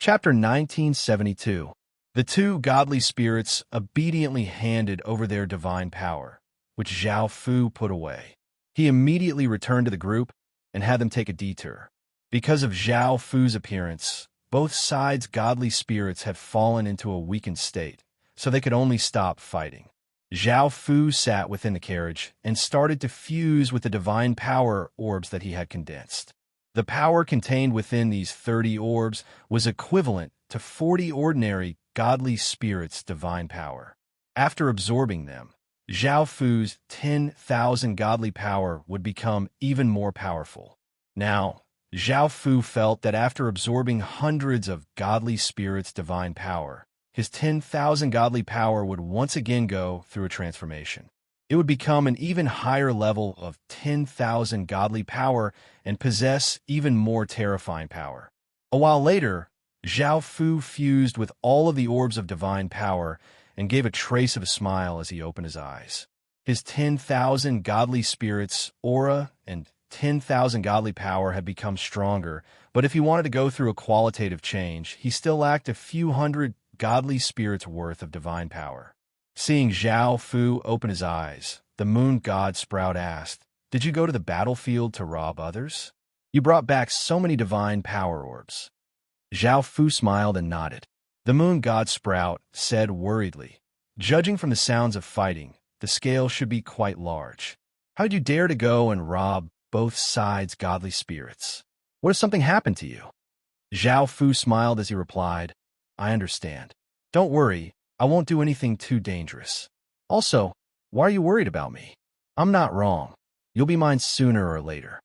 Chapter 1972. The two godly spirits obediently handed over their divine power, which Zhao Fu put away. He immediately returned to the group and had them take a detour. Because of Zhao Fu's appearance, both sides' godly spirits had fallen into a weakened state, so they could only stop fighting. Zhao Fu sat within the carriage and started to fuse with the divine power orbs that he had condensed. The power contained within these 30 orbs was equivalent to 40 ordinary godly spirits' divine power. After absorbing them, Zhao Fu's 10,000 godly power would become even more powerful. Now, Zhao Fu felt that after absorbing hundreds of godly spirits' divine power, his 10,000 godly power would once again go through a transformation. It would become an even higher level of 10,000 godly power and possess even more terrifying power. A while later, Zhao Fu fused with all of the orbs of divine power and gave a trace of a smile as he opened his eyes. His 10,000 godly spirits, aura, and 10,000 godly power had become stronger, but if he wanted to go through a qualitative change, he still lacked a few hundred godly spirits worth of divine power. Seeing Zhao Fu open his eyes, the moon god Sprout asked, "Did you go to the battlefield to rob others? You brought back so many divine power orbs." Zhao Fu smiled and nodded. The moon god Sprout said worriedly, "Judging from the sounds of fighting, the scale should be quite large. How did you dare to go and rob both sides' godly spirits? What if something happened to you?" Zhao Fu smiled as he replied, "I understand. Don't worry, I won't do anything too dangerous. Also, why are you worried about me? I'm not wrong. You'll be mine sooner or later."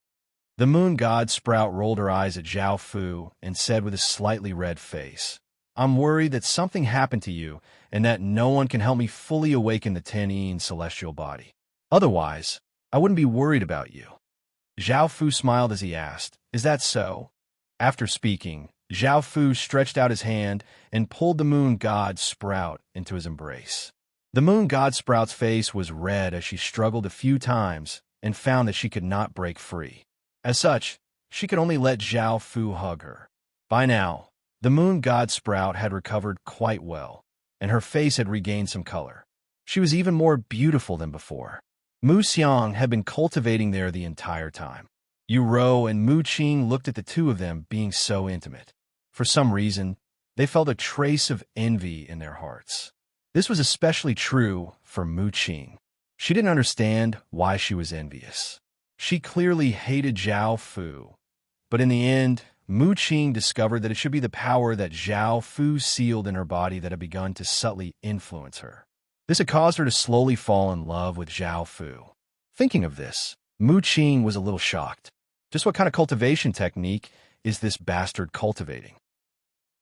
The moon god Sprout rolled her eyes at Zhao Fu and said with a slightly red face, "I'm worried that something happened to you and that no one can help me fully awaken the Ten celestial body. Otherwise, I wouldn't be worried about you." Zhao Fu smiled as he asked, "Is that so?" After speaking, Zhao Fu stretched out his hand and pulled the moon god Sprout into his embrace. The moon god Sprout's face was red as she struggled a few times and found that she could not break free. As such, she could only let Zhao Fu hug her. By now, the moon god Sprout had recovered quite well, and her face had regained some color. She was even more beautiful than before. Mu Xiang had been cultivating there the entire time. Yu Rou and Mu Qing looked at the two of them being so intimate. For some reason, they felt a trace of envy in their hearts. This was especially true for Mu Qing. She didn't understand why she was envious. She clearly hated Zhao Fu, but in the end, Mu Qing discovered that it should be the power that Zhao Fu sealed in her body that had begun to subtly influence her. This had caused her to slowly fall in love with Zhao Fu. Thinking of this, Mu Qing was a little shocked. Just what kind of cultivation technique is this bastard cultivating?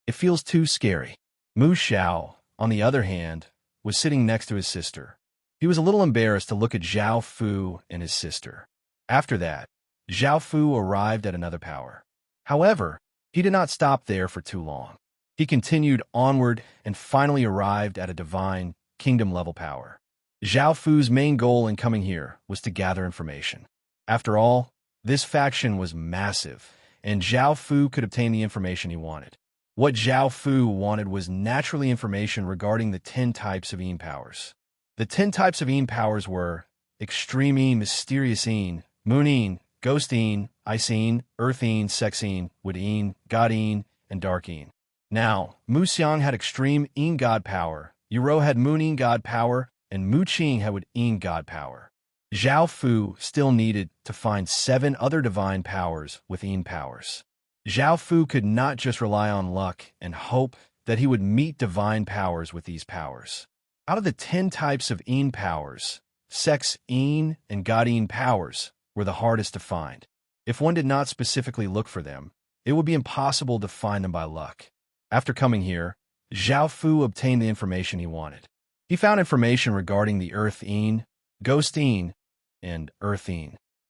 It feels too scary. Mu Xiao, on the other hand, was sitting next to his sister. He was a little embarrassed to look at Zhao Fu and his sister. After that, Zhao Fu arrived at another power. However, he did not stop there for too long. He continued onward and finally arrived at a divine, kingdom-level power. Zhao Fu's main goal in coming here was to gather information. After all, this faction was massive, and Zhao Fu could obtain the information he wanted. What Zhao Fu wanted was naturally information regarding the 10 types of powers. The 10 types of powers were Extreme Mysterious Moon Ghost Ice Earth Sex Wood God and Dark Now, Mu Xiang had Extreme God power, Yu Rou had Moon God power, and Mu Qing had Wood God power. Zhao Fu still needed to find 7 other divine powers with powers. Zhao Fu could not just rely on luck and hope that he would meet divine powers with these powers. Out of the 10 types of powers, Sex and God powers were the hardest to find. If one did not specifically look for them, it would be impossible to find them by luck. After coming here, Zhao Fu obtained the information he wanted. He found information regarding the Earth Ghost and Earth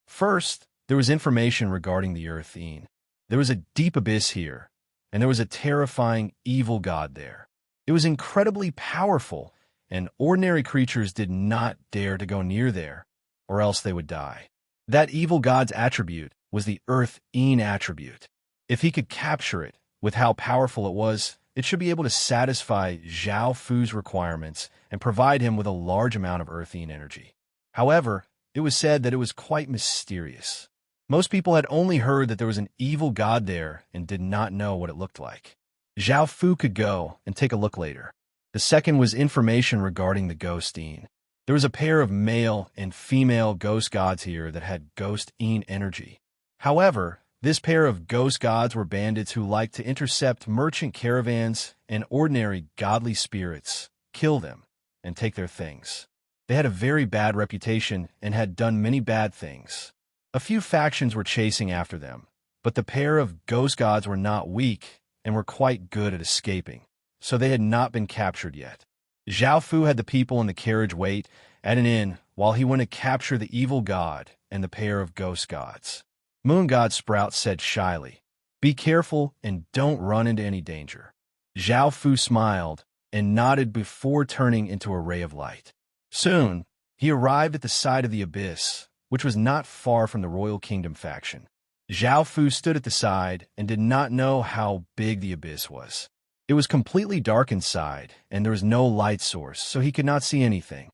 First, there was information regarding the Earth There was a deep abyss here, and there was a terrifying evil god there. It was incredibly powerful, and ordinary creatures did not dare to go near there, or else they would die. That evil god's attribute was the Earth attribute. If he could capture it, With how powerful it was, it should be able to satisfy Zhao Fu's requirements and provide him with a large amount of earthy energy. However, it was said that it was quite mysterious. Most people had only heard that there was an evil god there and did not know what it looked like. Zhao Fu could go and take a look later. The second was information regarding the ghosteen. There was a pair of male and female ghost gods here that had ghosteen energy. However, this pair of ghost gods were bandits who liked to intercept merchant caravans and ordinary godly spirits, kill them, and take their things. They had a very bad reputation and had done many bad things. A few factions were chasing after them, but the pair of ghost gods were not weak and were quite good at escaping, so they had not been captured yet. Zhao Fu had the people in the carriage wait at an inn while he went to capture the evil god and the pair of ghost gods. Moon God Sprout said shyly, "Be careful and don't run into any danger." Zhao Fu smiled and nodded before turning into a ray of light. Soon, he arrived at the side of the abyss, which was not far from the Royal Kingdom faction. Zhao Fu stood at the side and did not know how big the abyss was. It was completely dark inside, and there was no light source, so he could not see anything.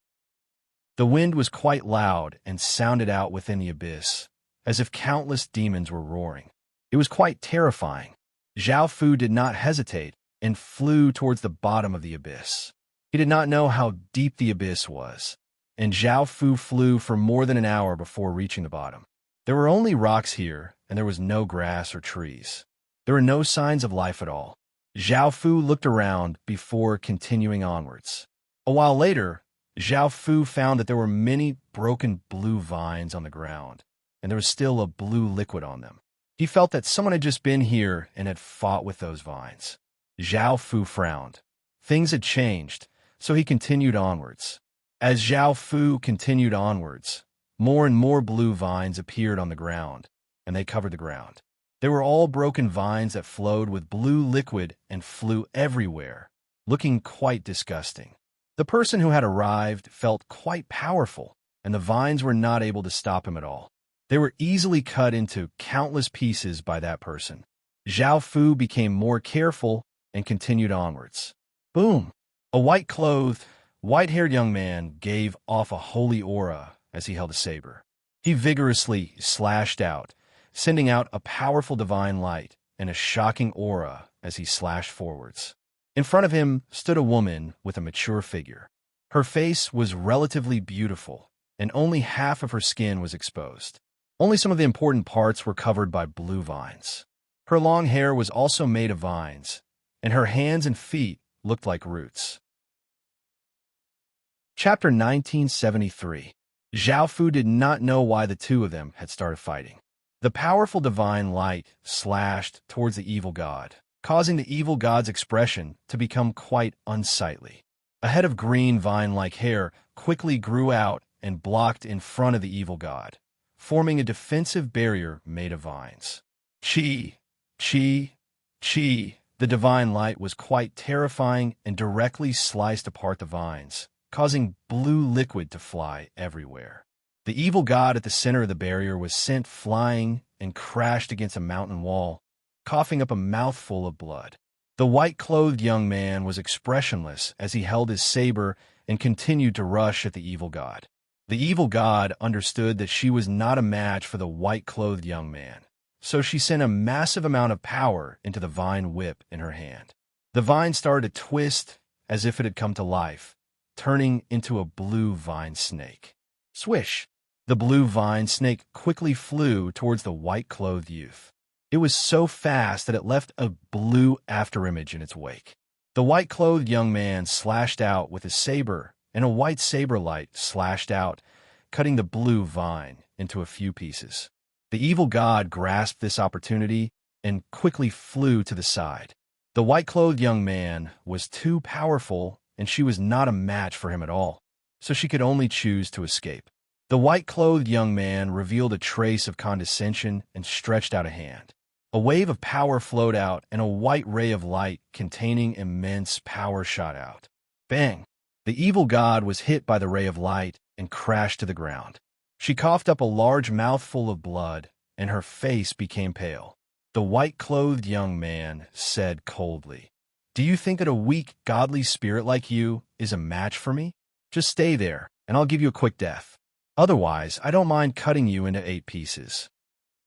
The wind was quite loud and sounded out within the abyss, as if countless demons were roaring. It was quite terrifying. Zhao Fu did not hesitate and flew towards the bottom of the abyss. He did not know how deep the abyss was, and Zhao Fu flew for more than an hour before reaching the bottom. There were only rocks here, and there was no grass or trees. There were no signs of life at all. Zhao Fu looked around before continuing onwards. A while later, Zhao Fu found that there were many broken blue vines on the ground, and there was still a blue liquid on them. He felt that someone had just been here and had fought with those vines. Zhao Fu frowned. Things had changed, so he continued onwards. As Zhao Fu continued onwards, more and more blue vines appeared on the ground, and they covered the ground. They were all broken vines that flowed with blue liquid and flew everywhere, looking quite disgusting. The person who had arrived felt quite powerful, and the vines were not able to stop him at all. They were easily cut into countless pieces by that person. Zhao Fu became more careful and continued onwards. Boom! A white-clothed, white-haired young man gave off a holy aura as he held a saber. He vigorously slashed out, sending out a powerful divine light and a shocking aura as he slashed forwards. In front of him stood a woman with a mature figure. Her face was relatively beautiful, and only half of her skin was exposed. Only some of the important parts were covered by blue vines. Her long hair was also made of vines, and her hands and feet looked like roots. Chapter 1973. Zhao Fu did not know why the two of them had started fighting. The powerful divine light slashed towards the evil god, causing the evil god's expression to become quite unsightly. A head of green vine-like hair quickly grew out and blocked in front of the evil god, forming a defensive barrier made of vines. Chi, chi, chi. The divine light was quite terrifying and directly sliced apart the vines, causing blue liquid to fly everywhere. The evil god at the center of the barrier was sent flying and crashed against a mountain wall, coughing up a mouthful of blood. The white-clothed young man was expressionless as he held his saber and continued to rush at the evil god. The evil god understood that she was not a match for the white-clothed young man, so she sent a massive amount of power into the vine whip in her hand. The vine started to twist as if it had come to life, turning into a blue vine snake. Swish! The blue vine snake quickly flew towards the white-clothed youth. It was so fast that it left a blue afterimage in its wake. The white-clothed young man slashed out with his saber, and a white saber light slashed out, cutting the blue vine into a few pieces. The evil god grasped this opportunity and quickly flew to the side. The white-clothed young man was too powerful, and she was not a match for him at all, so she could only choose to escape. The white-clothed young man revealed a trace of condescension and stretched out a hand. A wave of power flowed out, and a white ray of light containing immense power shot out. Bang! The evil god was hit by the ray of light and crashed to the ground. She coughed up a large mouthful of blood, and her face became pale. The white-clothed young man said coldly, "Do you think that a weak, godly spirit like you is a match for me? Just stay there, and I'll give you a quick death. Otherwise, I don't mind cutting you into 8 pieces."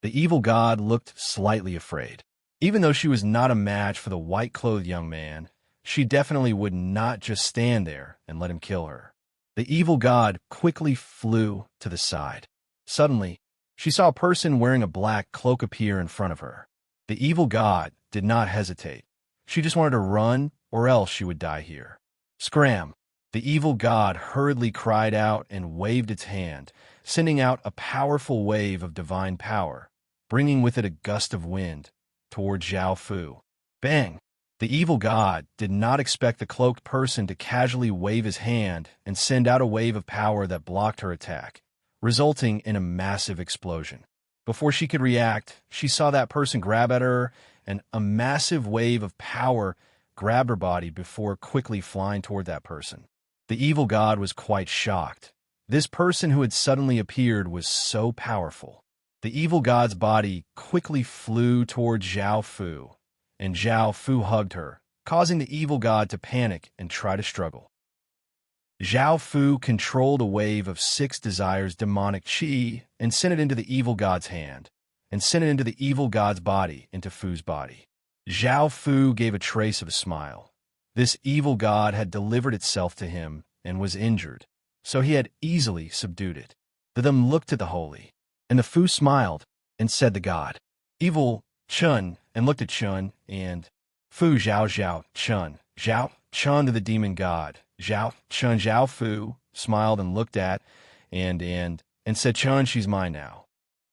The evil god looked slightly afraid. Even though she was not a match for the white-clothed young man, she definitely would not just stand there and let him kill her. The evil god quickly flew to the side. Suddenly, she saw a person wearing a black cloak appear in front of her. The evil god did not hesitate. She just wanted to run, or else she would die here. Scram! The evil god hurriedly cried out and waved its hand, sending out a powerful wave of divine power, bringing with it a gust of wind toward Zhao Fu. Bang! The evil god did not expect the cloaked person to casually wave his hand and send out a wave of power that blocked her attack, resulting in a massive explosion. Before she could react, she saw that person grab at her, and a massive wave of power grabbed her body before quickly flying toward that person. The evil god was quite shocked. This person who had suddenly appeared was so powerful. The evil god's body quickly flew toward Zhao Fu, and Zhao Fu hugged her, causing the evil god to panic and try to struggle. Zhao Fu controlled a wave of 6 desires demonic qi and sent it into the evil god's hand, and sent it into the evil god's body into Fu's body. Zhao Fu gave a trace of a smile. This evil god had delivered itself to him and was injured, so he had easily subdued it. The them looked at the holy, and the Fu smiled and said the god, "Evil Chun," and looked at Chun, and Fu Zhao Zhao Chun, Zhao Chun to the demon god. Zhao Chun Zhao Fu smiled and looked at, and said, "Chun, she's mine now."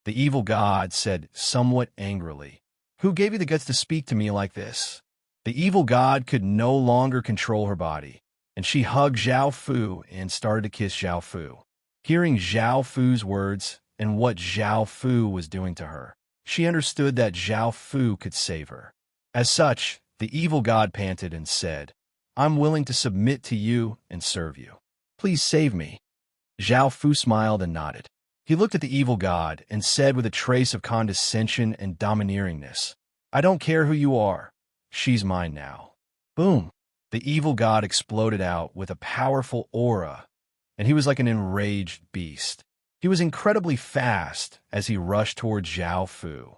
The evil god said somewhat angrily, "Who gave you the guts to speak to me like this?" The evil god could no longer control her body, and she hugged Zhao Fu and started to kiss Zhao Fu. Hearing Zhao Fu's words and what Zhao Fu was doing to her, she understood that Zhao Fu could save her. As such, the evil god panted and said, "I'm willing to submit to you and serve you. Please save me." Zhao Fu smiled and nodded. He looked at the evil god and said with a trace of condescension and domineeringness, "I don't care who you are. She's mine now." Boom! The evil god exploded out with a powerful aura, and he was like an enraged beast. He was incredibly fast as he rushed towards Zhao Fu,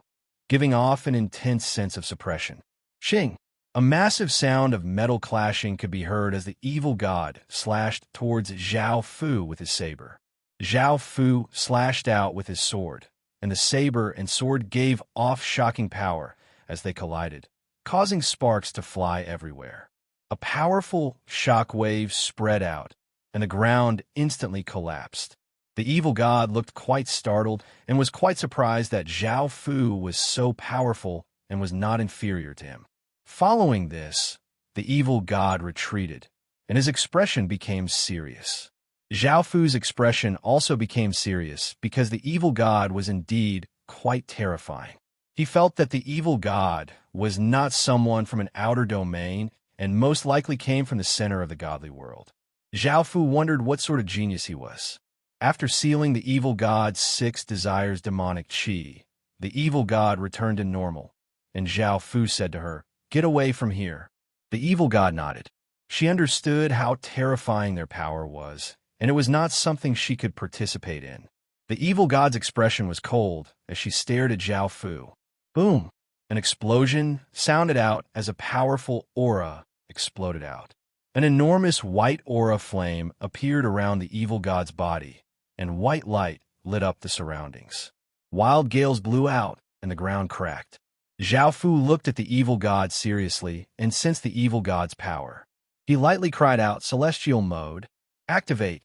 giving off an intense sense of suppression. Shing! A massive sound of metal clashing could be heard as the evil god slashed towards Zhao Fu with his saber. Zhao Fu slashed out with his sword, and the saber and sword gave off shocking power as they collided, causing sparks to fly everywhere. A powerful shock wave spread out, and the ground instantly collapsed. The evil god looked quite startled and was quite surprised that Zhao Fu was so powerful and was not inferior to him. Following this, the evil god retreated, and his expression became serious. Zhao Fu's expression also became serious because the evil god was indeed quite terrifying. He felt that the evil god was not someone from an outer domain and most likely came from the center of the godly world. Zhao Fu wondered what sort of genius he was. After sealing the evil god's 6 desires demonic qi, the evil god returned to normal, and Zhao Fu said to her, "Get away from here." The evil god nodded. She understood how terrifying their power was, and it was not something she could participate in. The evil god's expression was cold as she stared at Zhao Fu. Boom! An explosion sounded out as a powerful aura exploded out. An enormous white aura flame appeared around the evil god's body, and white light lit up the surroundings. Wild gales blew out, and the ground cracked. Zhao Fu looked at the evil god seriously and sensed the evil god's power. He lightly cried out, "Celestial mode, activate!"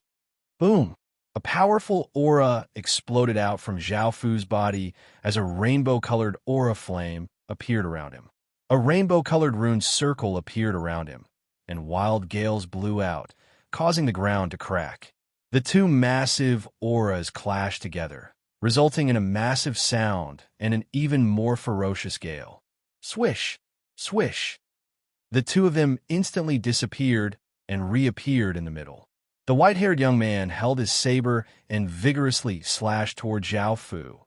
Boom! A powerful aura exploded out from Zhao Fu's body as a rainbow-colored aura flame appeared around him. A rainbow-colored rune circle appeared around him, and wild gales blew out, causing the ground to crack. The 2 massive auras clashed together, resulting in a massive sound and an even more ferocious gale. Swish! Swish! The 2 of them instantly disappeared and reappeared in the middle. The white-haired young man held his saber and vigorously slashed toward Zhao Fu,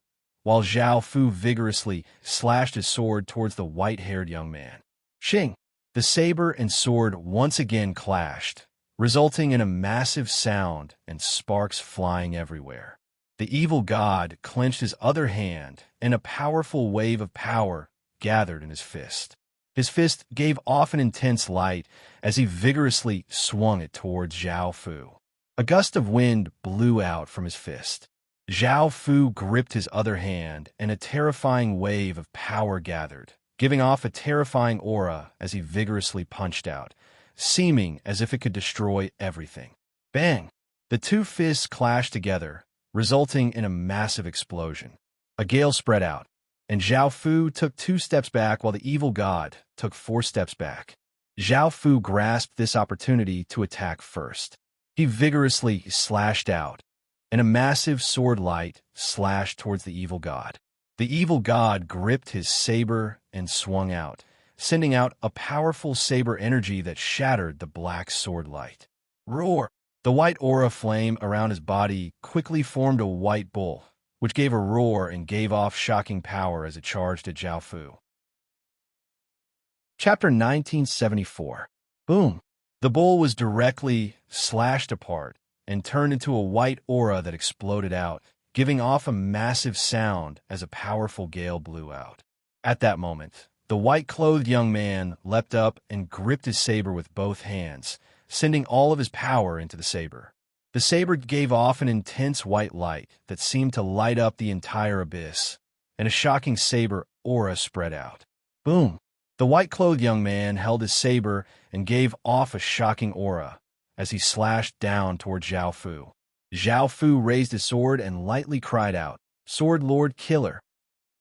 while Zhao Fu vigorously slashed his sword towards the white-haired young man. Shing! The saber and sword once again clashed, resulting in a massive sound and sparks flying everywhere. The evil god clenched his other hand, and a powerful wave of power gathered in his fist. His fist gave off an intense light as he vigorously swung it towards Zhao Fu. A gust of wind blew out from his fist. Zhao Fu gripped his other hand, and a terrifying wave of power gathered, giving off a terrifying aura as he vigorously punched out, seeming as if it could destroy everything. Bang! The two fists clashed together, resulting in a massive explosion. A gale spread out, and Zhao Fu took 2 steps back while the evil god took 4 steps back. Zhao Fu grasped this opportunity to attack first. He vigorously slashed out, and a massive sword light slashed towards the evil god. The evil god gripped his saber and swung out, sending out a powerful saber energy that shattered the black sword light. Roar! The white aura flame around his body quickly formed a white bull, which gave a roar and gave off shocking power as it charged at Zhao Fu. Chapter 1974. Boom! The bull was directly slashed apart and turned into a white aura that exploded out, giving off a massive sound as a powerful gale blew out. At that moment, the white-clothed young man leapt up and gripped his saber with both hands, sending all of his power into the saber. The saber gave off an intense white light that seemed to light up the entire abyss, and a shocking saber aura spread out. Boom! The white-clothed young man held his saber and gave off a shocking aura as he slashed down toward Zhao Fu. Zhao Fu raised his sword and lightly cried out, "Sword Lord Killer!"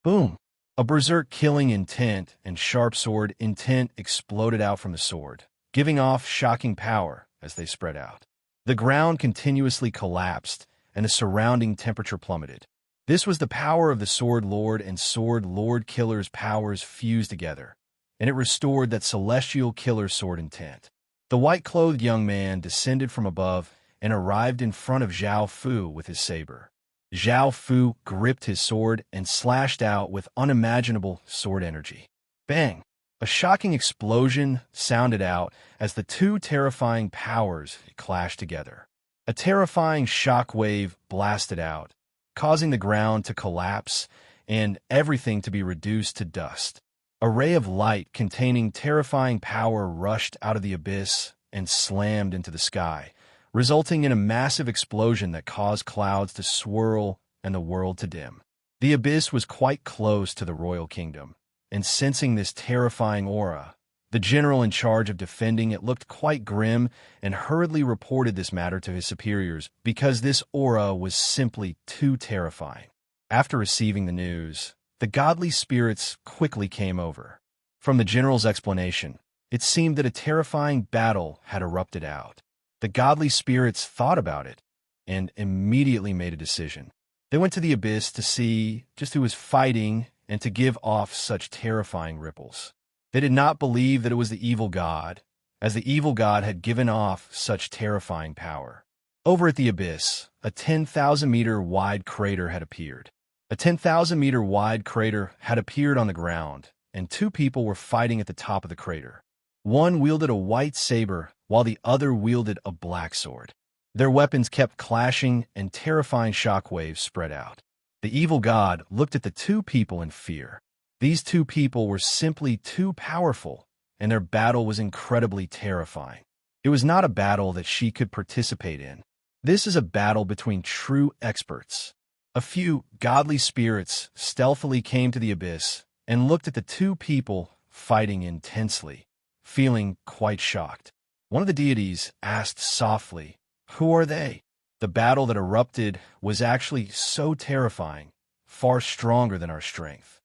Boom! A berserk killing intent and sharp sword intent exploded out from the sword, giving off shocking power as they spread out. The ground continuously collapsed, and the surrounding temperature plummeted. This was the power of the Sword Lord and Sword Lord Killer's powers fused together, and it restored that celestial killer sword intent. The white-clothed young man descended from above and arrived in front of Zhao Fu with his saber. Zhao Fu gripped his sword and slashed out with unimaginable sword energy. Bang! A shocking explosion sounded out as the two terrifying powers clashed together. A terrifying shock wave blasted out, causing the ground to collapse and everything to be reduced to dust. A ray of light containing terrifying power rushed out of the abyss and slammed into the sky, resulting in a massive explosion that caused clouds to swirl and the world to dim. The abyss was quite close to the royal kingdom, and sensing this terrifying aura, the general in charge of defending it looked quite grim and hurriedly reported this matter to his superiors because this aura was simply too terrifying. After receiving the news, the godly spirits quickly came over. From the general's explanation, it seemed that a terrifying battle had erupted out. The godly spirits thought about it and immediately made a decision. They went to the abyss to see just who was fighting and to give off such terrifying ripples. They did not believe that it was the evil god, as the evil god had given off such terrifying power. Over at the abyss, a 10,000-meter wide crater had appeared. A 10,000-meter wide crater had appeared on the ground, and 2 people were fighting at the top of the crater. One wielded a white saber, while the other wielded a black sword. Their weapons kept clashing, and terrifying shockwaves spread out. The evil god looked at the 2 people in fear. These 2 people were simply too powerful, and their battle was incredibly terrifying. It was not a battle that she could participate in. This is a battle between true experts. A few godly spirits stealthily came to the abyss and looked at the 2 people fighting intensely, feeling quite shocked. One of the deities asked softly, "Who are they?" The battle that erupted was actually so terrifying, far stronger than our strength.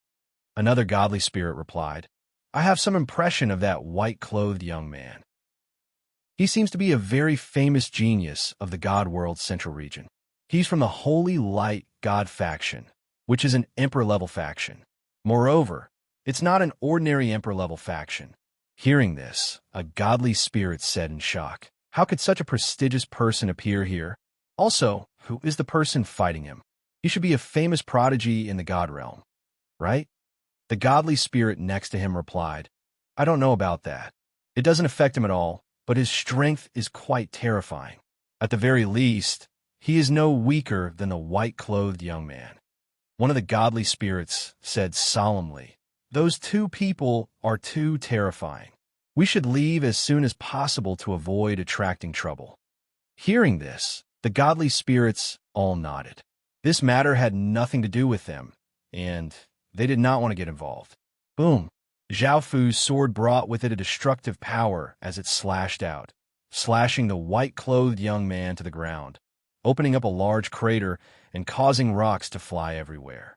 Another godly spirit replied, "I have some impression of that white-clothed young man. He seems to be a very famous genius of the God World Central region. He's from the Holy Light God faction, which is an Emperor-level faction. Moreover, it's not an ordinary Emperor-level faction." Hearing this, a godly spirit said in shock, "How could such a prestigious person appear here? Also, who is the person fighting him?" He should be a famous prodigy in the god realm, right? The godly spirit next to him replied, I don't know about that. It doesn't affect him at all, but his strength is quite terrifying. At the very least, he is no weaker than the white-clothed young man. One of the godly spirits said solemnly, those two people are too terrifying. We should leave as soon as possible to avoid attracting trouble. Hearing this, the godly spirits all nodded. This matter had nothing to do with them, and they did not want to get involved. Boom! Zhao Fu's sword brought with it a destructive power as it slashed out, slashing the white-clothed young man to the ground, opening up a large crater and causing rocks to fly everywhere.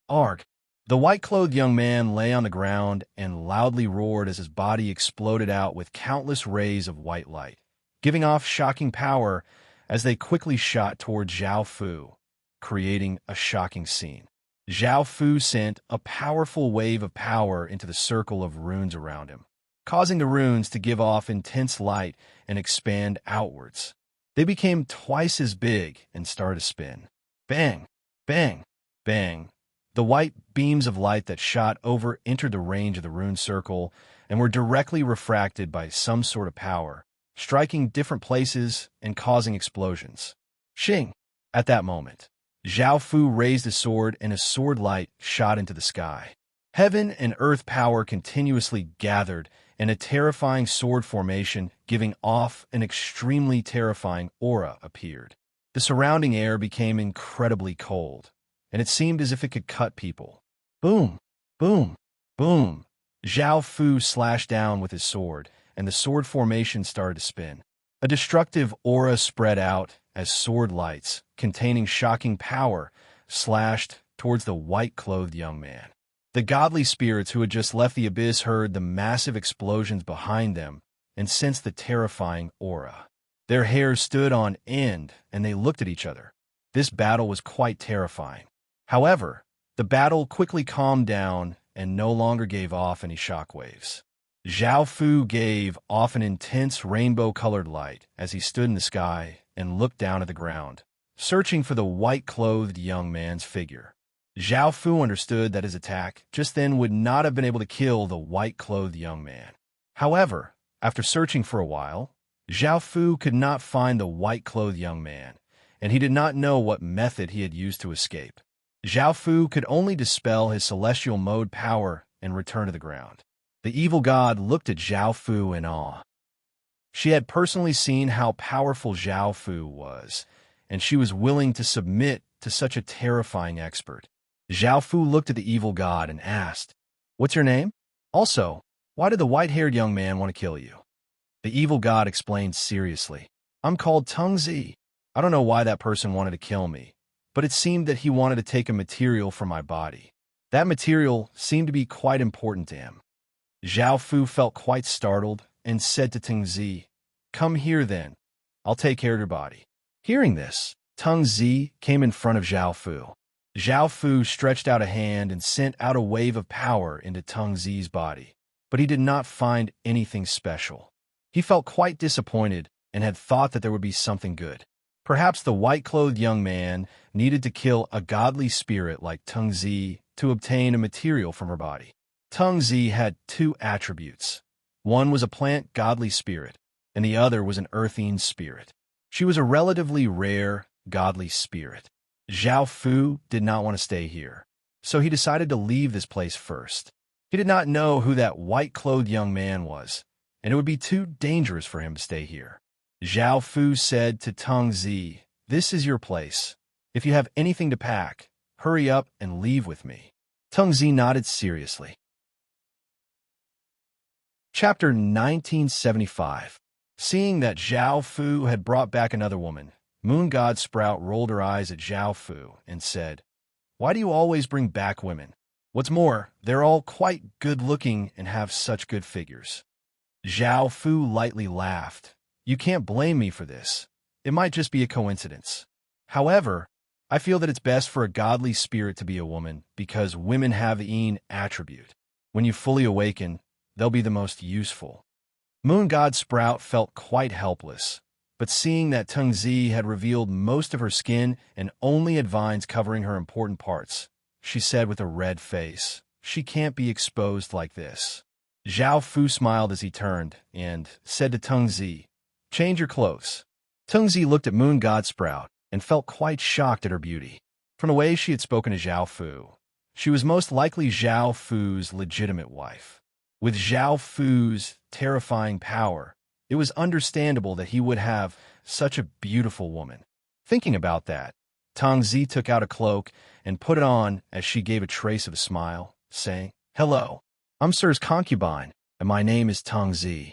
Arg! The white-clothed young man lay on the ground and loudly roared as his body exploded out with countless rays of white light, giving off shocking power as they quickly shot toward Zhao Fu, creating a shocking scene. Zhao Fu sent a powerful wave of power into the circle of runes around him, causing the runes to give off intense light and expand outwards. They became twice as big and started to spin. Bang! Bang! Bang! The white beams of light that shot over entered the range of the rune circle and were directly refracted by some sort of power, striking different places and causing explosions. Shing! At that moment, Zhao Fu raised his sword and a sword light shot into the sky. Heaven and earth power continuously gathered and a terrifying sword formation giving off an extremely terrifying aura appeared. The surrounding air became incredibly cold, and it seemed as if it could cut people. Boom! Boom! Boom! Zhao Fu slashed down with his sword, and the sword formation started to spin. A destructive aura spread out as sword lights, containing shocking power, slashed towards the white-clothed young man. The godly spirits who had just left the abyss heard the massive explosions behind them and sensed the terrifying aura. Their hairs stood on end, and they looked at each other. This battle was quite terrifying. However, the battle quickly calmed down and no longer gave off any shockwaves. Zhao Fu gave off an intense rainbow-colored light as he stood in the sky and looked down at the ground, searching for the white-clothed young man's figure. Zhao Fu understood that his attack just then would not have been able to kill the white-clothed young man. However, after searching for a while, Zhao Fu could not find the white-clothed young man, and he did not know what method he had used to escape. Zhao Fu could only dispel his celestial mode power and return to the ground. The evil god looked at Zhao Fu in awe. She had personally seen how powerful Zhao Fu was, and she was willing to submit to such a terrifying expert. Zhao Fu looked at the evil god and asked, "What's your name? Also, why did the white-haired young man want to kill you?" The evil god explained seriously, "I'm called Teng Zi. I don't know why that person wanted to kill me, but it seemed that he wanted to take a material from my body. That material seemed to be quite important to him." Zhao Fu felt quite startled and said to Teng Zi, "Come here then. I'll take care of your body." Hearing this, Teng Zi came in front of Zhao Fu. Zhao Fu stretched out a hand and sent out a wave of power into Teng Zi's body, but he did not find anything special. He felt quite disappointed and had thought that there would be something good. Perhaps the white-clothed young man needed to kill a godly spirit like Teng Zi to obtain a material from her body. Teng Zi had two attributes. One was a plant godly spirit, and the other was an earthine spirit. She was a relatively rare godly spirit. Zhao Fu did not want to stay here, so he decided to leave this place first. He did not know who that white-clothed young man was, and it would be too dangerous for him to stay here. Zhao Fu said to Teng Zi, "This is your place. If you have anything to pack, hurry up and leave with me." Teng Zi nodded seriously. Chapter 1975. Seeing that Zhao Fu had brought back another woman, Moon God Sprout rolled her eyes at Zhao Fu and said, "Why do you always bring back women? What's more, they're all quite good-looking and have such good figures." Zhao Fu lightly laughed. "You can't blame me for this. It might just be a coincidence. However, I feel that it's best for a godly spirit to be a woman because women have an attribute. When you fully awaken, they'll be the most useful." Moon God Sprout felt quite helpless, but seeing that Tengzi had revealed most of her skin and only had vines covering her important parts, she said with a red face, "She can't be exposed like this." Zhao Fu smiled as he turned and said to Tengzi, "Change your clothes." Tengzi looked at Moon God Sprout and felt quite shocked at her beauty. From the way she had spoken to Zhao Fu, she was most likely Zhao Fu's legitimate wife. With Zhao Fu's terrifying power, it was understandable that he would have such a beautiful woman. Thinking about that, Tengzi took out a cloak and put it on as she gave a trace of a smile, saying, "Hello, I'm Sir's concubine, and my name is Tengzi."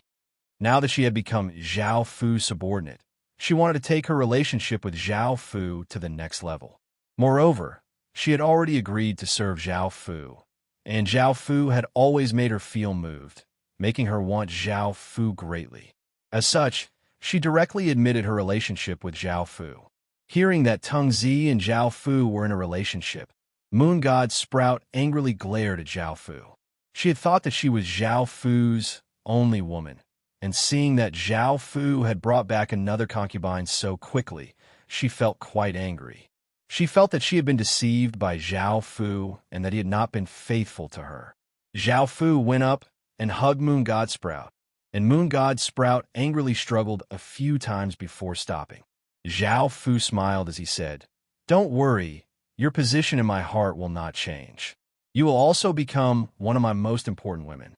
Now that she had become Zhao Fu's subordinate, she wanted to take her relationship with Zhao Fu to the next level. Moreover, she had already agreed to serve Zhao Fu, and Zhao Fu had always made her feel moved, making her want Zhao Fu greatly. As such, she directly admitted her relationship with Zhao Fu. Hearing that Tengzi and Zhao Fu were in a relationship, Moon God Sprout angrily glared at Zhao Fu. She had thought that she was Zhao Fu's only woman, and seeing that Zhao Fu had brought back another concubine so quickly, she felt quite angry. She felt that she had been deceived by Zhao Fu and that he had not been faithful to her. Zhao Fu went up and hugged Moon God Sprout, and Moon God Sprout angrily struggled a few times before stopping. Zhao Fu smiled as he said, "Don't worry, your position in my heart will not change. You will also become one of my most important women."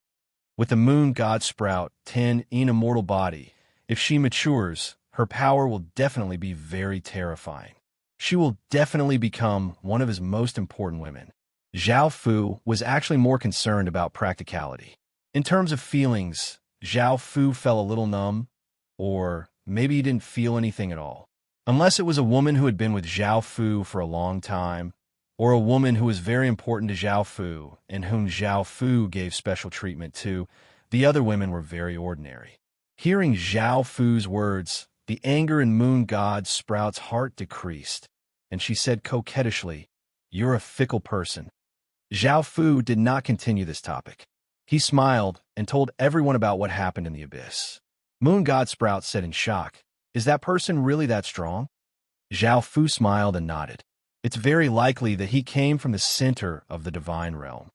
With the Moon God Sprout 10 in a mortal body, if she matures, her power will definitely be very terrifying. She will definitely become one of his most important women. Zhao Fu was actually more concerned about practicality. In terms of feelings, Zhao Fu felt a little numb, or maybe he didn't feel anything at all. Unless it was a woman who had been with Zhao Fu for a long time, or a woman who was very important to Zhao Fu and whom Zhao Fu gave special treatment to, the other women were very ordinary. Hearing Zhao Fu's words, the anger in Moon God Sprout's heart decreased, and she said coquettishly, "You're a fickle person." Zhao Fu did not continue this topic. He smiled and told everyone about what happened in the abyss. Moon God Sprout said in shock, "Is that person really that strong?" Zhao Fu smiled and nodded. "It's very likely that he came from the center of the divine realm.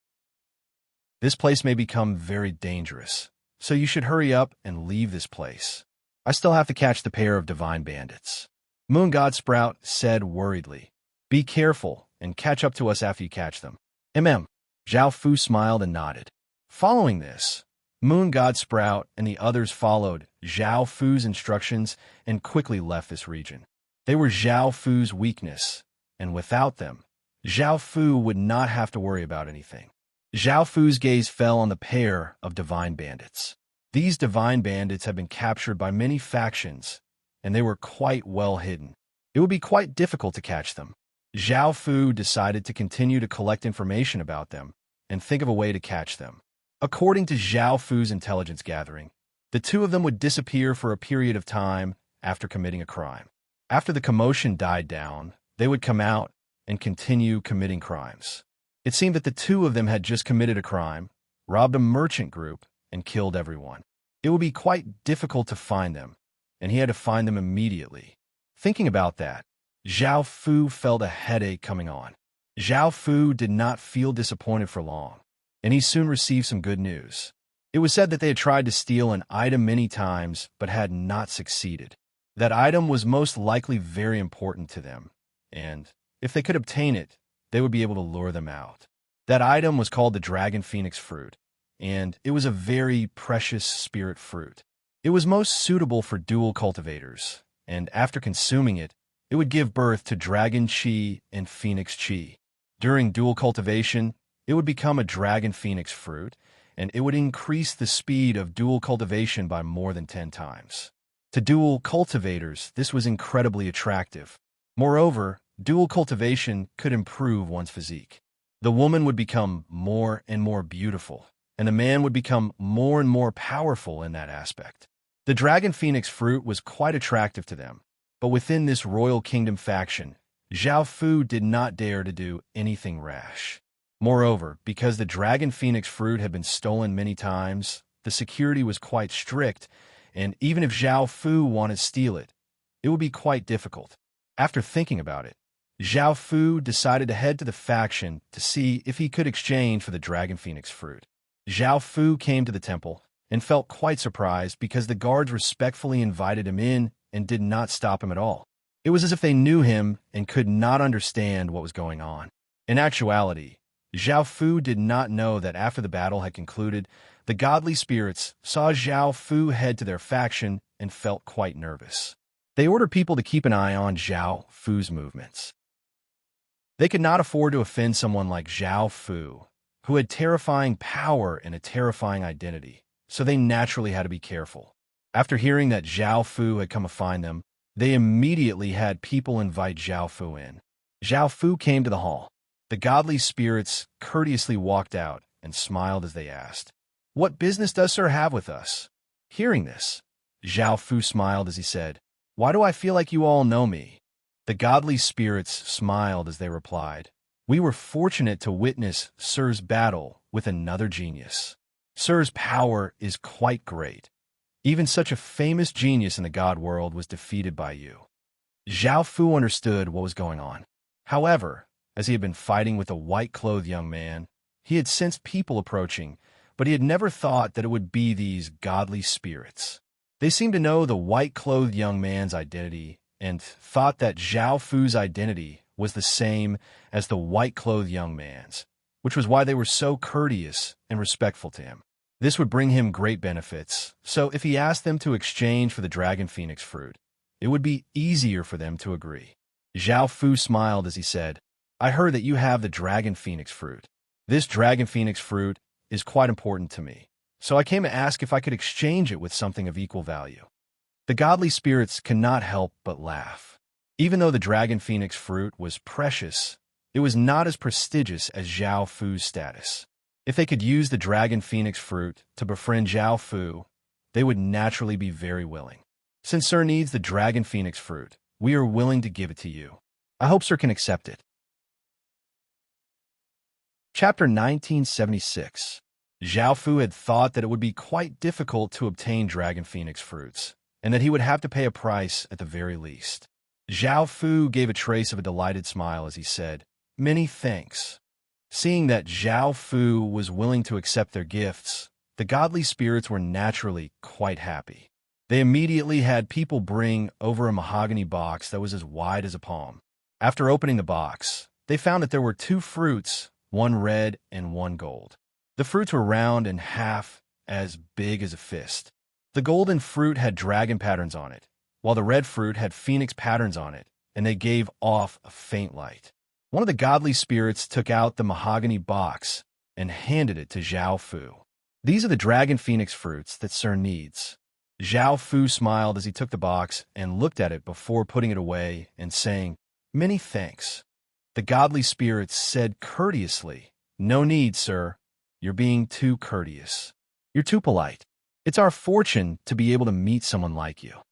This place may become very dangerous, so you should hurry up and leave this place. I still have to catch the pair of divine bandits." Moon God Sprout said worriedly, "Be careful and catch up to us after you catch them." Zhao Fu smiled and nodded. Following this, Moon God Sprout and the others followed Zhao Fu's instructions and quickly left this region. They were Zhao Fu's weakness, and without them, Zhao Fu would not have to worry about anything. Zhao Fu's gaze fell on the pair of divine bandits. These divine bandits had been captured by many factions, and they were quite well hidden. It would be quite difficult to catch them. Zhao Fu decided to continue to collect information about them and think of a way to catch them. According to Zhao Fu's intelligence gathering, the two of them would disappear for a period of time after committing a crime. After the commotion died down, they would come out and continue committing crimes. It seemed that the two of them had just committed a crime, robbed a merchant group, and killed everyone. It would be quite difficult to find them, and he had to find them immediately. Thinking about that, Zhao Fu felt a headache coming on. Zhao Fu did not feel disappointed for long, and he soon received some good news. It was said that they had tried to steal an item many times but had not succeeded. That item was most likely very important to them, and if they could obtain it, they would be able to lure them out. That item was called the Dragon Phoenix Fruit, and it was a very precious spirit fruit. It was most suitable for dual cultivators, and after consuming it, it would give birth to Dragon Chi and Phoenix Chi. During dual cultivation, it would become a Dragon Phoenix Fruit, and it would increase the speed of dual cultivation by more than 10 times. To dual cultivators, this was incredibly attractive. Moreover, dual cultivation could improve one's physique. The woman would become more and more beautiful, and the man would become more and more powerful in that aspect. The Dragon Phoenix Fruit was quite attractive to them, but within this Royal Kingdom faction, Zhao Fu did not dare to do anything rash. Moreover, because the Dragon Phoenix Fruit had been stolen many times, the security was quite strict, and even if Zhao Fu wanted to steal it, it would be quite difficult. After thinking about it, Zhao Fu decided to head to the faction to see if he could exchange for the Dragon Phoenix fruit. Zhao Fu came to the temple and felt quite surprised because the guards respectfully invited him in and did not stop him at all. It was as if they knew him and could not understand what was going on. In actuality, Zhao Fu did not know that after the battle had concluded, the godly spirits saw Zhao Fu head to their faction and felt quite nervous. They ordered people to keep an eye on Zhao Fu's movements. They could not afford to offend someone like Zhao Fu, who had terrifying power and a terrifying identity, so they naturally had to be careful. After hearing that Zhao Fu had come to find them, they immediately had people invite Zhao Fu in. Zhao Fu came to the hall. The godly spirits courteously walked out and smiled as they asked, "What business does Sir have with us?" Hearing this, Zhao Fu smiled as he said, "Why do I feel like you all know me?" The godly spirits smiled as they replied, "We were fortunate to witness Sir's battle with another genius. Sir's power is quite great. Even such a famous genius in the god world was defeated by you." Zhao Fu understood what was going on. However, as he had been fighting with a white-clothed young man, he had sensed people approaching, but he had never thought that it would be these godly spirits. They seemed to know the white-clothed young man's identity and thought that Zhao Fu's identity was the same as the white-clothed young man's, which was why they were so courteous and respectful to him. This would bring him great benefits, so if he asked them to exchange for the Dragon Phoenix fruit, it would be easier for them to agree. Zhao Fu smiled as he said, "I heard that you have the Dragon Phoenix fruit. This Dragon Phoenix fruit is quite important to me, so I came to ask if I could exchange it with something of equal value." The godly spirits cannot help but laugh. Even though the Dragon Phoenix fruit was precious, it was not as prestigious as Zhao Fu's status. If they could use the Dragon Phoenix fruit to befriend Zhao Fu, they would naturally be very willing. "Since Sir needs the Dragon Phoenix fruit, we are willing to give it to you. I hope Sir can accept it." Chapter 1976. Zhao Fu had thought that it would be quite difficult to obtain Dragon Phoenix fruits, and that he would have to pay a price at the very least. Zhao Fu gave a trace of a delighted smile as he said, "Many thanks." Seeing that Zhao Fu was willing to accept their gifts, the godly spirits were naturally quite happy. They immediately had people bring over a mahogany box that was as wide as a palm. After opening the box, they found that there were 2 fruits, one red and one gold. The fruits were round and half as big as a fist. The golden fruit had dragon patterns on it, while the red fruit had phoenix patterns on it, and they gave off a faint light. One of the godly spirits took out the mahogany box and handed it to Zhao Fu. "These are the Dragon Phoenix fruits that Sir needs." Zhao Fu smiled as he took the box and looked at it before putting it away and saying, "Many thanks." The godly spirits said courteously, "No need, sir. You're being too courteous. You're too polite. It's our fortune to be able to meet someone like you."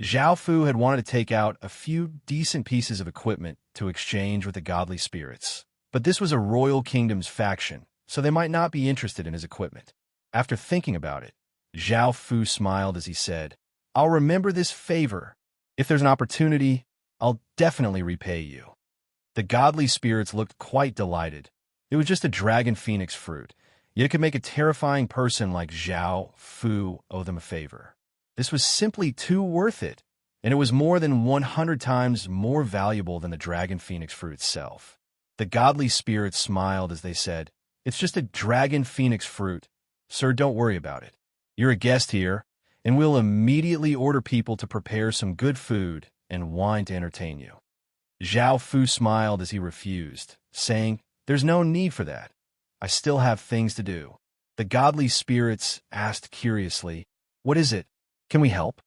Zhao Fu had wanted to take out a few decent pieces of equipment to exchange with the godly spirits, but this was a royal kingdom's faction, so they might not be interested in his equipment. After thinking about it, Zhao Fu smiled as he said, "I'll remember this favor. If there's an opportunity, I'll definitely repay you." The godly spirits looked quite delighted. It was just a Dragon Phoenix fruit, yet it could make a terrifying person like Zhao Fu owe them a favor. This was simply too worth it, and it was more than 100 times more valuable than the Dragon Phoenix fruit itself. The godly spirits smiled as they said, "It's just a Dragon Phoenix fruit. Sir, don't worry about it. You're a guest here, and we'll immediately order people to prepare some good food and wine to entertain you." Zhao Fu smiled as he refused, saying, "There's no need for that. I still have things to do." The godly spirits asked curiously, "What is it? Can we help?"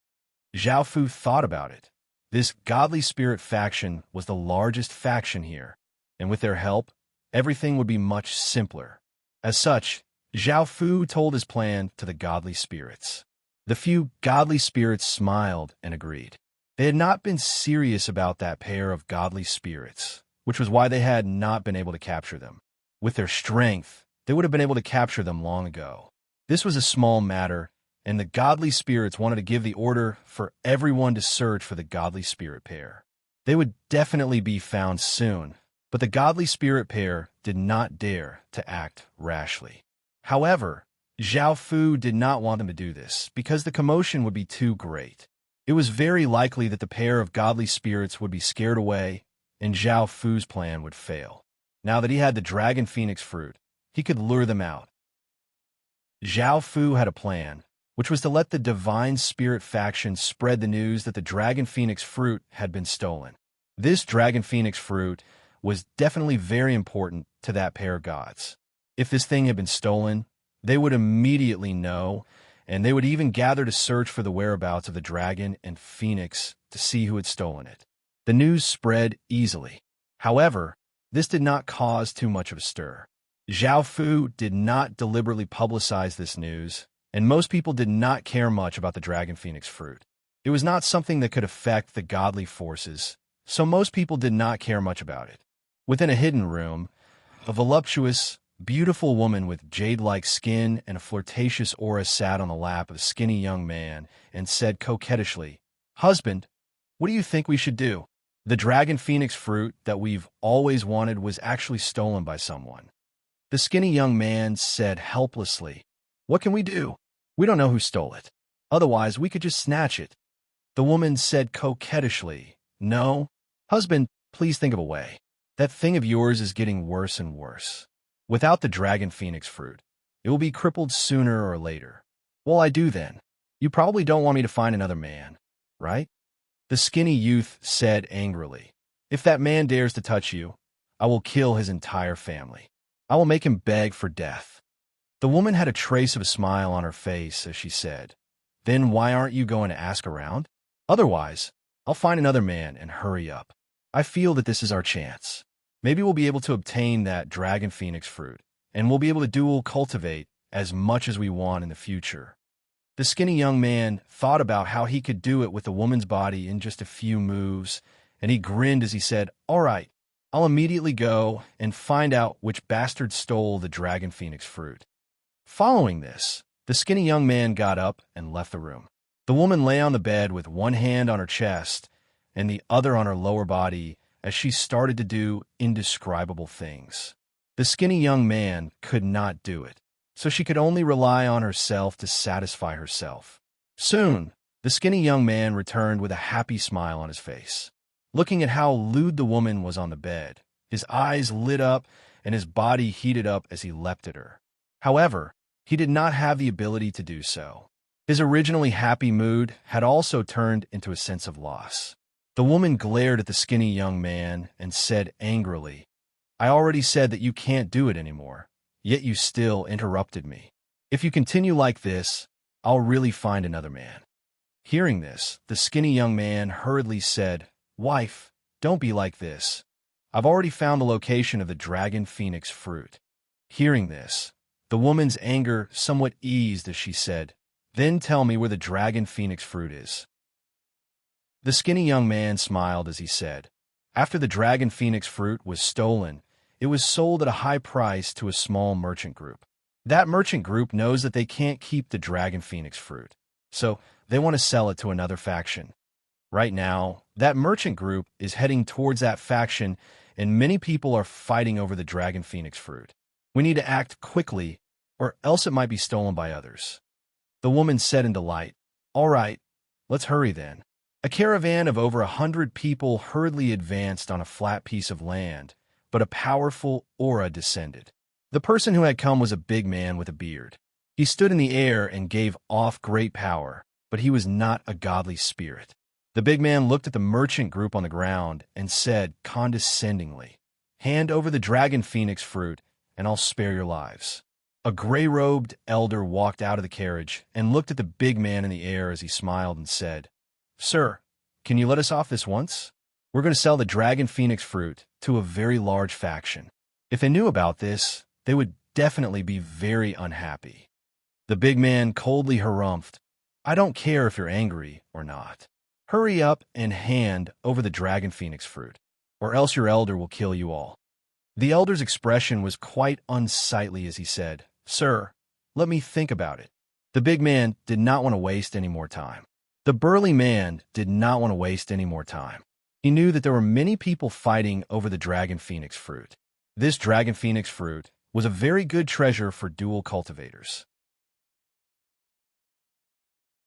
Zhao Fu thought about it. This godly spirit faction was the largest faction here, and with their help, everything would be much simpler. As such, Zhao Fu told his plan to the godly spirits. The few godly spirits smiled and agreed. They had not been serious about that pair of godly spirits, which was why they had not been able to capture them. With their strength, they would have been able to capture them long ago. This was a small matter, and the godly spirits wanted to give the order for everyone to search for the godly spirit pair. They would definitely be found soon, but the godly spirit pair did not dare to act rashly. However, Zhao Fu did not want them to do this because the commotion would be too great. It was very likely that the pair of godly spirits would be scared away and Zhao Fu's plan would fail. Now that he had the dragon phoenix fruit, he could lure them out. Zhao Fu had a plan, which was to let the divine spirit faction spread the news that the dragon phoenix fruit had been stolen. This dragon phoenix fruit was definitely very important to that pair of gods. If this thing had been stolen, they would immediately know, and they would even gather to search for the whereabouts of the dragon and phoenix to see who had stolen it. The news spread easily. However, this did not cause too much of a stir. Zhao Fu did not deliberately publicize this news, and most people did not care much about the dragon phoenix fruit. It was not something that could affect the godly forces, so most people did not care much about it. Within a hidden room, a voluptuous, beautiful woman with jade-like skin and a flirtatious aura sat on the lap of a skinny young man and said coquettishly, "Husband, what do you think we should do? The dragon phoenix fruit that we've always wanted was actually stolen by someone." The skinny young man said helplessly, "What can we do? We don't know who stole it. Otherwise, we could just snatch it." The woman said coquettishly, "No, husband, please think of a way. That thing of yours is getting worse and worse. Without the dragon phoenix fruit, it will be crippled sooner or later. Well, I do then. You probably don't want me to find another man, right?" The skinny youth said angrily, "If that man dares to touch you, I will kill his entire family. I will make him beg for death." The woman had a trace of a smile on her face as she said, "Then why aren't you going to ask around? Otherwise, I'll find another man and hurry up. I feel that this is our chance. Maybe we'll be able to obtain that dragon phoenix fruit, and we'll be able to dual cultivate as much as we want in the future." The skinny young man thought about how he could do it with the woman's body in just a few moves, and he grinned as he said, "All right, I'll immediately go and find out which bastard stole the dragon phoenix fruit." Following this, the skinny young man got up and left the room. The woman lay on the bed with one hand on her chest and the other on her lower body as she started to do indescribable things. The skinny young man could not do it, so she could only rely on herself to satisfy herself. Soon, the skinny young man returned with a happy smile on his face. Looking at how lewd the woman was on the bed, his eyes lit up and his body heated up as he leapt at her. However, he did not have the ability to do so. His originally happy mood had also turned into a sense of loss. The woman glared at the skinny young man and said angrily, "I already said that you can't do it anymore, yet you still interrupted me. If you continue like this, I'll really find another man." Hearing this, the skinny young man hurriedly said, "Wife, don't be like this. I've already found the location of the dragon phoenix fruit." Hearing this, the woman's anger somewhat eased as she said, "Then tell me where the dragon phoenix fruit is." The skinny young man smiled as he said, "After the dragon phoenix fruit was stolen, it was sold at a high price to a small merchant group. That merchant group knows that they can't keep the dragon phoenix fruit, so they want to sell it to another faction. Right now, that merchant group is heading towards that faction, and many people are fighting over the dragon phoenix fruit. We need to act quickly, or else it might be stolen by others." The woman said in delight, "All right, let's hurry then." A caravan of over 100 people hurriedly advanced on a flat piece of land, but a powerful aura descended. The person who had come was a big man with a beard. He stood in the air and gave off great power, but he was not a godly spirit. The big man looked at the merchant group on the ground and said condescendingly, "Hand over the dragon phoenix fruit, and I'll spare your lives." A gray-robed elder walked out of the carriage and looked at the big man in the air as he smiled and said, "Sir, can you let us off this once? We're going to sell the dragon phoenix fruit to a very large faction. If they knew about this, they would definitely be very unhappy." The big man coldly harumphed, "I don't care if you're angry or not. Hurry up and hand over the dragon phoenix fruit, or else your elder will kill you all." The elder's expression was quite unsightly as he said, "Sir, let me think about it. The big man did not want to waste any more time. The burly man did not want to waste any more time. He knew that there were many people fighting over the dragon phoenix fruit. This dragon phoenix fruit was a very good treasure for dual cultivators.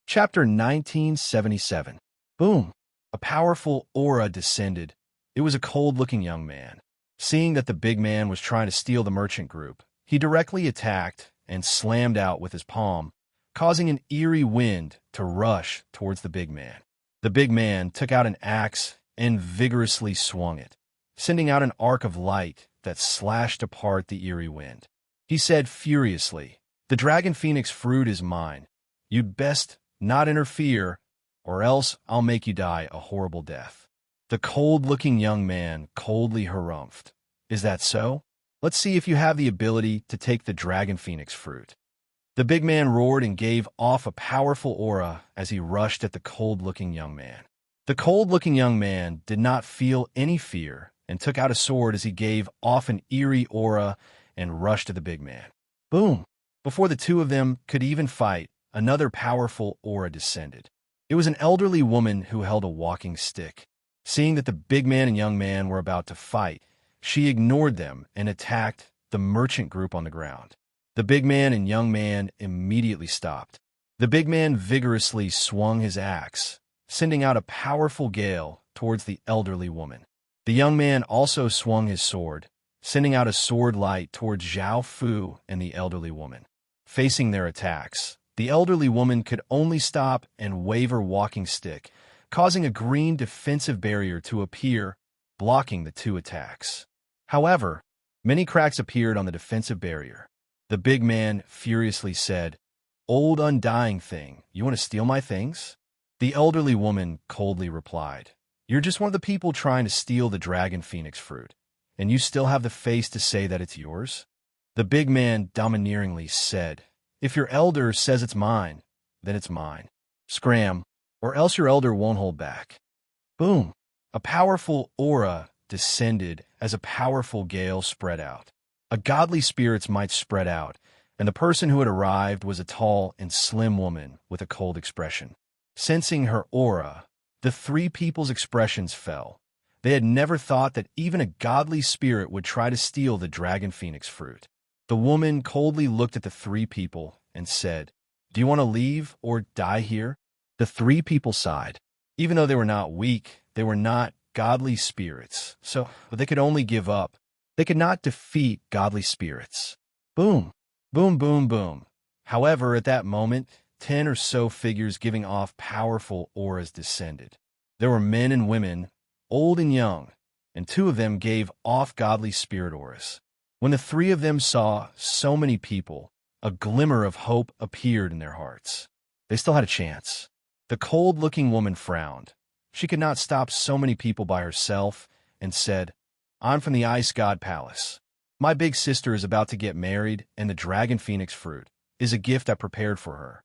Chapter 1977. Boom! A powerful aura descended. It was a cold-looking young man. Seeing that the big man was trying to steal the merchant group, he directly attacked and slammed out with his palm, causing an eerie wind to rush towards the big man. The big man took out an axe and vigorously swung it, sending out an arc of light that slashed apart the eerie wind. He said furiously, "The dragon phoenix fruit is mine. You'd best not interfere, or else I'll make you die a horrible death." The cold-looking young man coldly harumphed. "Is that so? Let's see if you have the ability to take the dragon phoenix fruit." The big man roared and gave off a powerful aura as he rushed at the cold-looking young man. The cold-looking young man did not feel any fear and took out a sword as he gave off an eerie aura and rushed at the big man. Boom! Before the two of them could even fight, another powerful aura descended. It was an elderly woman who held a walking stick. Seeing that the big man and young man were about to fight, she ignored them and attacked the merchant group on the ground. The big man and young man immediately stopped. The big man vigorously swung his axe, sending out a powerful gale towards the elderly woman. The young man also swung his sword, sending out a sword light towards Zhao Fu and the elderly woman. Facing their attacks, the elderly woman could only stop and wave her walking stick, causing a green defensive barrier to appear, blocking the two attacks. However, many cracks appeared on the defensive barrier. The big man furiously said, "Old undying thing, you want to steal my things?" The elderly woman coldly replied, "You're just one of the people trying to steal the dragon phoenix fruit, and you still have the face to say that it's yours?" The big man domineeringly said, "If your elder says it's mine, then it's mine. Scram, or else your elder won't hold back." Boom! A powerful aura descended as a powerful gale spread out. A godly spirit's might spread out, and the person who had arrived was a tall and slim woman with a cold expression. Sensing her aura, the three people's expressions fell. They had never thought that even a godly spirit would try to steal the dragon phoenix fruit. The woman coldly looked at the three people and said, "Do you want to leave or die here?" The three people sighed. Even though they were not weak, they were not godly spirits, so they could only give up. They could not defeat godly spirits. Boom! Boom, boom, boom. However, at that moment, 10 or so figures giving off powerful auras descended. There were men and women, old and young, and 2 of them gave off godly spirit auras. When the 3 of them saw so many people, a glimmer of hope appeared in their hearts. They still had a chance. The cold-looking woman frowned. She could not stop so many people by herself and said, "I'm from the Ice God Palace. My big sister is about to get married, and the dragon phoenix fruit is a gift I prepared for her.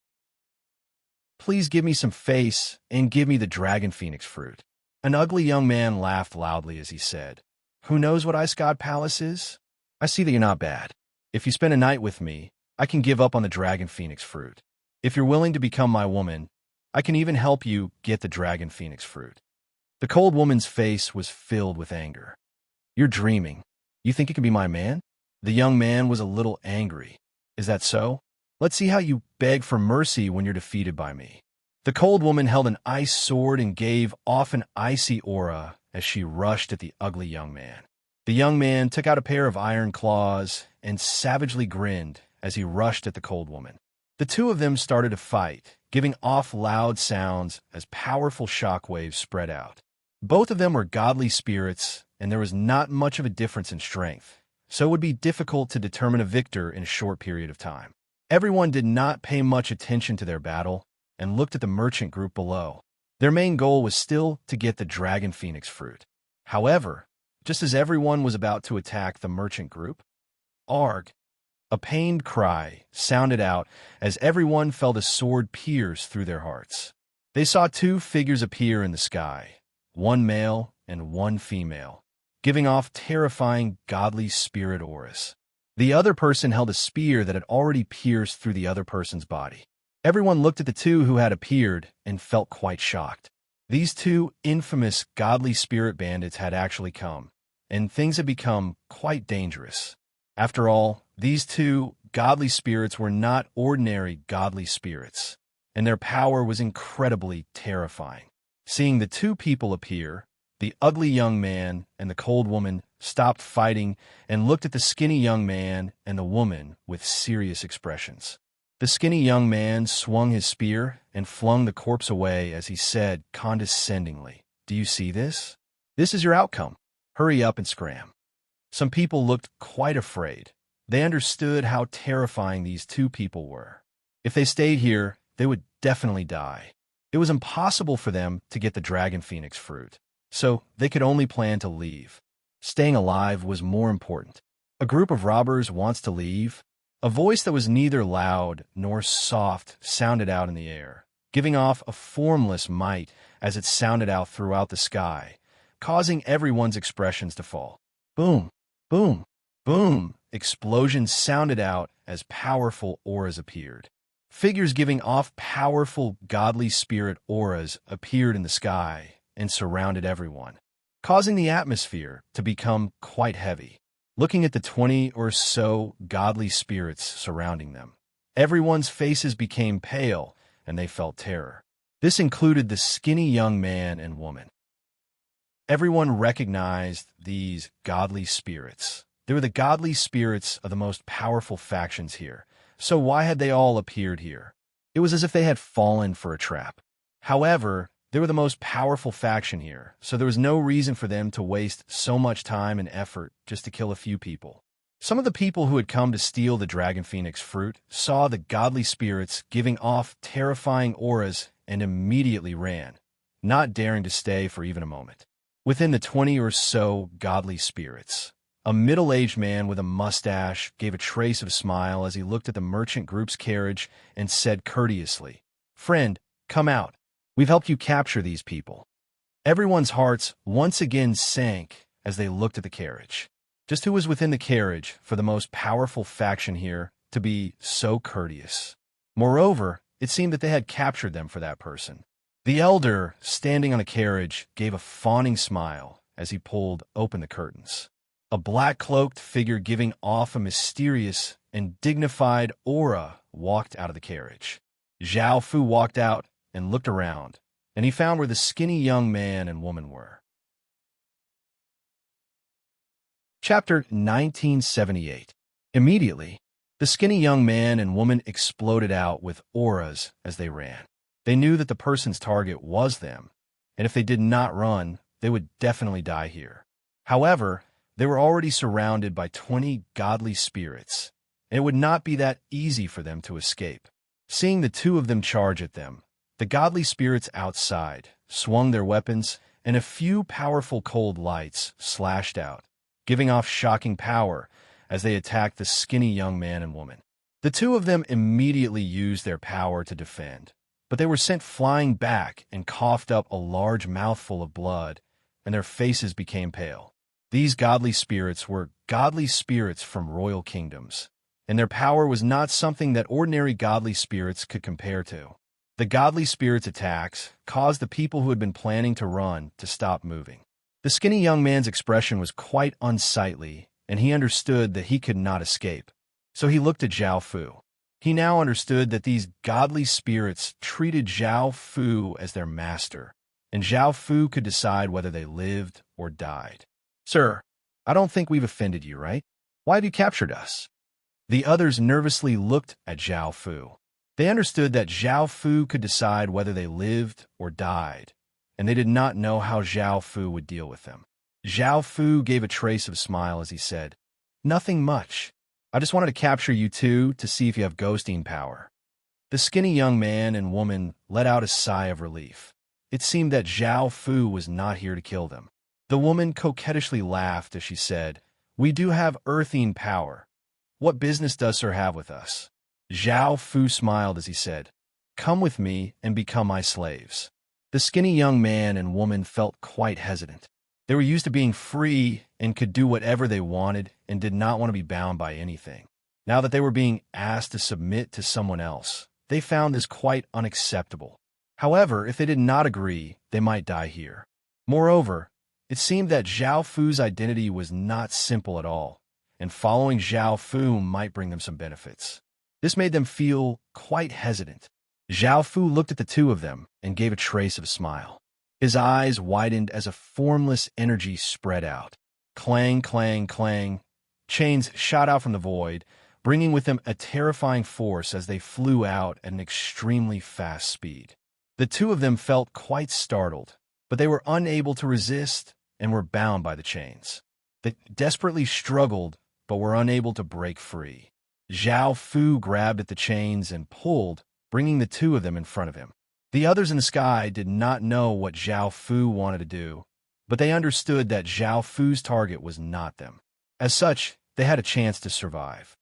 Please give me some face and give me the dragon phoenix fruit." An ugly young man laughed loudly as he said, "Who knows what Ice God Palace is? I see that you're not bad. If you spend a night with me, I can give up on the dragon phoenix fruit. If you're willing to become my woman, I can even help you get the dragon phoenix fruit." The cold woman's face was filled with anger. "You're dreaming. You think you can be my man?" The young man was a little angry. "Is that so? Let's see how you beg for mercy when you're defeated by me." The cold woman held an ice sword and gave off an icy aura as she rushed at the ugly young man. The young man took out a pair of iron claws and savagely grinned as he rushed at the cold woman. The 2 of them started to fight, giving off loud sounds as powerful shockwaves spread out. Both of them were godly spirits, and there was not much of a difference in strength, so it would be difficult to determine a victor in a short period of time. Everyone did not pay much attention to their battle and looked at the merchant group below. Their main goal was still to get the dragon phoenix fruit. However, just as everyone was about to attack the merchant group, "Arg!" A pained cry sounded out as everyone felt a sword pierce through their hearts. They saw 2 figures appear in the sky, one male and one female, giving off terrifying godly spirit auras. The other person held a spear that had already pierced through the other person's body. Everyone looked at the two who had appeared and felt quite shocked. These two infamous godly spirit bandits had actually come, and things had become quite dangerous. After all, these two godly spirits were not ordinary godly spirits, and their power was incredibly terrifying. Seeing the two people appear, the ugly young man and the cold woman stopped fighting and looked at the skinny young man and the woman with serious expressions. The skinny young man swung his spear and flung the corpse away as he said condescendingly, "Do you see this? This is your outcome. Hurry up and scram." Some people looked quite afraid. They understood how terrifying these two people were. If they stayed here, they would definitely die. It was impossible for them to get the dragon phoenix fruit, so they could only plan to leave. Staying alive was more important. A group of robbers wants to leave. A voice that was neither loud nor soft sounded out in the air, giving off a formless might as it sounded out throughout the sky, causing everyone's expressions to fall. Boom, boom, boom. Explosions sounded out as powerful auras appeared. Figures giving off powerful godly spirit auras appeared in the sky and surrounded everyone, causing the atmosphere to become quite heavy. Looking at the 20 or so godly spirits surrounding them, everyone's faces became pale and they felt terror. This included the skinny young man and woman. Everyone recognized these godly spirits. They were the godly spirits of the most powerful factions here. So why had they all appeared here? It was as if they had fallen for a trap. However, they were the most powerful faction here, so there was no reason for them to waste so much time and effort just to kill a few people. Some of the people who had come to steal the dragon phoenix fruit saw the godly spirits giving off terrifying auras and immediately ran, not daring to stay for even a moment. Within the 20 or so godly spirits, a middle-aged man with a mustache gave a trace of smile as he looked at the merchant group's carriage and said courteously, "Friend, come out. We've helped you capture these people." Everyone's hearts once again sank as they looked at the carriage. Just who was within the carriage for the most powerful faction here to be so courteous? Moreover, it seemed that they had captured them for that person. The elder, standing on a carriage, gave a fawning smile as he pulled open the curtains. A black-cloaked figure giving off a mysterious and dignified aura walked out of the carriage. Zhao Fu walked out and looked around, and he found where the skinny young man and woman were. Chapter 1978. Immediately, the skinny young man and woman exploded out with auras as they ran. They knew that the person's target was them, and if they did not run, they would definitely die here. However, they were already surrounded by 20 godly spirits, and it would not be that easy for them to escape. Seeing the two of them charge at them, the godly spirits outside swung their weapons, and a few powerful cold lights slashed out, giving off shocking power as they attacked the skinny young man and woman. The two of them immediately used their power to defend, but they were sent flying back and coughed up a large mouthful of blood, and their faces became pale. These godly spirits were godly spirits from royal kingdoms, and their power was not something that ordinary godly spirits could compare to. The godly spirits' attacks caused the people who had been planning to run to stop moving. The skinny young man's expression was quite unsightly, and he understood that he could not escape. So he looked at Zhao Fu. He now understood that these godly spirits treated Zhao Fu as their master, and Zhao Fu could decide whether they lived or died. "Sir, I don't think we've offended you, right? Why have you captured us?" The others nervously looked at Zhao Fu. They understood that Zhao Fu could decide whether they lived or died, and they did not know how Zhao Fu would deal with them. Zhao Fu gave a trace of smile as he said, "Nothing much. I just wanted to capture you two to see if you have ghosting power." The skinny young man and woman let out a sigh of relief. It seemed that Zhao Fu was not here to kill them. The woman coquettishly laughed as she said, "We do have earthing power. What business does Sir have with us?" Zhao Fu smiled as he said, "Come with me and become my slaves." The skinny young man and woman felt quite hesitant. They were used to being free and could do whatever they wanted and did not want to be bound by anything. Now that they were being asked to submit to someone else, they found this quite unacceptable. However, if they did not agree, they might die here. Moreover, it seemed that Zhao Fu's identity was not simple at all, and following Zhao Fu might bring them some benefits. This made them feel quite hesitant. Zhao Fu looked at the two of them and gave a trace of a smile. His eyes widened as a formless energy spread out. Clang, clang, clang. Chains shot out from the void, bringing with them a terrifying force as they flew out at an extremely fast speed. The two of them felt quite startled, but they were unable to resist and were bound by the chains. They desperately struggled, but were unable to break free. Zhao Fu grabbed at the chains and pulled, bringing the two of them in front of him. The others in the sky did not know what Zhao Fu wanted to do, but they understood that Zhao Fu's target was not them. As such, they had a chance to survive.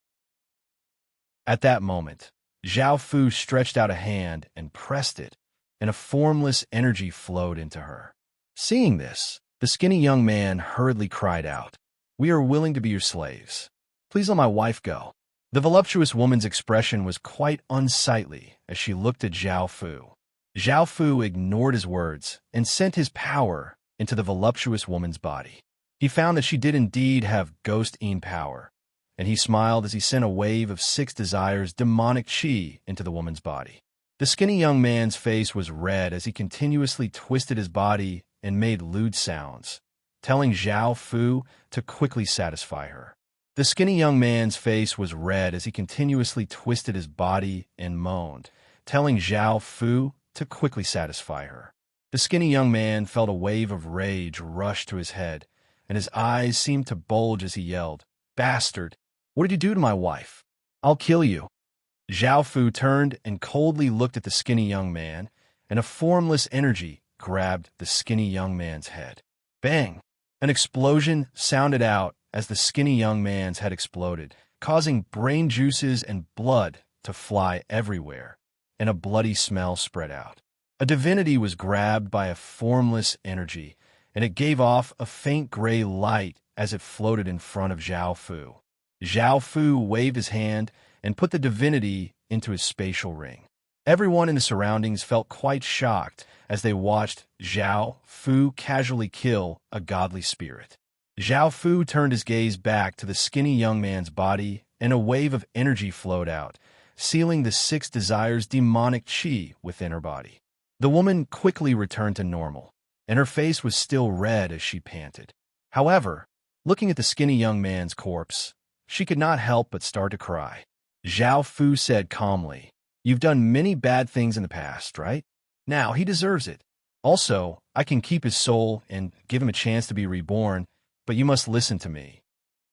At that moment, Zhao Fu stretched out a hand and pressed it, and a formless energy flowed into her. Seeing this, the skinny young man hurriedly cried out, "We are willing to be your slaves. Please let my wife go." The voluptuous woman's expression was quite unsightly as she looked at Zhao Fu. Zhao Fu ignored his words and sent his power into the voluptuous woman's body. He found that she did indeed have ghost-ene power, and he smiled as he sent a wave of 6 desires demonic chi into the woman's body. The skinny young man's face was red as he continuously twisted his body and made lewd sounds, telling Zhao Fu to quickly satisfy her. The skinny young man's face was red as he continuously twisted his body and moaned, telling Zhao Fu to quickly satisfy her. The skinny young man felt a wave of rage rush to his head, and his eyes seemed to bulge as he yelled, "Bastard! What did you do to my wife? I'll kill you." Zhao Fu turned and coldly looked at the skinny young man, and a formless energy grabbed the skinny young man's head. Bang! An explosion sounded out as the skinny young man's head exploded, causing brain juices and blood to fly everywhere, and a bloody smell spread out. A divinity was grabbed by a formless energy, and it gave off a faint gray light as it floated in front of Zhao Fu. Zhao Fu waved his hand and put the divinity into his spatial ring. Everyone in the surroundings felt quite shocked as they watched Zhao Fu casually kill a godly spirit. Zhao Fu turned his gaze back to the skinny young man's body, and a wave of energy flowed out, sealing the 6 desires demonic chi within her body. The woman quickly returned to normal, and her face was still red as she panted. However, looking at the skinny young man's corpse, she could not help but start to cry. Zhao Fu said calmly, "You've done many bad things in the past, right? Now he deserves it. Also, I can keep his soul and give him a chance to be reborn, but you must listen to me."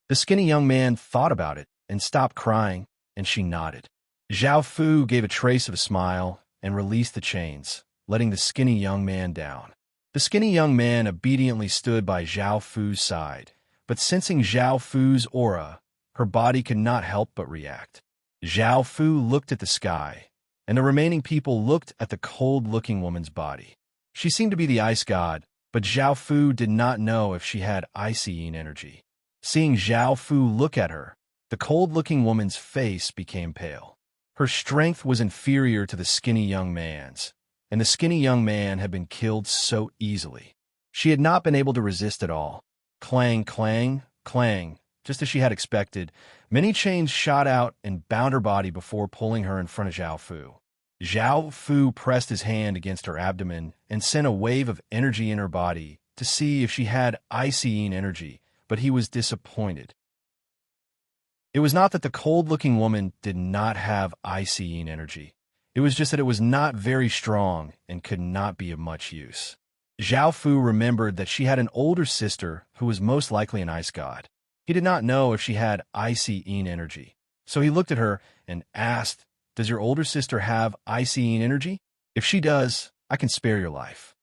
The skinny young man thought about it and stopped crying, and she nodded. Zhao Fu gave a trace of a smile and released the chains, letting the skinny young man down. The skinny young man obediently stood by Zhao Fu's side, but sensing Zhao Fu's aura, her body could not help but react. Zhao Fu looked at the sky, and the remaining people looked at the cold-looking woman's body. She seemed to be the ice god, but Zhao Fu did not know if she had icy energy. Seeing Zhao Fu look at her, the cold-looking woman's face became pale. Her strength was inferior to the skinny young man's, and the skinny young man had been killed so easily. She had not been able to resist at all. Clang, clang, clang. Just as she had expected, many chains shot out and bound her body before pulling her in front of Zhao Fu. Zhao Fu pressed his hand against her abdomen and sent a wave of energy in her body to see if she had icy energy, but he was disappointed. It was not that the cold-looking woman did not have icy energy. It was just that it was not very strong and could not be of much use. Zhao Fu remembered that she had an older sister who was most likely an ice god. He did not know if she had icy energy, so he looked at her and asked, "Does your older sister have icy energy? If she does, I can spare your life."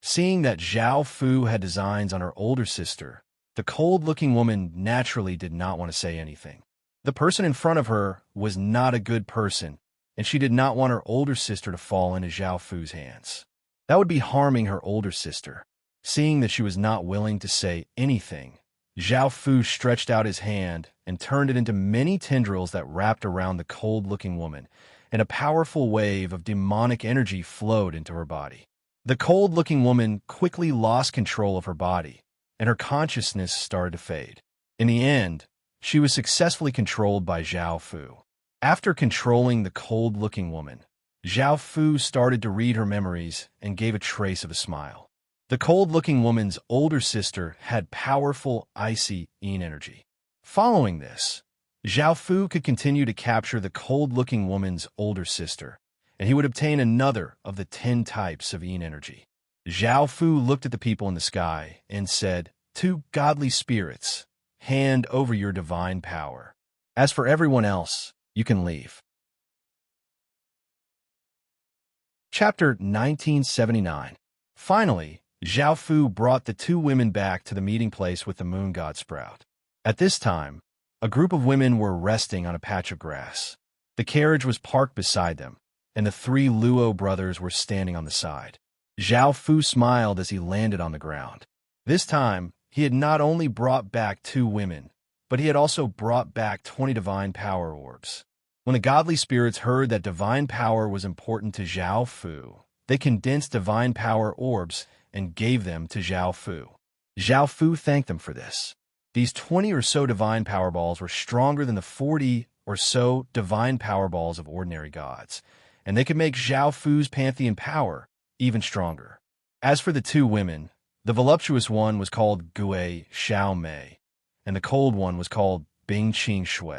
Seeing that Zhao Fu had designs on her older sister, the cold-looking woman naturally did not want to say anything. The person in front of her was not a good person, and she did not want her older sister to fall into Zhao Fu's hands. That would be harming her older sister. Seeing that she was not willing to say anything, Zhao Fu stretched out his hand and turned it into many tendrils that wrapped around the cold-looking woman, and a powerful wave of demonic energy flowed into her body. The cold-looking woman quickly lost control of her body, and her consciousness started to fade. In the end, she was successfully controlled by Zhao Fu. After controlling the cold-looking woman, Zhao Fu started to read her memories and gave a trace of a smile. The cold-looking woman's older sister had powerful, icy yin energy. Following this, Zhao Fu could continue to capture the cold-looking woman's older sister, and he would obtain another of the 10 types of yin energy. Zhao Fu looked at the people in the sky and said, "Two godly spirits, hand over your divine power. As for everyone else, you can leave." Chapter 1979. Finally, Zhao Fu brought the 2 women back to the meeting place with the moon god Sprout. At this time, a group of women were resting on a patch of grass. The carriage was parked beside them, and the 3 Luo brothers were standing on the side. Zhao Fu smiled as he landed on the ground. This time, he had not only brought back 2 women, but he had also brought back 20 divine power orbs. When the godly spirits heard that divine power was important to Zhao Fu, they condensed divine power orbs and gave them to Zhao Fu. Zhao Fu thanked them for this. These 20 or so divine power balls were stronger than the 40 or so divine power balls of ordinary gods, and they could make Zhao Fu's pantheon power even stronger. As for the 2 women, the voluptuous one was called Gue Xiao Mei, and the cold one was called Bing Qing Shui.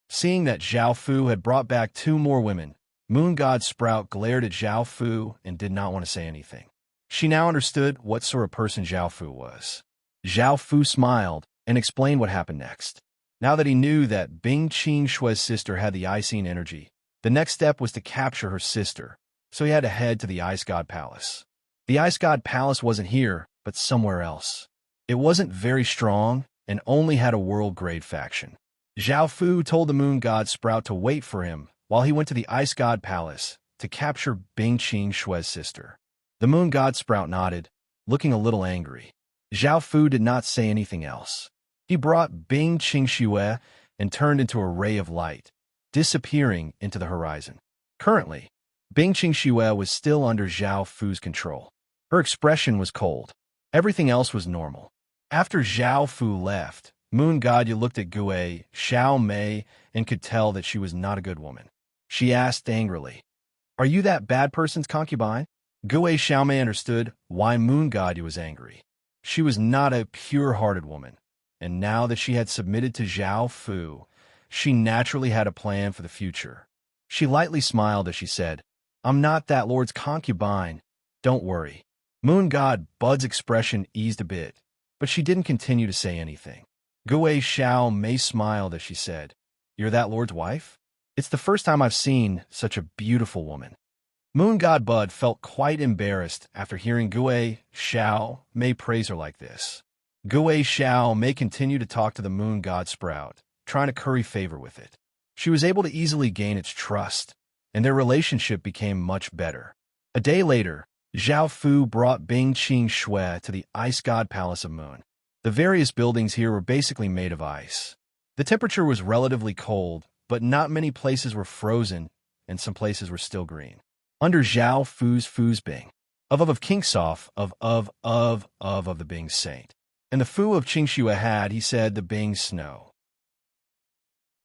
Seeing that Zhao Fu had brought back 2 more women, Moon God Sprout glared at Zhao Fu and did not want to say anything. She now understood what sort of person Zhao Fu was. Zhao Fu smiled and explained what happened next. Now that he knew that Bing Qing Shui's sister had the Icing energy, the next step was to capture her sister, so he had to head to the Ice God Palace. The Ice God Palace wasn't here, but somewhere else. It wasn't very strong and only had a world-grade faction. Zhao Fu told the Moon God Sprout to wait for him while he went to the Ice God Palace to capture Bing Qing Shui's sister. The Moon God Sprout nodded, looking a little angry. Zhao Fu did not say anything else. He brought Bing Qing Shui and turned into a ray of light, disappearing into the horizon. Currently, Bing Qing Shui was still under Zhao Fu's control. Her expression was cold. Everything else was normal. After Zhao Fu left, Moon God looked at Gue Xiao Mei and could tell that she was not a good woman. She asked angrily, "Are you that bad person's concubine?" Gue Xiao Mei understood why Moon God was angry. She was not a pure-hearted woman, and now that she had submitted to Zhao Fu, she naturally had a plan for the future. She lightly smiled as she said, "I'm not that lord's concubine. Don't worry." Moon God Bud's expression eased a bit, but she didn't continue to say anything. Gue Xiao Mei smiled as she said, "You're that lord's wife? It's the first time I've seen such a beautiful woman." Moon God Bud felt quite embarrassed after hearing Gue Xiao Mei praise her like this. Gue Xiao Mei continued to talk to the Moon God Sprout, trying to curry favor with it. She was able to easily gain its trust, and their relationship became much better. A day later, Zhao Fu brought Bing Qing Shui to the Ice God Palace of Moon. The various buildings here were basically made of ice. The temperature was relatively cold, but not many places were frozen, and some places were still green. Under Zhao Fu's Bing, of King Sof, of the Bing Saint. And the Fu of Qing Shui had, he said, the Bing Snow.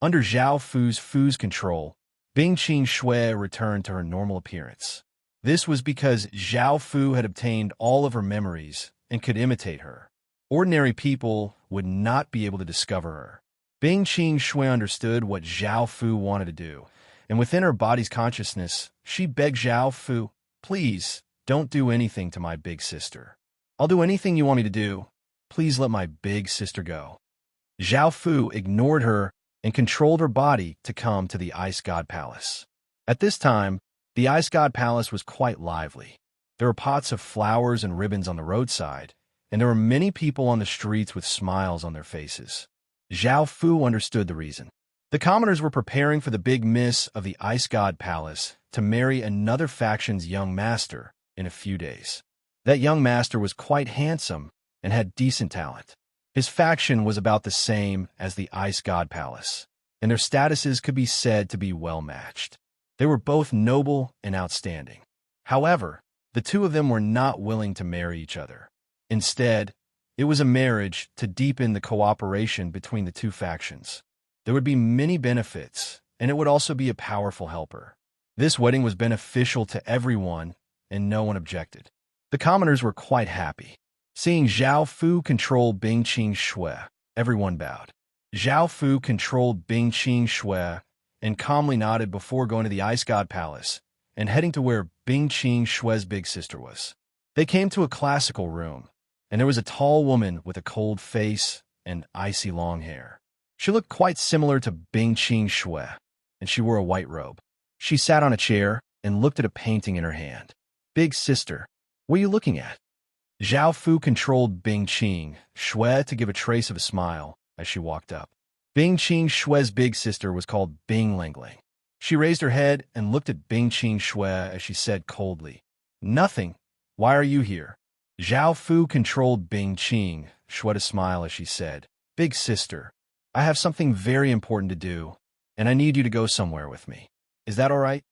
Under Zhao Fu's control, Bing Qing Shui returned to her normal appearance. This was because Zhao Fu had obtained all of her memories and could imitate her. Ordinary people would not be able to discover her. Bing Qing Shui understood what Zhao Fu wanted to do, and within her body's consciousness, she begged Zhao Fu, "Please, don't do anything to my big sister. I'll do anything you want me to do. Please let my big sister go." Zhao Fu ignored her and controlled her body to come to the Ice God Palace. At this time, the Ice God Palace was quite lively. There were pots of flowers and ribbons on the roadside, and there were many people on the streets with smiles on their faces. Zhao Fu understood the reason. The commoners were preparing for the big miss of the Ice God Palace to marry another faction's young master in a few days. That young master was quite handsome and had decent talent. His faction was about the same as the Ice God Palace, and their statuses could be said to be well matched. They were both noble and outstanding. However, the two of them were not willing to marry each other. Instead, it was a marriage to deepen the cooperation between the two factions. There would be many benefits, and it would also be a powerful helper. This wedding was beneficial to everyone, and no one objected. The commoners were quite happy. Seeing Zhao Fu control Bing Qing Shui, everyone bowed. Zhao Fu controlled Bing Qing Shui and calmly nodded before going to the Ice God Palace and heading to where Bing Qing Shui's big sister was. They came to a classical room, and there was a tall woman with a cold face and icy long hair. She looked quite similar to Bing Qing Shui, and she wore a white robe. She sat on a chair and looked at a painting in her hand. Big sister, what are you looking at? Zhao Fu controlled Bing Qing Shui to give a trace of a smile as she walked up. Bing Qing Shui's big sister was called Bing Lingling. She raised her head and looked at Bing Qing Shui as she said coldly, "Nothing. Why are you here?" Zhao Fu controlled Bing Qing Shui to smile as she said, "Big sister, I have something very important to do, and I need you to go somewhere with me. Is that all right?"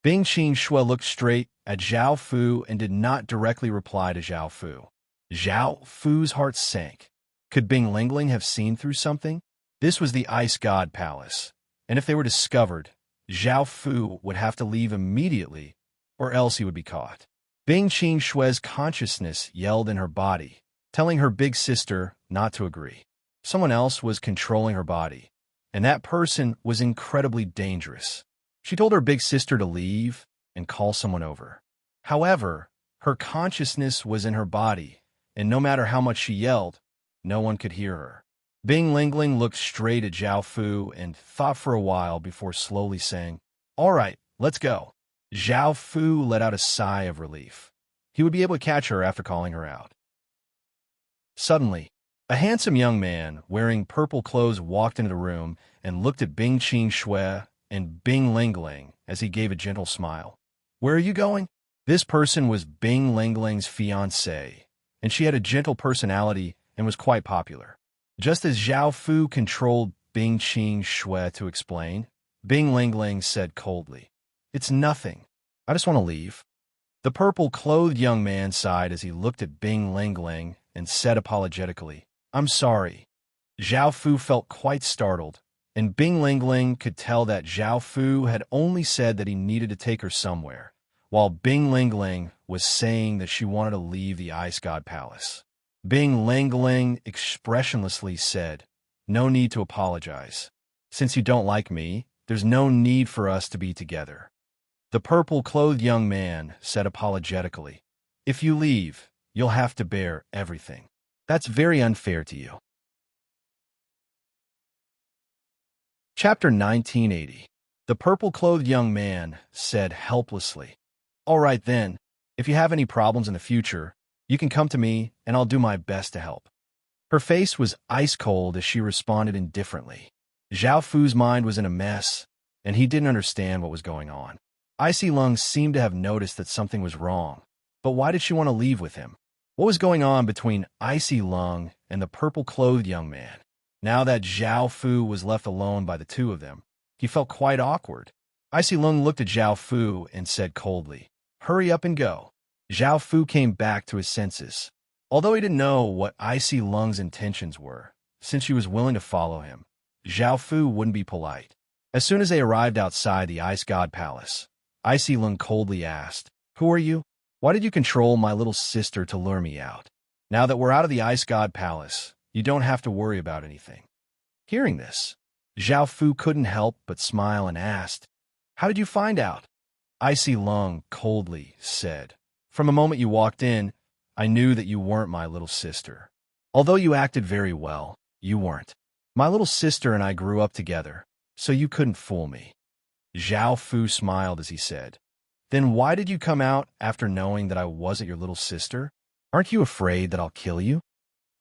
Bing Qing Shui looked straight at Zhao Fu and did not directly reply to Zhao Fu. Zhao Fu's heart sank. Could Bing Lingling have seen through something? This was the Ice God Palace, and if they were discovered, Zhao Fu would have to leave immediately, or else he would be caught. Bing Qing Shui's consciousness yelled in her body, telling her big sister not to agree. Someone else was controlling her body, and that person was incredibly dangerous. She told her big sister to leave and call someone over. However, her consciousness was in her body, and no matter how much she yelled, no one could hear her. Bing Lingling looked straight at Zhao Fu and thought for a while before slowly saying, "All right, let's go." Zhao Fu let out a sigh of relief. He would be able to catch her after calling her out. Suddenly, a handsome young man wearing purple clothes walked into the room and looked at Bing Qing Shui and Bing Lingling as he gave a gentle smile. "Where are you going?" This person was Bing Lingling's fiancée, and she had a gentle personality and was quite popular. Just as Zhao Fu controlled Bing Qing Shui to explain, Bing Lingling said coldly, "It's nothing. I just want to leave." The purple-clothed young man sighed as he looked at Bing Lingling and said apologetically, "I'm sorry." Zhao Fu felt quite startled, and Bing Lingling could tell that Zhao Fu had only said that he needed to take her somewhere, while Bing Lingling was saying that she wanted to leave the Ice God Palace. Bing Lingling expressionlessly said, "No need to apologize. Since you don't like me, there's no need for us to be together." The purple-clothed young man said apologetically, "If you leave, you'll have to bear everything. That's very unfair to you." Chapter 1980. The purple-clothed young man said helplessly, "All right then, if you have any problems in the future, you can come to me and I'll do my best to help." Her face was ice-cold as she responded indifferently. Zhao Fu's mind was in a mess, and he didn't understand what was going on. Icy Lung seemed to have noticed that something was wrong, but why did she want to leave with him? What was going on between Icy Lung and the purple-clothed young man? Now that Zhao Fu was left alone by the two of them, he felt quite awkward. Icy Lung looked at Zhao Fu and said coldly, "Hurry up and go." Zhao Fu came back to his senses. Although he didn't know what Icy Lung's intentions were, since she was willing to follow him, Zhao Fu wouldn't be polite. As soon as they arrived outside the Ice God Palace, Icy Lung coldly asked, "Who are you? Why did you control my little sister to lure me out? Now that we're out of the Ice God Palace, you don't have to worry about anything." Hearing this, Zhao Fu couldn't help but smile and asked, "How did you find out?" Icy Lung coldly said, "From the moment you walked in, I knew that you weren't my little sister. Although you acted very well, you weren't. My little sister and I grew up together, so you couldn't fool me." Zhao Fu smiled as he said, "Then why did you come out after knowing that I wasn't your little sister? Aren't you afraid that I'll kill you?"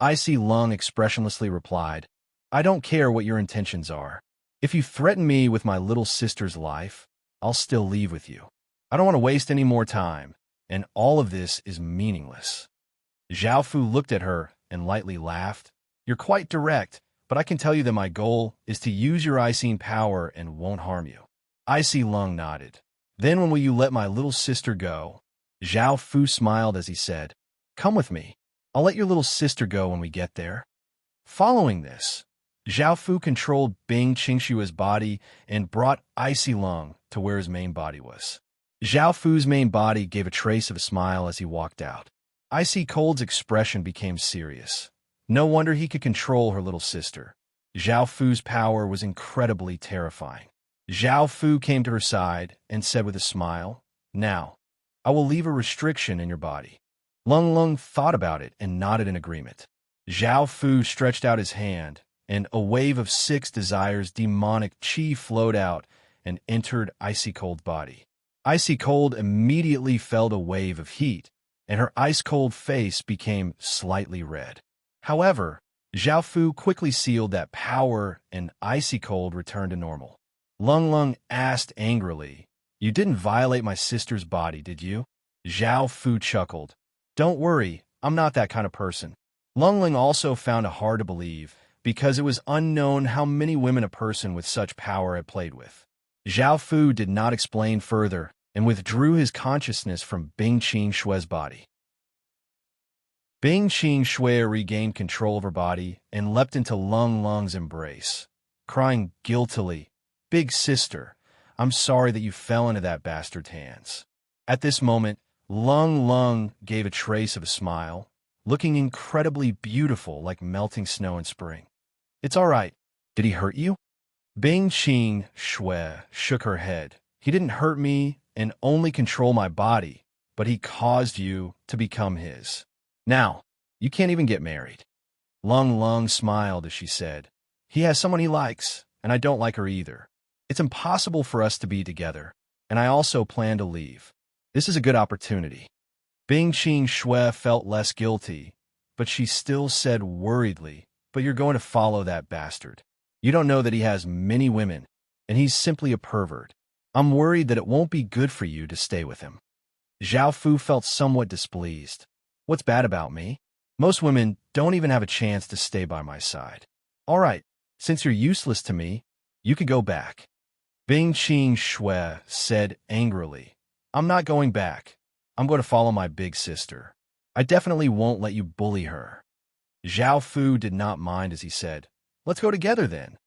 Icy Lung expressionlessly replied, "I don't care what your intentions are. If you threaten me with my little sister's life, I'll still leave with you. I don't want to waste any more time, and all of this is meaningless." Zhao Fu looked at her and lightly laughed. "You're quite direct, but I can tell you that my goal is to use your Icing power and won't harm you." Icy Lung nodded. Then when will you let my little sister go? Zhao Fu smiled as he said, "Come with me. I'll let your little sister go when we get there." Following this, Zhao Fu controlled Bing Qingshua's body and brought Icy Lung to where his main body was. Zhao Fu's main body gave a trace of a smile as he walked out. Icy Cold's expression became serious. No wonder he could control her little sister. Zhao Fu's power was incredibly terrifying. Zhao Fu came to her side and said with a smile, "Now, I will leave a restriction in your body." Lung Lung thought about it and nodded in agreement. Zhao Fu stretched out his hand, and a wave of 6 desires demonic chi flowed out and entered Icy Cold's body. Icy Cold immediately felt a wave of heat, and her ice-cold face became slightly red. However, Zhao Fu quickly sealed that power, and Icy Cold returned to normal. Lung Lung asked angrily, "You didn't violate my sister's body, did you?" Zhao Fu chuckled. "Don't worry, I'm not that kind of person." Lung Lung also found it hard to believe, because it was unknown how many women a person with such power had played with. Zhao Fu did not explain further and withdrew his consciousness from Bing Qingshua's body. Bing Qingshui regained control of her body and leapt into Lung Lung's embrace, crying guiltily, "Big sister, I'm sorry that you fell into that bastard's hands." At this moment, Lung Lung gave a trace of a smile, looking incredibly beautiful like melting snow in spring. "It's all right. Did he hurt you?" Bing Qingshui shook her head. "He didn't hurt me and only control my body, but he caused you to become his. Now, you can't even get married." Lung Lung smiled as she said, "He has someone he likes, and I don't like her either. It's impossible for us to be together, and I also plan to leave. This is a good opportunity." Bing Qingshui felt less guilty, but she still said worriedly, "But you're going to follow that bastard. You don't know that he has many women, and he's simply a pervert. I'm worried that it won't be good for you to stay with him." Zhao Fu felt somewhat displeased. "What's bad about me? Most women don't even have a chance to stay by my side. All right, since you're useless to me, you could go back." Bing Qingshui said angrily, "I'm not going back. I'm going to follow my big sister. I definitely won't let you bully her." Zhao Fu did not mind as he said, "Let's go together then."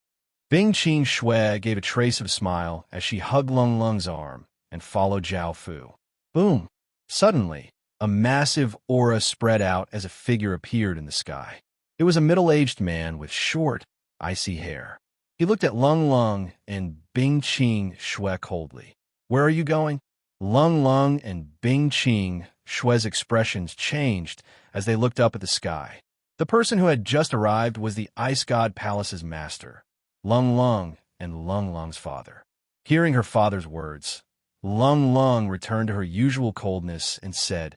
Bing Qingshui gave a trace of a smile as she hugged Lung Lung's arm and followed Zhao Fu. Boom! Suddenly, a massive aura spread out as a figure appeared in the sky. It was a middle-aged man with short, icy hair. He looked at Lung Lung and Bing Qingshui coldly. "Where are you going?" Lung Lung and Bing Qingshui's expressions changed as they looked up at the sky. The person who had just arrived was the Ice God Palace's master, Lung Lung and Lung Lung's father. Hearing her father's words, Lung Lung returned to her usual coldness and said,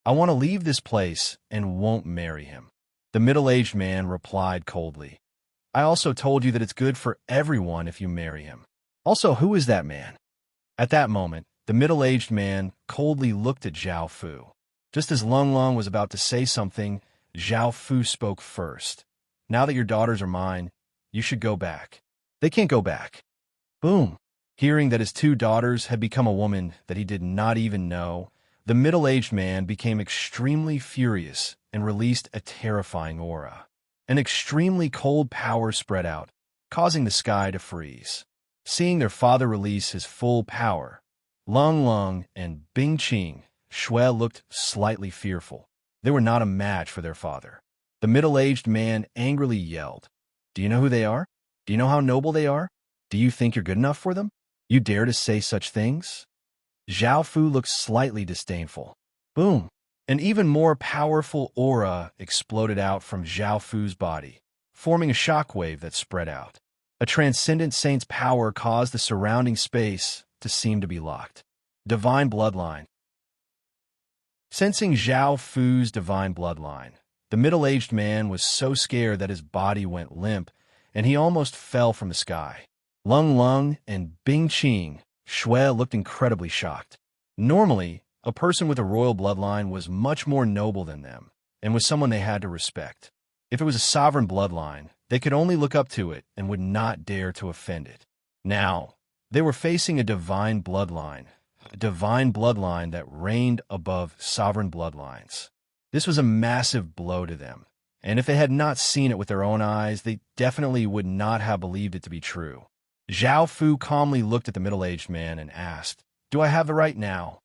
"I want to leave this place and won't marry him." The middle-aged man replied coldly, "I also told you that it's good for everyone if you marry him. Also, who is that man?" At that moment, the middle-aged man coldly looked at Zhao Fu. Just as Lung Lung was about to say something, Zhao Fu spoke first. "Now that your daughters are mine, you should go back." "They can't go back." Boom! Hearing that his 2 daughters had become a woman that he did not even know, the middle-aged man became extremely furious and released a terrifying aura. An extremely cold power spread out, causing the sky to freeze. Seeing their father release his full power, Lung Lung and Bing Qingshui looked slightly fearful. They were not a match for their father. The middle-aged man angrily yelled, "Do you know who they are? Do you know how noble they are? Do you think you're good enough for them? You dare to say such things?" Zhao Fu looked slightly disdainful. Boom! An even more powerful aura exploded out from Zhao Fu's body, forming a shockwave that spread out. A transcendent saint's power caused the surrounding space to seem to be locked. Divine bloodline. Sensing Zhao Fu's divine bloodline, the middle-aged man was so scared that his body went limp, and he almost fell from the sky. Lung Lung and Bing Qingshui looked incredibly shocked. Normally, a person with a royal bloodline was much more noble than them, and was someone they had to respect. If it was a sovereign bloodline, they could only look up to it and would not dare to offend it. Now, they were facing a divine bloodline, a divine bloodline that reigned above sovereign bloodlines. This was a massive blow to them, and if they had not seen it with their own eyes, they definitely would not have believed it to be true. Zhao Fu calmly looked at the middle-aged man and asked, "Do I have the right now?"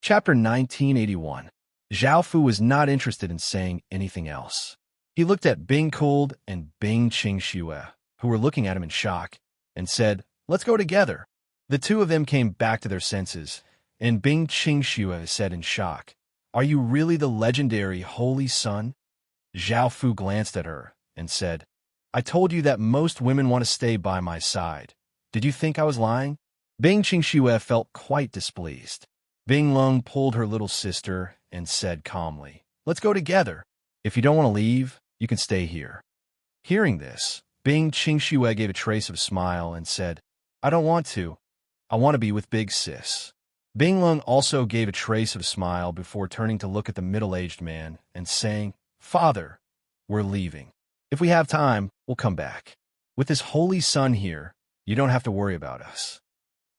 Chapter 1981. Zhao Fu was not interested in saying anything else. He looked at Bing Cold and Bing Qingxue, who were looking at him in shock, and said, "Let's go together." The two of them came back to their senses, and Bing Qingxue said in shock, "Are you really the legendary Holy Sun?" Zhao Fu glanced at her and said, "I told you that most women want to stay by my side. Did you think I was lying?" Bing Qingxue felt quite displeased. Bing Lung pulled her little sister and said calmly, "Let's go together. If you don't want to leave, you can stay here." Hearing this, Bing Qingxue gave a trace of a smile and said, "I don't want to. I want to be with Big Sis." Bing Lung also gave a trace of a smile before turning to look at the middle-aged man and saying, "Father, we're leaving. If we have time, we'll come back. With this Holy Sun here, you don't have to worry about us."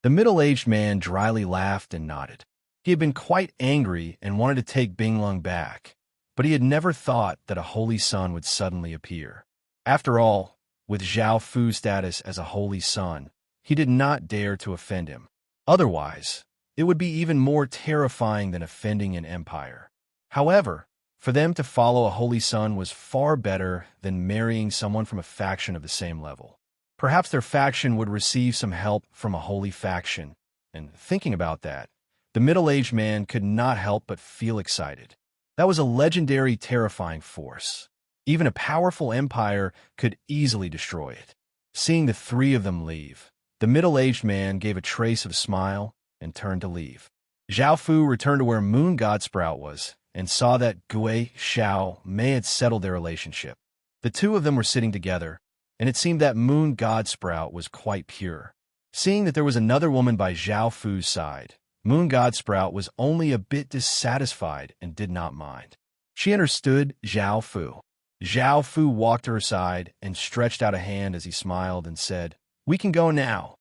The middle-aged man dryly laughed and nodded. He had been quite angry and wanted to take Bing Lung back, but he had never thought that a Holy Sun would suddenly appear. After all, with Zhao Fu's status as a Holy Sun, he did not dare to offend him. Otherwise, it would be even more terrifying than offending an empire. However, for them to follow a Holy Sun was far better than marrying someone from a faction of the same level. Perhaps their faction would receive some help from a holy faction, and thinking about that, the middle-aged man could not help but feel excited. That was a legendary, terrifying force. Even a powerful empire could easily destroy it. Seeing the three of them leave, the middle-aged man gave a trace of a smile and turned to leave. Zhao Fu returned to where Moon God Sprout was and saw that Gui Xiao Mei had settled their relationship. The two of them were sitting together, and it seemed that Moon God Sprout was quite pure. Seeing that there was another woman by Zhao Fu's side, Moon God Sprout was only a bit dissatisfied and did not mind. She understood Zhao Fu. Zhao Fu walked to her side and stretched out a hand as he smiled and said, "We can go now."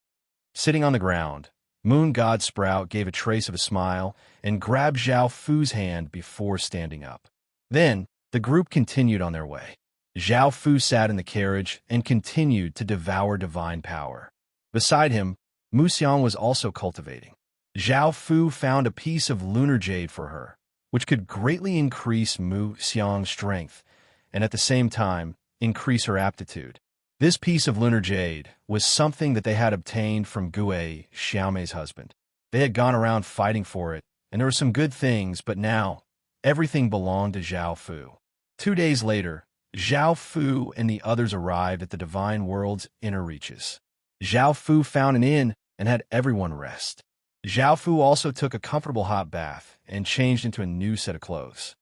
Sitting on the ground, Moon God Sprout gave a trace of a smile and grabbed Zhao Fu's hand before standing up. Then, the group continued on their way. Zhao Fu sat in the carriage and continued to devour divine power. Beside him, Mu Xiang was also cultivating. Zhao Fu found a piece of lunar jade for her, which could greatly increase Mu Xiang's strength and at the same time increase her aptitude. This piece of lunar jade was something that they had obtained from Gui Xiaomei's husband. They had gone around fighting for it, and there were some good things, but now everything belonged to Zhao Fu. 2 days later, Zhao Fu and the others arrived at the divine world's inner reaches. Zhao Fu found an inn and had everyone rest. Zhao Fu also took a comfortable hot bath and changed into a new set of clothes.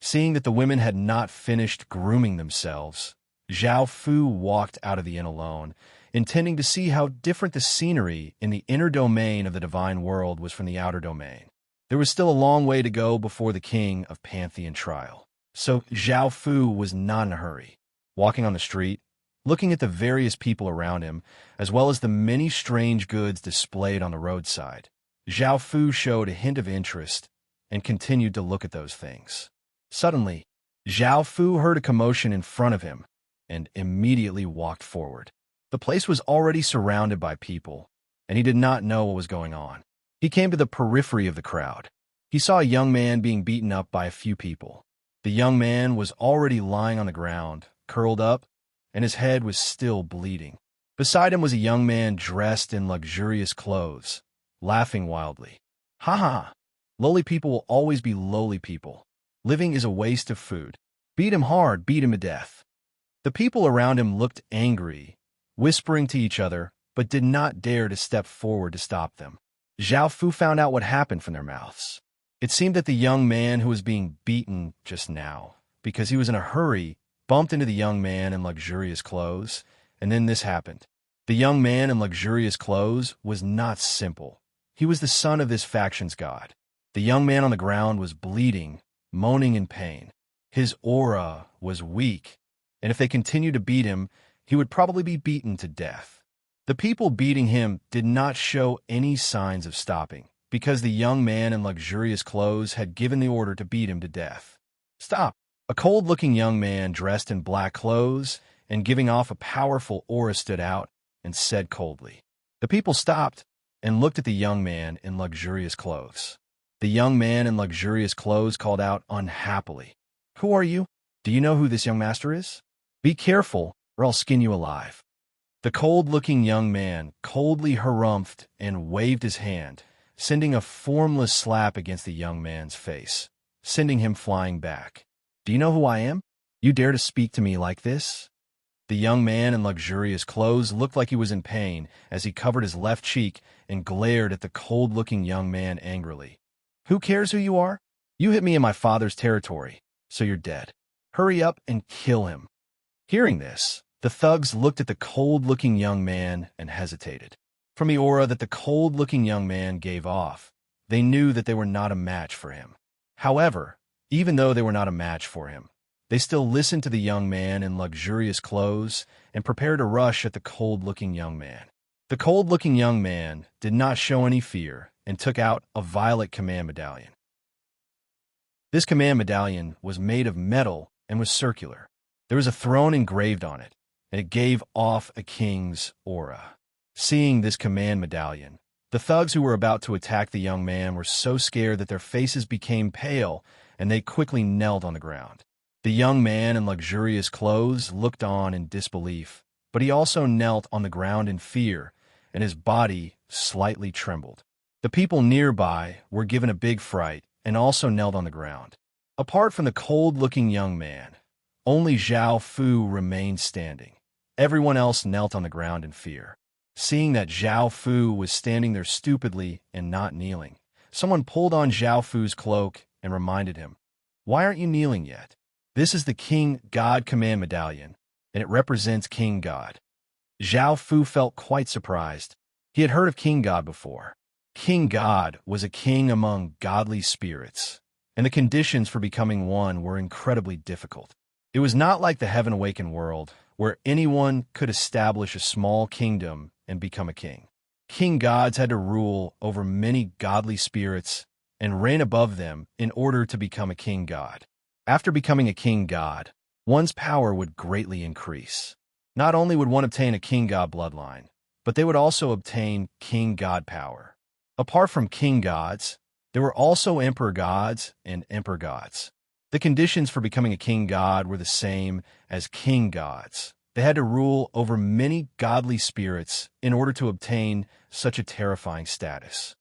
Seeing that the women had not finished grooming themselves, Zhao Fu walked out of the inn alone, intending to see how different the scenery in the inner domain of the divine world was from the outer domain. There was still a long way to go before the king of Pantheon trial, so Zhao Fu was not in a hurry. Walking on the street, looking at the various people around him, as well as the many strange goods displayed on the roadside, Zhao Fu showed a hint of interest and continued to look at those things. Suddenly, Zhao Fu heard a commotion in front of him and immediately walked forward. The place was already surrounded by people, and he did not know what was going on. He came to the periphery of the crowd. He saw a young man being beaten up by a few people. The young man was already lying on the ground, curled up, and his head was still bleeding. Beside him was a young man dressed in luxurious clothes, laughing wildly. "Ha ha! Lowly people will always be lowly people. Living is a waste of food. Beat him hard, beat him to death." The people around him looked angry, whispering to each other, but did not dare to step forward to stop them. Zhao Fu found out what happened from their mouths. It seemed that the young man who was being beaten just now, because he was in a hurry, bumped into the young man in luxurious clothes, and then this happened. The young man in luxurious clothes was not simple. He was the son of this faction's god. The young man on the ground was bleeding, moaning in pain. His aura was weak, and if they continued to beat him, he would probably be beaten to death. The people beating him did not show any signs of stopping, because the young man in luxurious clothes had given the order to beat him to death. Stop! A cold-looking young man dressed in black clothes and giving off a powerful aura stood out and said coldly. The people stopped and looked at the young man in luxurious clothes. The young man in luxurious clothes called out unhappily, "Who are you? Do you know who this young master is? Be careful, or I'll skin you alive." The cold-looking young man coldly harumphed and waved his hand, sending a formless slap against the young man's face, sending him flying back. "Do you know who I am? You dare to speak to me like this?" The young man in luxurious clothes looked like he was in pain as he covered his left cheek and glared at the cold-looking young man angrily. "Who cares who you are? You hit me in my father's territory, so you're dead. Hurry up and kill him." Hearing this, the thugs looked at the cold-looking young man and hesitated. From the aura that the cold-looking young man gave off, they knew that they were not a match for him. However, even though they were not a match for him, they still listened to the young man in luxurious clothes and prepared to rush at the cold-looking young man. The cold-looking young man did not show any fear and took out a violet command medallion. This command medallion was made of metal and was circular. There was a throne engraved on it, and it gave off a king's aura. Seeing this command medallion, the thugs who were about to attack the young man were so scared that their faces became pale and they quickly knelt on the ground. The young man in luxurious clothes looked on in disbelief, but he also knelt on the ground in fear, and his body slightly trembled. The people nearby were given a big fright and also knelt on the ground. Apart from the cold-looking young man, only Zhao Fu remained standing. Everyone else knelt on the ground in fear. Seeing that Zhao Fu was standing there stupidly and not kneeling, someone pulled on Zhao Fu's cloak and reminded him, "Why aren't you kneeling yet? This is the King God Command Medallion, and it represents King God." Zhao Fu felt quite surprised. He had heard of King God before. King God was a king among godly spirits, and the conditions for becoming one were incredibly difficult. It was not like the Heaven Awakened world, where anyone could establish a small kingdom and become a king. King gods had to rule over many godly spirits and reign above them in order to become a king god. After becoming a king god, one's power would greatly increase. Not only would one obtain a king god bloodline, but they would also obtain king god power. Apart from king gods, there were also emperor gods and emperor gods. The conditions for becoming a king god were the same as king gods. They had to rule over many godly spirits in order to obtain such a terrifying status.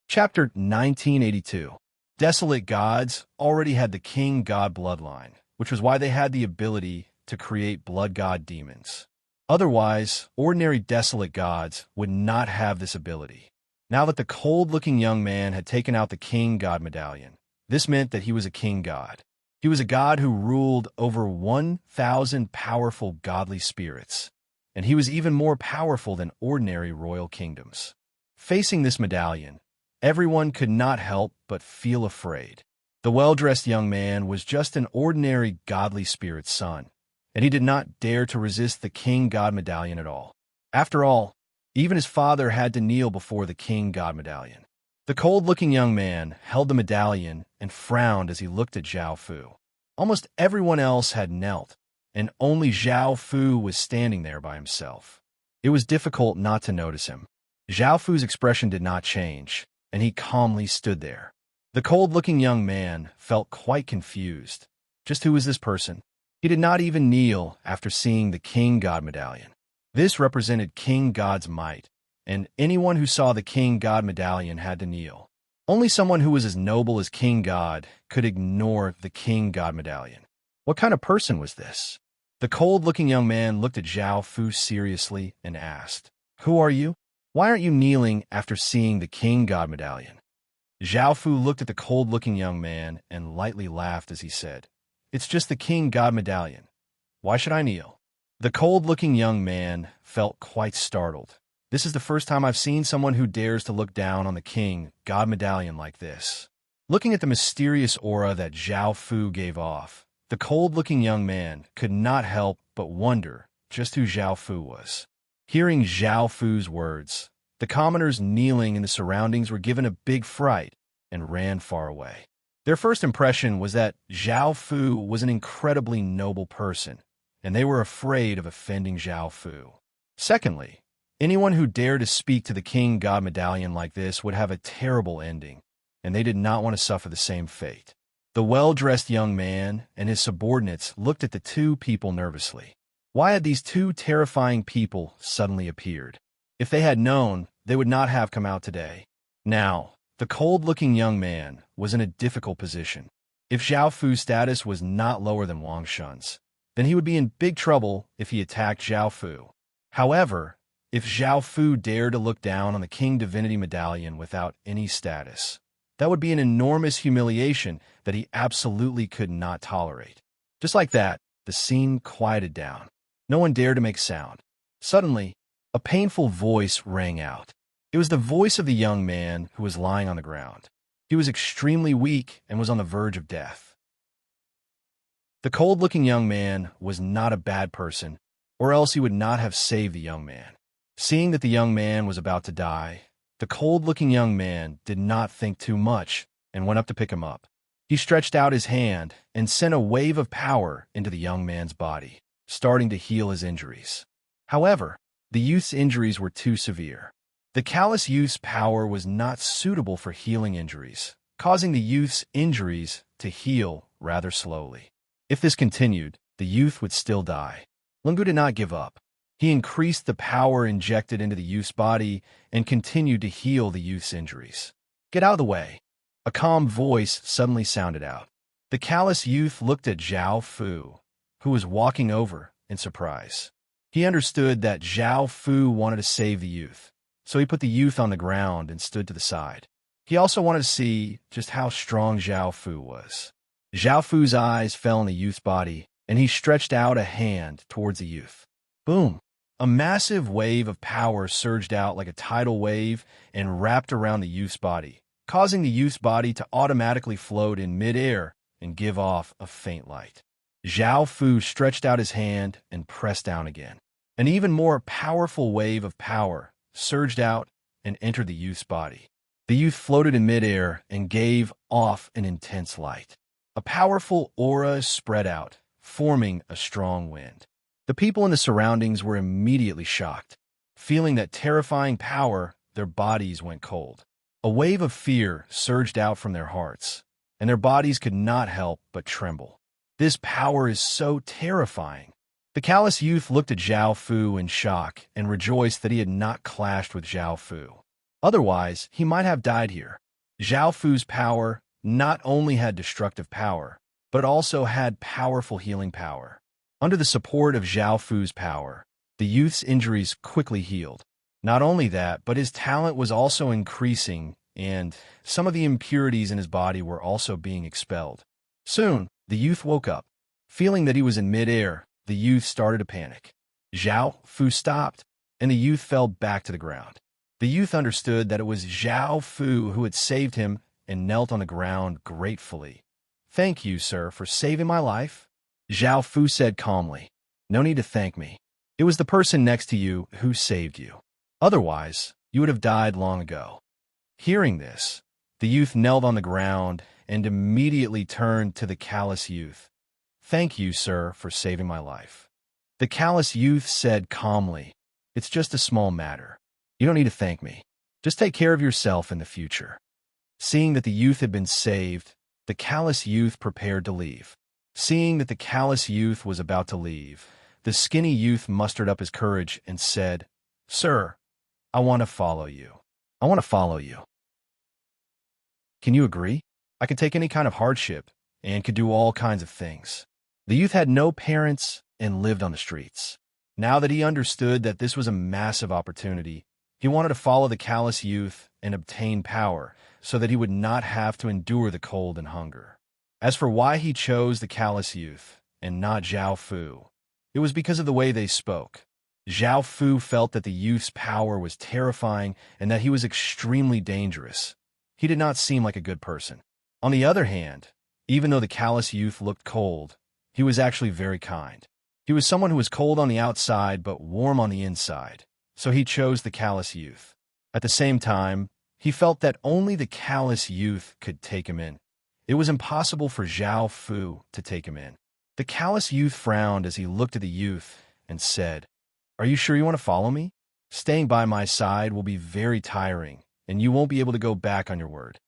Chapter 1982. Desolate gods already had the king god bloodline, which was why they had the ability to create blood god demons. Otherwise, ordinary desolate gods would not have this ability. Now that the cold-looking young man had taken out the king god medallion, this meant that he was a king god. He was a god who ruled over 1,000 powerful godly spirits, and he was even more powerful than ordinary royal kingdoms. Facing this medallion, everyone could not help but feel afraid. The well-dressed young man was just an ordinary godly spirit's son, and he did not dare to resist the king god medallion at all. After all, even his father had to kneel before the king god medallion. The cold-looking young man held the medallion and frowned as he looked at Zhao Fu. Almost everyone else had knelt, and only Zhao Fu was standing there by himself. It was difficult not to notice him. Zhao Fu's expression did not change, and he calmly stood there. The cold-looking young man felt quite confused. Just who was this person? He did not even kneel after seeing the king god medallion. This represented King God's might, and anyone who saw the King God medallion had to kneel. Only someone who was as noble as King God could ignore the King God medallion. What kind of person was this? The cold-looking young man looked at Zhao Fu seriously and asked, "Who are you? Why aren't you kneeling after seeing the King God medallion?" Zhao Fu looked at the cold-looking young man and lightly laughed as he said, "It's just the King God medallion. Why should I kneel?" The cold-looking young man felt quite startled. This is the first time I've seen someone who dares to look down on the King God medallion like this. Looking at the mysterious aura that Zhao Fu gave off, the cold-looking young man could not help but wonder just who Zhao Fu was. Hearing Zhao Fu's words, the commoners kneeling in the surroundings were given a big fright and ran far away. Their first impression was that Zhao Fu was an incredibly noble person, and they were afraid of offending Zhao Fu. Secondly, anyone who dared to speak to the King God Medallion like this would have a terrible ending, and they did not want to suffer the same fate. The well-dressed young man and his subordinates looked at the two people nervously. Why had these two terrifying people suddenly appeared? If they had known, they would not have come out today. Now, the cold-looking young man was in a difficult position. If Zhao Fu's status was not lower than Wang Shun's, then he would be in big trouble if he attacked Zhao Fu. However, if Zhao Fu dared to look down on the King Divinity Medallion without any status, that would be an enormous humiliation that he absolutely could not tolerate. Just like that, the scene quieted down. No one dared to make sound. Suddenly, a painful voice rang out. It was the voice of the young man who was lying on the ground. He was extremely weak and was on the verge of death. The cold-looking young man was not a bad person, or else he would not have saved the young man. Seeing that the young man was about to die, the cold-looking young man did not think too much and went up to pick him up. He stretched out his hand and sent a wave of power into the young man's body, starting to heal his injuries. However, the youth's injuries were too severe. The callous youth's power was not suitable for healing injuries, causing the youth's injuries to heal rather slowly. If this continued, the youth would still die. Lungu did not give up. He increased the power injected into the youth's body and continued to heal the youth's injuries. "Get out of the way." A calm voice suddenly sounded out. The callous youth looked at Zhao Fu, who was walking over in surprise. He understood that Zhao Fu wanted to save the youth, so he put the youth on the ground and stood to the side. He also wanted to see just how strong Zhao Fu was. Zhao Fu's eyes fell on the youth's body, and he stretched out a hand towards the youth. Boom! A massive wave of power surged out like a tidal wave and wrapped around the youth's body, causing the youth's body to automatically float in midair and give off a faint light. Zhao Fu stretched out his hand and pressed down again. An even more powerful wave of power surged out and entered the youth's body. The youth floated in midair and gave off an intense light. A powerful aura spread out, forming a strong wind. The people in the surroundings were immediately shocked. Feeling that terrifying power, their bodies went cold. A wave of fear surged out from their hearts, and their bodies could not help but tremble. This power is so terrifying. The callous youth looked at Zhao Fu in shock and rejoiced that he had not clashed with Zhao Fu. Otherwise, he might have died here. Zhao Fu's power not only had destructive power, but also had powerful healing power. Under the support of Zhao Fu's power, the youth's injuries quickly healed. Not only that, but his talent was also increasing, and some of the impurities in his body were also being expelled. Soon, the youth woke up. Feeling that he was in midair, the youth started to panic. Zhao Fu stopped, and the youth fell back to the ground. The youth understood that it was Zhao Fu who had saved him and knelt on the ground gratefully. "Thank you, sir, for saving my life," Zhao Fu said calmly. "No need to thank me. It was the person next to you who saved you. Otherwise, you would have died long ago." Hearing this, the youth knelt on the ground and immediately turned to the callous youth. "Thank you, sir, for saving my life." The callous youth said calmly, "It's just a small matter. You don't need to thank me. Just take care of yourself in the future." Seeing that the youth had been saved, the callous youth prepared to leave. Seeing that the callous youth was about to leave, the skinny youth mustered up his courage and said, "Sir, I want to follow you. I want to follow you. Can you agree? I could take any kind of hardship and could do all kinds of things." The youth had no parents and lived on the streets. Now that he understood that this was a massive opportunity, he wanted to follow the callous youth and obtain power so that he would not have to endure the cold and hunger. As for why he chose the callous youth and not Zhao Fu, it was because of the way they spoke. Zhao Fu felt that the youth's power was terrifying and that he was extremely dangerous. He did not seem like a good person. On the other hand, even though the callous youth looked cold, he was actually very kind. He was someone who was cold on the outside but warm on the inside, so he chose the callous youth. At the same time, he felt that only the callous youth could take him in. It was impossible for Zhao Fu to take him in. The callous youth frowned as he looked at the youth and said, "Are you sure you want to follow me? Staying by my side will be very tiring, and you won't be able to go back on your word."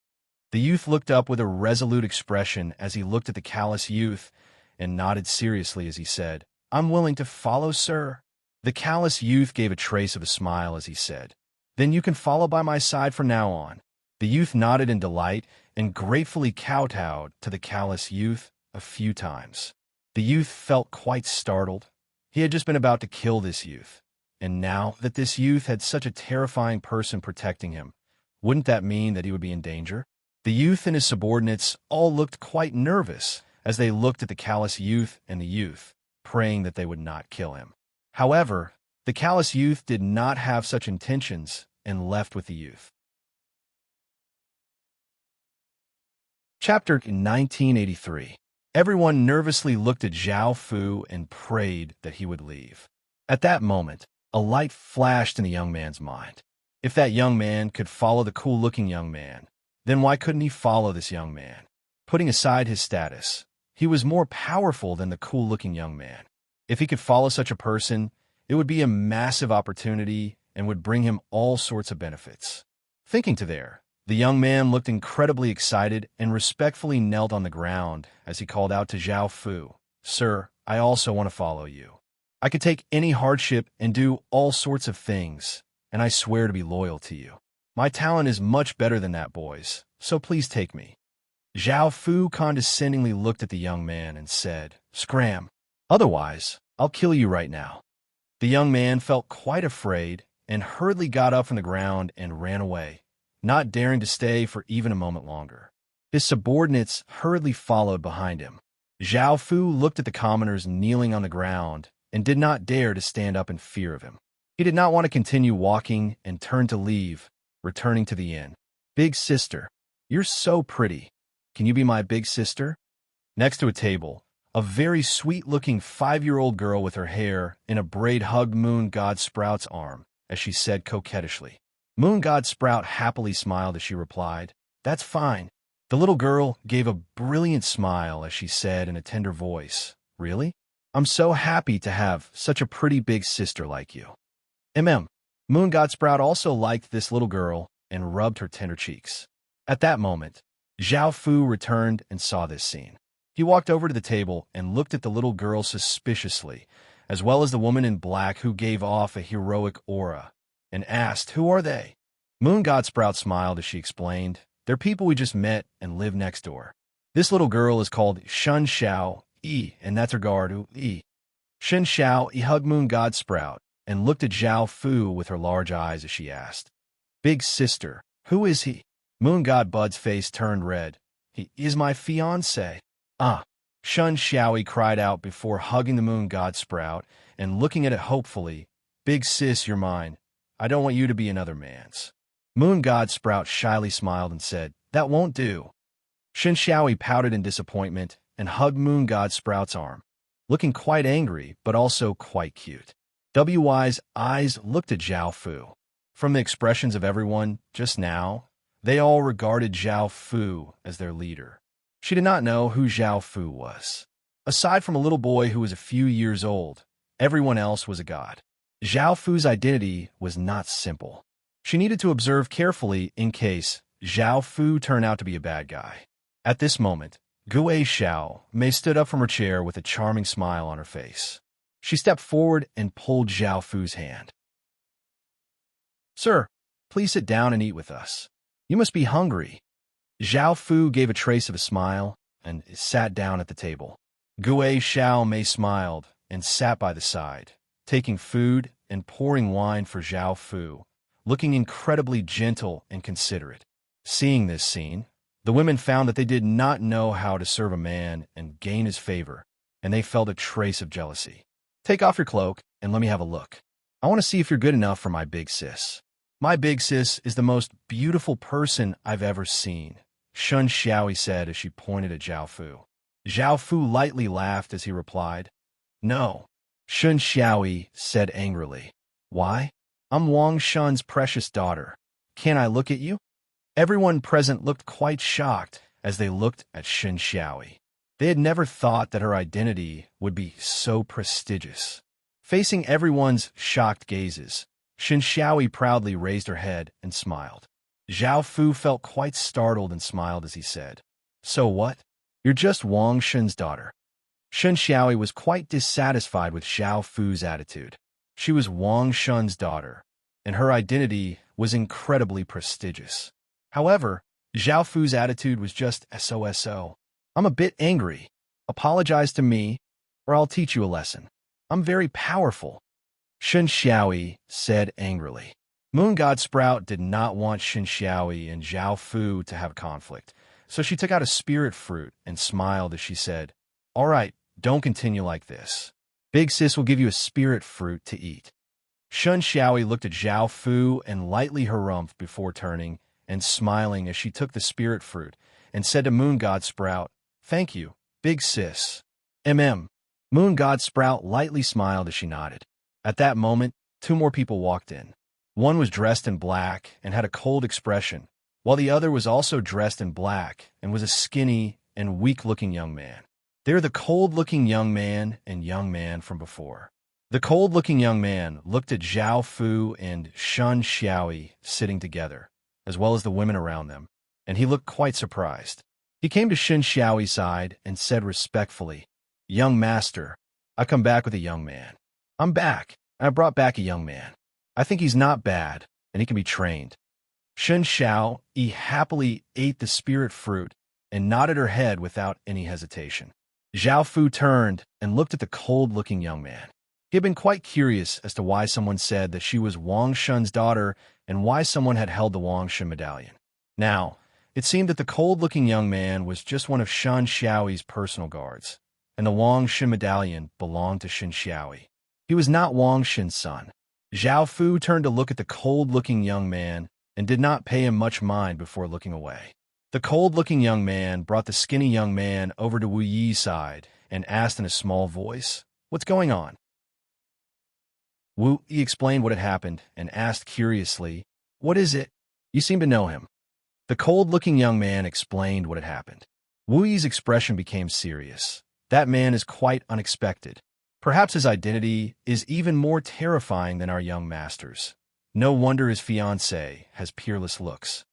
The youth looked up with a resolute expression as he looked at the callous youth and nodded seriously as he said, "I'm willing to follow, sir." The callous youth gave a trace of a smile as he said, "Then you can follow by my side from now on." The youth nodded in delight and gratefully kowtowed to the callous youth a few times. The youth felt quite startled. He had just been about to kill this youth, and now that this youth had such a terrifying person protecting him, wouldn't that mean that he would be in danger? The youth and his subordinates all looked quite nervous as they looked at the callous youth and the youth, praying that they would not kill him. However, the callous youth did not have such intentions and left with the youth. Chapter 1983. Everyone nervously looked at Zhao Fu and prayed that he would leave. At that moment, a light flashed in the young man's mind. If that young man could follow the cool-looking young man, then why couldn't he follow this young man? Putting aside his status, he was more powerful than the cool-looking young man. If he could follow such a person, it would be a massive opportunity and would bring him all sorts of benefits. Thinking to there, the young man looked incredibly excited and respectfully knelt on the ground as he called out to Zhao Fu, "Sir, I also want to follow you. I could take any hardship and do all sorts of things, and I swear to be loyal to you. My talent is much better than that boy's, so please take me." Zhao Fu condescendingly looked at the young man and said, "Scram. Otherwise, I'll kill you right now." The young man felt quite afraid and hurriedly got up from the ground and ran away, not daring to stay for even a moment longer. His subordinates hurriedly followed behind him. Zhao Fu looked at the commoners kneeling on the ground and did not dare to stand up in fear of him. He did not want to continue walking and turned to leave, returning to the inn. "Big sister, you're so pretty. Can you be my big sister?" Next to a table, a very sweet-looking 5-year-old girl with her hair in a braid hugged Moon God Sprout's arm, as she said coquettishly. Moon God Sprout happily smiled as she replied, "That's fine." The little girl gave a brilliant smile as she said in a tender voice, "Really? I'm so happy to have such a pretty big sister like you." Moon God Sprout also liked this little girl and rubbed her tender cheeks. At that moment, Zhao Fu returned and saw this scene. He walked over to the table and looked at the little girl suspiciously, as well as the woman in black who gave off a heroic aura, and asked, "Who are they?" Moon God Sprout smiled as she explained, "They're people we just met and live next door. This little girl is called Shun Xiao Yi, and that's her guard, Yi." Shun Xiao Yi hugged Moon God Sprout and looked at Zhao Fu with her large eyes as she asked, "Big sister, who is he?" Moon God Bud's face turned red. "He is my fiancé." "Ah," Shun Xiaoyi cried out before hugging the Moon God Sprout and looking at it hopefully. "Big sis, you're mine. I don't want you to be another man's." Moon God Sprout shyly smiled and said, "That won't do." Shun Xiaoyi pouted in disappointment and hugged Moon God Sprout's arm, looking quite angry but also quite cute. WY's eyes looked at Zhao Fu. From the expressions of everyone just now, they all regarded Zhao Fu as their leader. She did not know who Zhao Fu was. Aside from a little boy who was a few years old, everyone else was a god. Zhao Fu's identity was not simple. She needed to observe carefully in case Zhao Fu turned out to be a bad guy. At this moment, Gue Xiao Mei stood up from her chair with a charming smile on her face. She stepped forward and pulled Zhao Fu's hand. "Sir, please sit down and eat with us. You must be hungry." Zhao Fu gave a trace of a smile and sat down at the table. Gue Xiao Mei smiled and sat by the side, taking food and pouring wine for Zhao Fu, looking incredibly gentle and considerate. Seeing this scene, the women found that they did not know how to serve a man and gain his favor, and they felt a trace of jealousy. "Take off your cloak and let me have a look. I want to see if you're good enough for my big sis." "My big sis is the most beautiful person I've ever seen," Shun Xiaoyi said as she pointed at Zhao Fu. Zhao Fu lightly laughed as he replied, "No, Shun Xiaoyi said angrily. Why? I'm Wang Shun's precious daughter. Can't I look at you? Everyone present looked quite shocked as they looked at Shun Xiaoyi. They had never thought that her identity would be so prestigious. Facing everyone's shocked gazes, Shun Xiaoyi proudly raised her head and smiled. Zhao Fu felt quite startled and smiled as he said, So what? You're just Wang Shun's daughter. Shun Xiaoyi was quite dissatisfied with Zhao Fu's attitude. She was Wang Shun's daughter, and her identity was incredibly prestigious. However, Zhao Fu's attitude was just SOSO. I'm a bit angry. Apologize to me, or I'll teach you a lesson. I'm very powerful. Shun Xiaoyi said angrily. Moon God Sprout did not want Shun Xiaoyi and Zhao Fu to have conflict, so she took out a spirit fruit and smiled as she said, All right, don't continue like this. Big Sis will give you a spirit fruit to eat. Shun Xiaoyi looked at Zhao Fu and lightly harumphed before turning and smiling as she took the spirit fruit and said to Moon God Sprout, Thank you, Big Sis. Moon God Sprout lightly smiled as she nodded. At that moment, 2 more people walked in. One was dressed in black and had a cold expression, while the other was also dressed in black and was a skinny and weak-looking young man. They're the cold-looking young man from before. The cold-looking young man looked at Zhao Fu and Shun Xiaoyi sitting together, as well as the women around them, and he looked quite surprised. He came to Shun Xiaoyi's side and said respectfully, Young master, I come back with a young man. I'm back, and I brought back a young man. I think he's not bad, and he can be trained. Shun Xiaoyi happily ate the spirit fruit and nodded her head without any hesitation. Zhao Fu turned and looked at the cold-looking young man. He had been quite curious as to why someone said that she was Wang Shun's daughter and why someone had held the Wang Shun medallion. Now, it seemed that the cold-looking young man was just one of Shun Xiaoyi's personal guards, and the Wang Shun medallion belonged to Shun Xiaoyi. He was not Wang Shun's son. Zhao Fu turned to look at the cold-looking young man and did not pay him much mind before looking away. The cold-looking young man brought the skinny young man over to Wu Yi's side and asked in a small voice, What's going on? Wu Yi explained what had happened and asked curiously, What is it? You seem to know him. The cold-looking young man explained what had happened. Wu Yi's expression became serious. That man is quite unexpected. Perhaps his identity is even more terrifying than our young master's. No wonder his fiancée has peerless looks.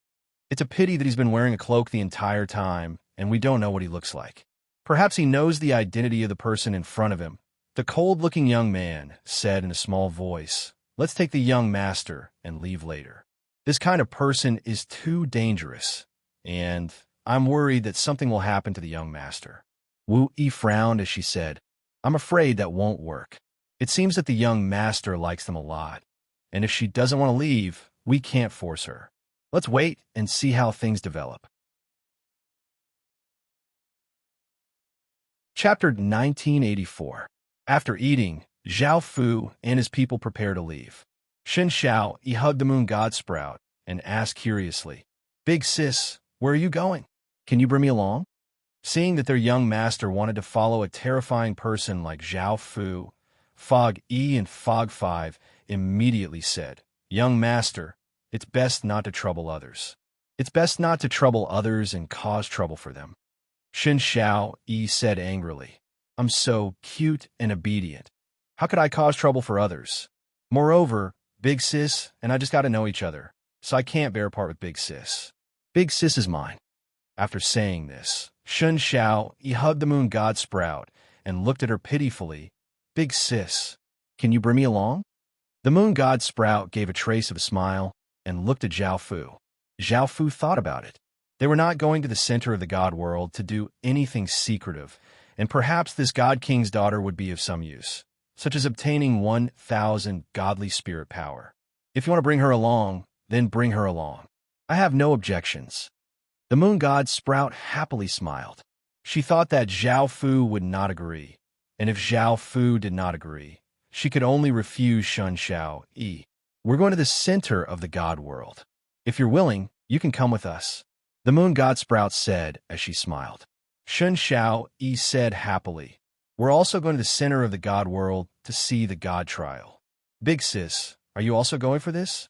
It's a pity that he's been wearing a cloak the entire time, and we don't know what he looks like. Perhaps he knows the identity of the person in front of him. The cold-looking young man said in a small voice, Let's take the young master and leave later. This kind of person is too dangerous, and I'm worried that something will happen to the young master. Wu Yi frowned as she said, I'm afraid that won't work. It seems that the young master likes them a lot, and if she doesn't want to leave, we can't force her. Let's wait and see how things develop. Chapter 1984. After eating, Zhao Fu and his people prepare to leave. Shun Xiaoyi hugged the Moon God Sprout and asked curiously, Big Sis, where are you going? Can you bring me along? Seeing that their young master wanted to follow a terrifying person like Zhao Fu, Fog E and Fog 5 immediately said, Young master, it's best not to trouble others. It's best not to trouble others and cause trouble for them. Shun Xiaoyi said angrily, I'm so cute and obedient. How could I cause trouble for others? Moreover, Big Sis and I just got to know each other, so I can't bear part with Big Sis. Big Sis is mine. After saying this, Shun Xiaoyi hugged the Moon God Sprout and looked at her pitifully. Big Sis, can you bring me along? The Moon God Sprout gave a trace of a smile and looked at Zhao Fu. Zhao Fu thought about it. They were not going to the center of the God world to do anything secretive, and perhaps this God King's daughter would be of some use, such as obtaining 1,000 godly spirit power. If you want to bring her along, then bring her along. I have no objections. The Moon God Sprout happily smiled. She thought that Zhao Fu would not agree, and if Zhao Fu did not agree, she could only refuse Shun Xiaoyi. We're going to the center of the God world. If you're willing, you can come with us. The Moon God Sprout said as she smiled. Shun Xiaoyi said happily, We're also going to the center of the God world to see the God trial. Big sis, are you also going for this?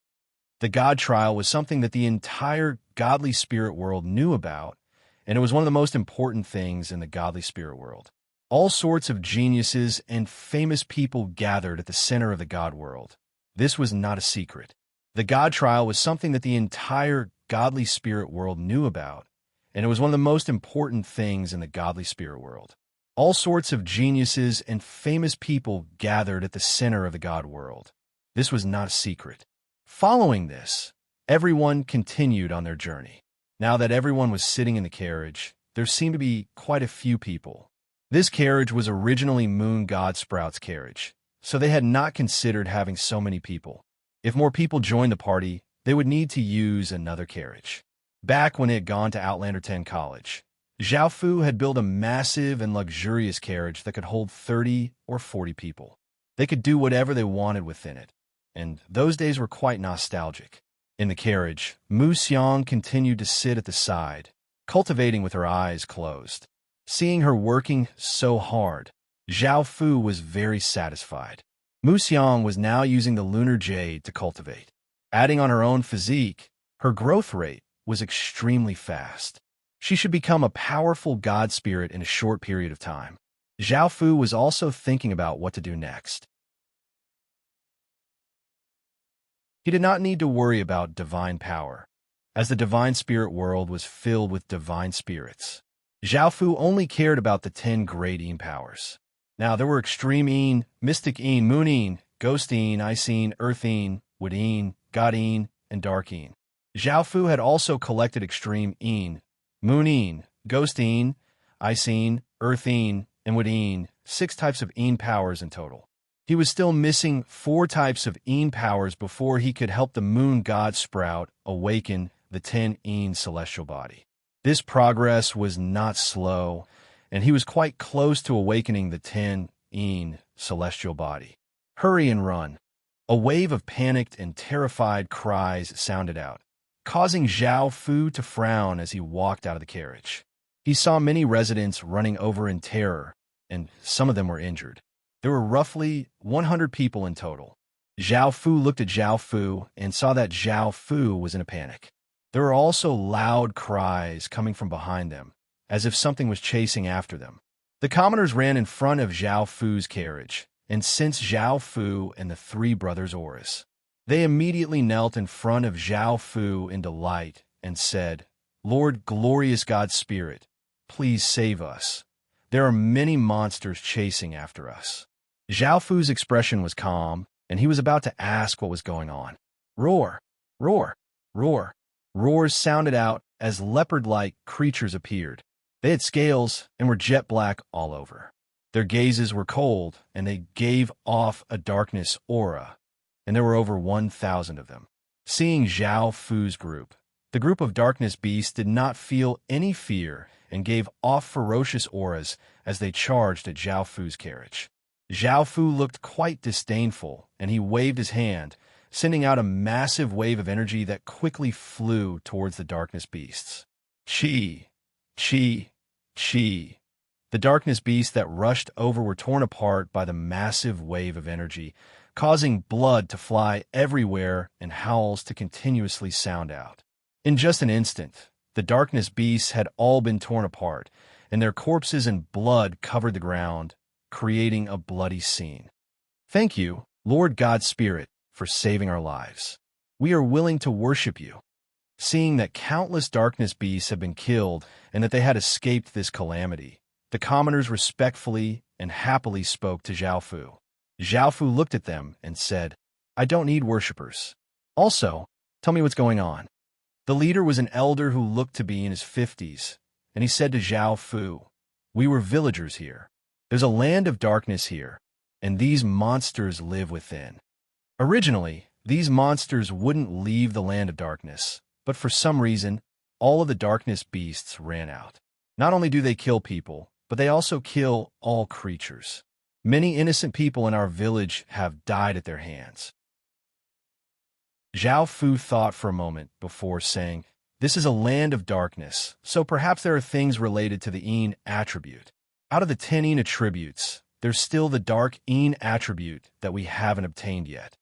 The God trial was something that the entire godly spirit world knew about, and it was one of the most important things in the godly spirit world. All sorts of geniuses and famous people gathered at the center of the God world. This was not a secret. The God trial was something that the entire godly spirit world knew about, and it was one of the most important things in the godly spirit world. All sorts of geniuses and famous people gathered at the center of the God world. This was not a secret. Following this, everyone continued on their journey. Now that everyone was sitting in the carriage, there seemed to be quite a few people. This carriage was originally Moon God Sprout's carriage, so they had not considered having so many people. If more people joined the party, they would need to use another carriage. Back when it had gone to Outlander 10 College, Zhao Fu had built a massive and luxurious carriage that could hold 30 or 40 people. They could do whatever they wanted within it, and those days were quite nostalgic. In the carriage, Mu Xiang continued to sit at the side, cultivating with her eyes closed. Seeing her working so hard, Zhao Fu was very satisfied. Mu Xiang was now using the lunar jade to cultivate. Adding on her own physique, her growth rate was extremely fast. She should become a powerful god spirit in a short period of time. Zhao Fu was also thinking about what to do next. He did not need to worry about divine power, as the divine spirit world was filled with divine spirits. Zhao Fu only cared about the 10 great Yin powers. Now, there were extreme Yin, mystic Yin, moon Yin, ghost Yin, ice Yin, earth Yin, wood Yin, god Yin, and dark Yin. Zhao Fu had also collected extreme Yin, moon Yin, ghost Yin, ice Yin, earth Yin, and wood Yin, 6 types of Yin powers in total. He was still missing 4 types of Yin powers before he could help the moon god Sprout awaken the 10 Yin celestial body. This progress was not slow, and he was quite close to awakening the 10 Yin celestial body. Hurry and run. A wave of panicked and terrified cries sounded out, causing Zhao Fu to frown as he walked out of the carriage. He saw many residents running over in terror, and some of them were injured. There were roughly 100 people in total. Zhao Fu looked at Zhao Fu and saw that Zhao Fu was in a panic. There were also loud cries coming from behind them, as if something was chasing after them. The commoners ran in front of Zhao Fu's carriage and sensed Zhao Fu and the 3 brothers' auras. They immediately knelt in front of Zhao Fu in delight and said, "Lord, glorious God Spirit, please save us. There are many monsters chasing after us." Zhao Fu's expression was calm, and he was about to ask what was going on. Roar, roar, roar. Roars sounded out as leopard-like creatures appeared. They had scales and were jet black all over. Their gazes were cold, and they gave off a darkness aura, and there were over 1,000 of them. Seeing Zhao Fu's group, the group of darkness beasts did not feel any fear and gave off ferocious auras as they charged at Zhao Fu's carriage. Zhao Fu looked quite disdainful, and he waved his hand, sending out a massive wave of energy that quickly flew towards the darkness beasts. Chi, chi, chi. The darkness beasts that rushed over were torn apart by the massive wave of energy, causing blood to fly everywhere and howls to continuously sound out. In just an instant, the darkness beasts had all been torn apart, and their corpses and blood covered the ground, creating a bloody scene. Thank you, Lord God Spirit, for saving our lives. We are willing to worship you. Seeing that countless darkness beasts had been killed and that they had escaped this calamity, the commoners respectfully and happily spoke to Zhao Fu. Zhao Fu looked at them and said, "I don't need worshippers. Also, tell me what's going on." The leader was an elder who looked to be in his 50s, and he said to Zhao Fu, "We were villagers here. There's a land of darkness here, and these monsters live within." Originally, these monsters wouldn't leave the land of darkness, but for some reason, all of the darkness beasts ran out. Not only do they kill people, but they also kill all creatures. Many innocent people in our village have died at their hands. Zhao Fu thought for a moment before saying, "This is a land of darkness, so perhaps there are things related to the Yin attribute. Out of the 10 Een attributes, there's still the dark Een attribute that we haven't obtained yet.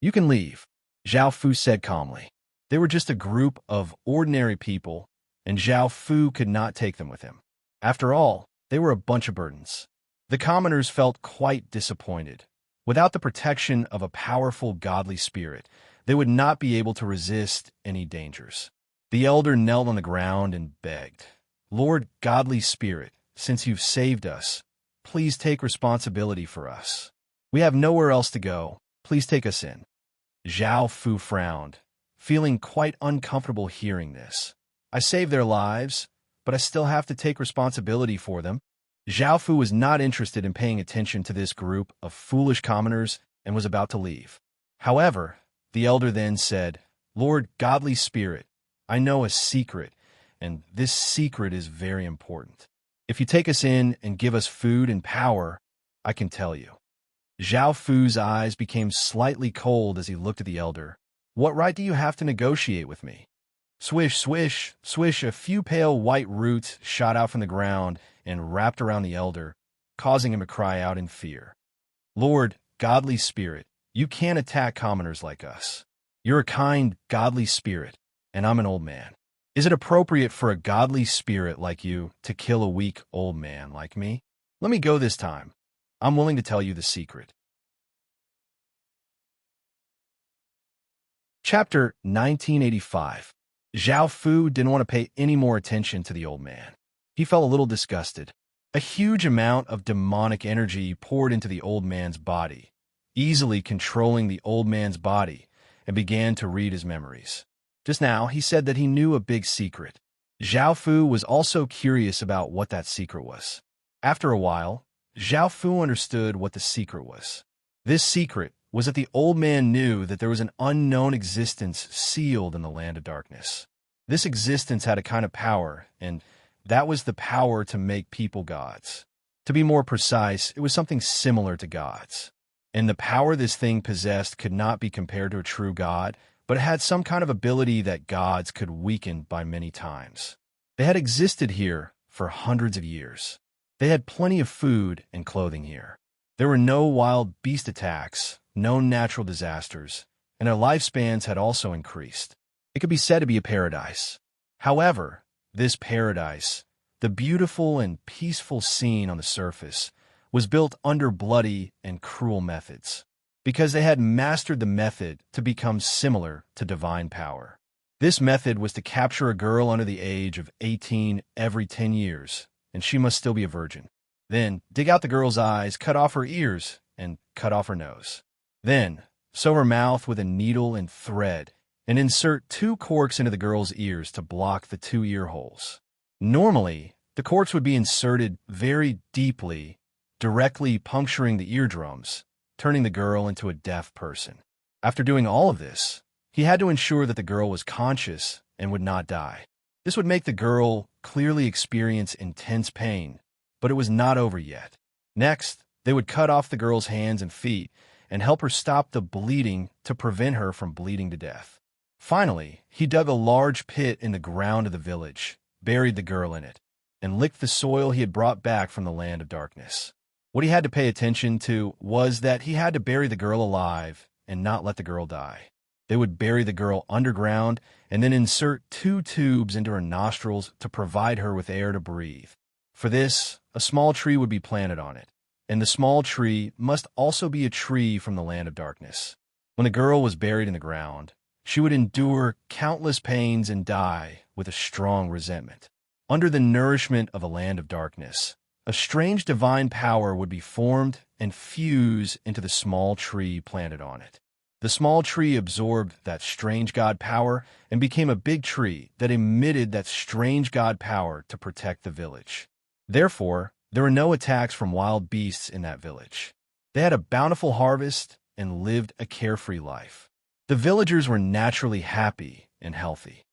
You can leave, Zhao Fu said calmly. They were just a group of ordinary people, and Zhao Fu could not take them with him. After all, they were a bunch of burdens. The commoners felt quite disappointed. Without the protection of a powerful godly spirit, they would not be able to resist any dangers. The elder knelt on the ground and begged, Lord Godly Spirit, since you've saved us, please take responsibility for us. We have nowhere else to go. Please take us in. Zhao Fu frowned, feeling quite uncomfortable hearing this. I saved their lives, but I still have to take responsibility for them. Zhao Fu was not interested in paying attention to this group of foolish commoners and was about to leave. However, the elder then said, Lord Godly Spirit, I know a secret, and this secret is very important. If you take us in and give us food and power, I can tell you. Zhao Fu's eyes became slightly cold as he looked at the elder. What right do you have to negotiate with me? Swish, swish, swish, a few pale white roots shot out from the ground and wrapped around the elder, causing him to cry out in fear. Lord, Godly Spirit, you can't attack commoners like us. You're a kind, godly spirit, and I'm an old man. Is it appropriate for a godly spirit like you to kill a weak old man like me? Let me go this time. I'm willing to tell you the secret. Chapter 1985. Zhao Fu didn't want to pay any more attention to the old man. He felt a little disgusted. A huge amount of demonic energy poured into the old man's body, easily controlling the old man's body, and began to read his memories. Just now, he said that he knew a big secret. Zhao Fu was also curious about what that secret was. After a while, Zhao Fu understood what the secret was. This secret was that the old man knew that there was an unknown existence sealed in the land of darkness. This existence had a kind of power, and that was the power to make people gods. To be more precise, it was something similar to gods. And the power this thing possessed could not be compared to a true god, but it had some kind of ability that gods could weaken by many times. They had existed here for hundreds of years. They had plenty of food and clothing here. There were no wild beast attacks, no natural disasters, and their lifespans had also increased. It could be said to be a paradise. However, this paradise, the beautiful and peaceful scene on the surface, was built under bloody and cruel methods, because they had mastered the method to become similar to divine power. This method was to capture a girl under the age of 18 every 10 years, and she must still be a virgin. Then dig out the girl's eyes, cut off her ears, and cut off her nose. Then sew her mouth with a needle and thread, and insert 2 corks into the girl's ears to block the 2 ear holes. Normally, the corks would be inserted very deeply, directly puncturing the eardrums, turning the girl into a deaf person. After doing all of this, he had to ensure that the girl was conscious and would not die. This would make the girl clearly experience intense pain, but it was not over yet. Next, they would cut off the girl's hands and feet and help her stop the bleeding to prevent her from bleeding to death. Finally, he dug a large pit in the ground of the village, buried the girl in it, and licked the soil he had brought back from the land of darkness. What he had to pay attention to was that he had to bury the girl alive and not let the girl die. They would bury the girl underground and then insert 2 tubes into her nostrils to provide her with air to breathe. For this, a small tree would be planted on it, and the small tree must also be a tree from the land of darkness. When the girl was buried in the ground, she would endure countless pains and die with a strong resentment. Under the nourishment of a land of darkness, a strange divine power would be formed and fuse into the small tree planted on it. The small tree absorbed that strange god power and became a big tree that emitted that strange god power to protect the village. Therefore, there were no attacks from wild beasts in that village. They had a bountiful harvest and lived a carefree life. The villagers were naturally happy and healthy.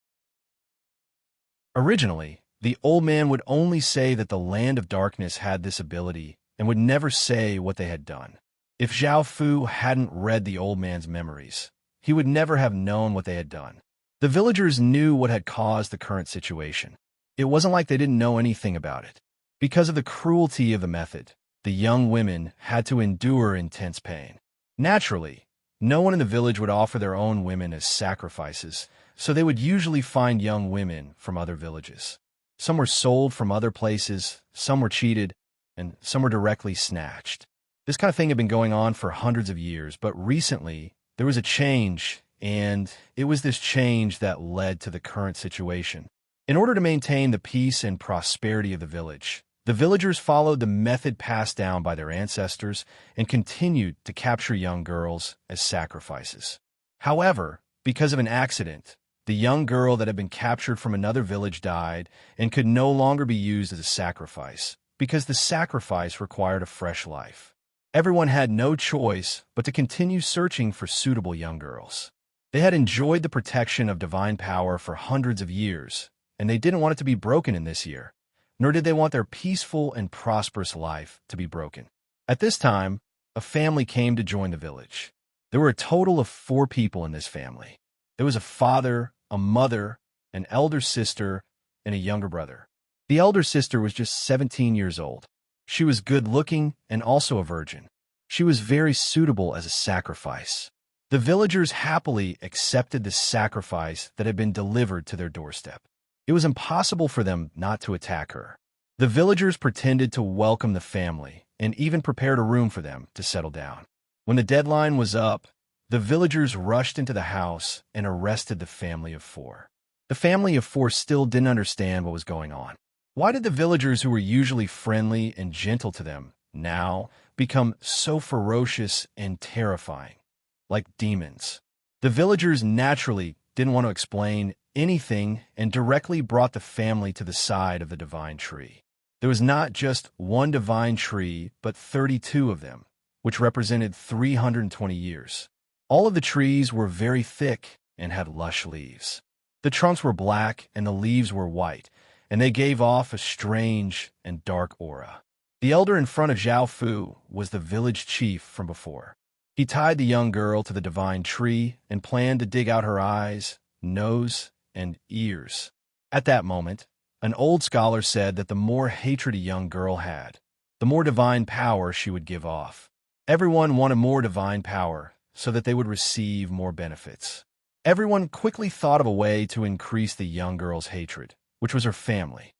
Originally, the old man would only say that the land of darkness had this ability and would never say what they had done. If Zhao Fu hadn't read the old man's memories, he would never have known what they had done. The villagers knew what had caused the current situation. It wasn't like they didn't know anything about it. Because of the cruelty of the method, the young women had to endure intense pain. Naturally, no one in the village would offer their own women as sacrifices, so they would usually find young women from other villages. Some were sold from other places, some were cheated, and some were directly snatched. This kind of thing had been going on for hundreds of years, but recently there was a change, and it was this change that led to the current situation. In order to maintain the peace and prosperity of the village, the villagers followed the method passed down by their ancestors and continued to capture young girls as sacrifices. However, because of an accident, the young girl that had been captured from another village died and could no longer be used as a sacrifice, because the sacrifice required a fresh life. Everyone had no choice but to continue searching for suitable young girls. They had enjoyed the protection of divine power for hundreds of years, and they didn't want it to be broken in this year, nor did they want their peaceful and prosperous life to be broken. At this time, a family came to join the village. There were a total of 4 people in this family. There was a father, a mother, an elder sister, and a younger brother. The elder sister was just 17 years old. She was good-looking and also a virgin. She was very suitable as a sacrifice. The villagers happily accepted the sacrifice that had been delivered to their doorstep. It was impossible for them not to attack her. The villagers pretended to welcome the family and even prepared a room for them to settle down. When the deadline was up, the villagers rushed into the house and arrested the family of 4. The family of 4 still didn't understand what was going on. Why did the villagers who were usually friendly and gentle to them now become so ferocious and terrifying, like demons? The villagers naturally didn't want to explain anything and directly brought the family to the side of the divine tree. There was not just one divine tree, but 32 of them, which represented 320 years. All of the trees were very thick and had lush leaves. The trunks were black and the leaves were white, and they gave off a strange and dark aura. The elder in front of Zhao Fu was the village chief from before. He tied the young girl to the divine tree and planned to dig out her eyes, nose, and ears. At that moment, an old scholar said that the more hatred a young girl had, the more divine power she would give off. Everyone wanted more divine power so that they would receive more benefits. Everyone quickly thought of a way to increase the young girl's hatred, which was her family.